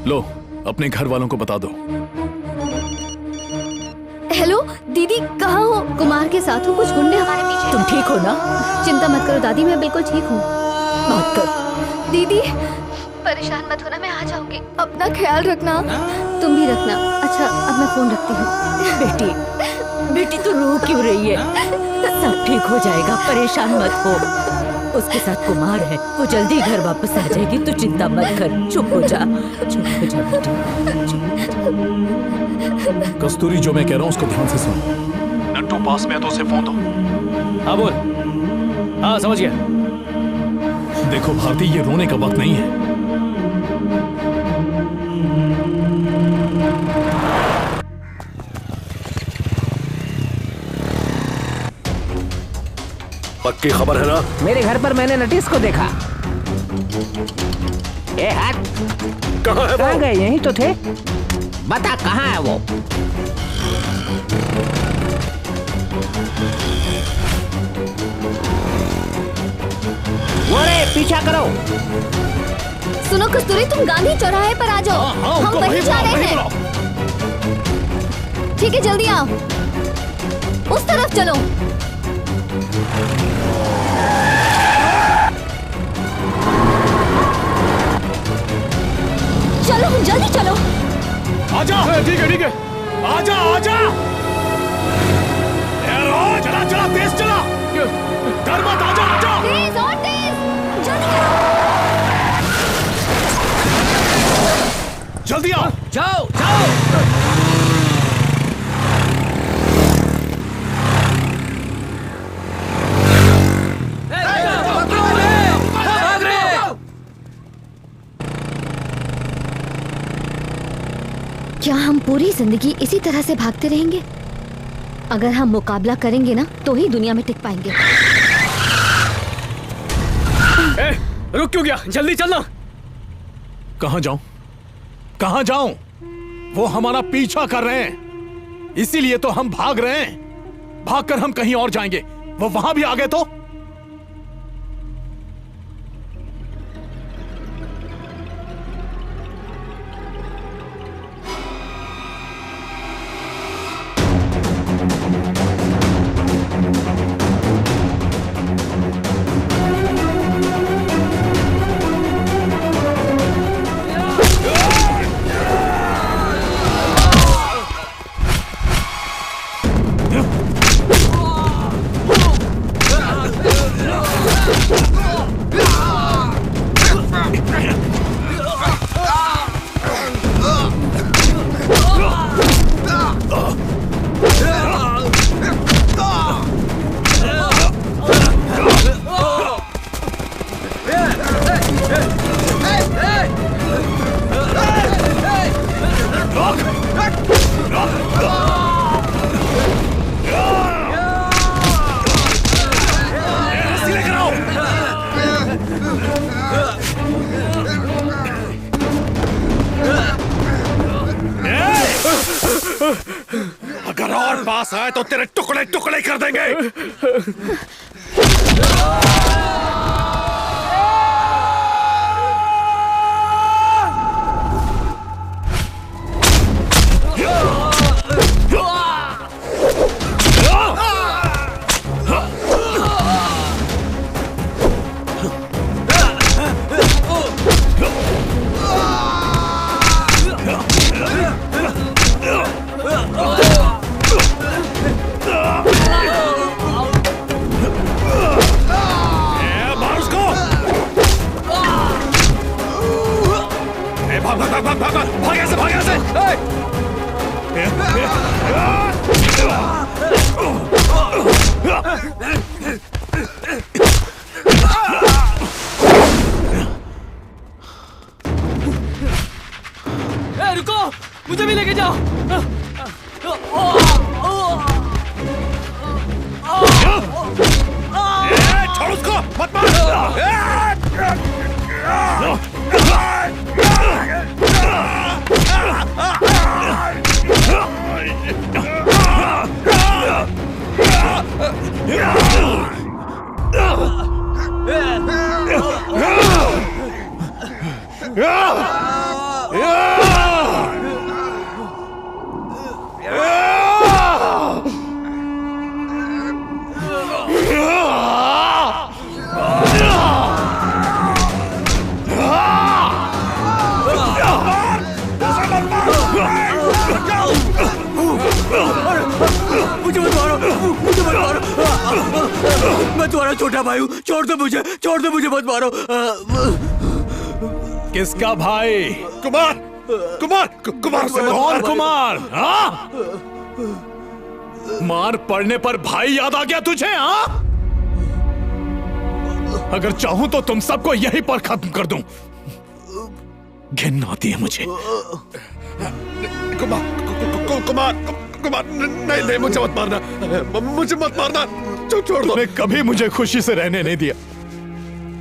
लो, अपने घर वालों को बता दो। हेलो दीदी, कहाँ हो? कुमार के साथ हूँ, कुछ गुंडे हमारे पीछे। तुम ठीक हो ना? चिंता मत करो दादी, मैं बिल्कुल ठीक हूँ। बात कर। दीदी परेशान मत होना, मैं आ जाऊंगी। अपना ख्याल रखना। तुम भी रखना। अच्छा, अब मैं फोन रखती हूँ। बेटी तू रो क्यों रही है? सब ठीक हो जाएगा, परेशान मत हो। उसके साथ कुमार है, वो जल्दी घर वापस आ जाएगी, तू चिंता मत कर। चुप हो जा, चुप हो जा बेटी। कस्तूरी, जो मैं कह रहा हूँ उसको ध्यान से सुन। नट्टू पास में है तो उसे फोन दो। हाँ बोल। हाँ समझ गया। देखो भारती, ये रोने का वक्त नहीं है। पक्की खबर है ना? मेरे घर पर मैंने नोटिस को देखा। ए हट, कहाँ है कहाँ गए? यहीं तो थे। बता कहाँ है वो? रे पीछा करो। सुनो कस्तूरी, तुम गांधी चौराहे पर आ जाओ। हम वहीं जा रहे हैं। ठीक है, जल्दी आओ। उस तरफ चलो। चलो जल्दी चलो। आजा। ठीक है ठीक है, आजा आजा। चला चला, तेज चला, डर मत, आजा आजा। तेज और तेज, जल्दी जल्दी आओ। जाओ जाओ। क्या हम पूरी जिंदगी इसी तरह से भागते रहेंगे? अगर हम मुकाबला करेंगे ना तो ही दुनिया में टिक पाएंगे। रुक क्यों गया? जल्दी चलना। कहां जाऊं? कहां जाऊं? वो हमारा पीछा कर रहे हैं, इसीलिए तो हम भाग रहे हैं। भागकर हम कहीं और जाएंगे, वो वहां भी आ गए तो? अगर और पास आए तो तेरे टुकड़े टुकड़े कर देंगे। भाग ऐसे, भाग ऐसे। रुको, मुझे भी लेके जाओ। छोड़ उसको, मत मार। मुझे मत मारो, मुझे मत मारो। मैं तुम्हारा छोटा भाई हूँ, छोड़ दो मुझे, छोड़ दो मुझे, मत मारो। किसका भाई? कुमार, कुमार, कुमार से कौन कुमार? हाँ? मार पड़ने पर भाई याद आ गया तुझे? हाँ? अगर चाहूं तो तुम सबको यहीं पर खत्म कर दूं। घिन आती है मुझे। कुमार, कुमार, कुमार, नहीं नहीं, मुझे मत मारना, मुझे मत मारना, छोड़ दो। तुमने कभी मुझे खुशी से रहने नहीं दिया।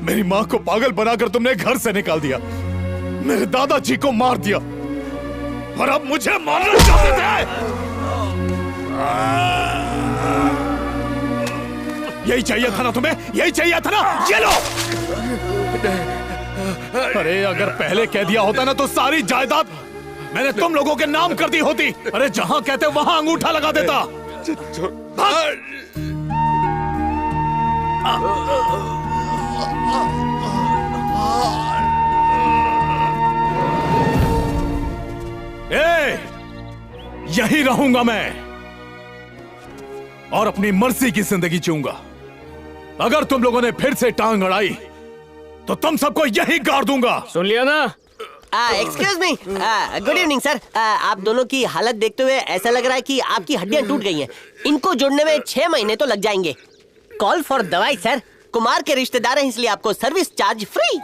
मेरी माँ को पागल बनाकर तुमने घर से निकाल दिया, मेरे दादाजी को मार दिया, और अब मुझे मारना चाहते थे। यही चाहिए था ना तुम्हें? यही चाहिए था ना? ये लो। अरे अगर पहले कह दिया होता ना तो सारी जायदाद मैंने तुम लोगों के नाम कर दी होती। अरे जहां कहते वहां अंगूठा लगा देता। यही रहूंगा मैं और अपनी मर्जी की जिंदगी जीऊंगा। अगर तुम लोगों ने फिर से टांग अड़ाई तो तुम सबको यही गाड़ दूंगा। सुन लिया ना? Excuse me, good evening sir. आप दोनों की हालत देखते हुए ऐसा लग रहा है कि आपकी हड्डियां टूट गई हैं। इनको जोड़ने में 6 महीने तो लग जाएंगे। कॉल फॉर दवाई सर। कुमार के रिश्तेदार हैं इसलिए आपको सर्विस चार्ज फ्री।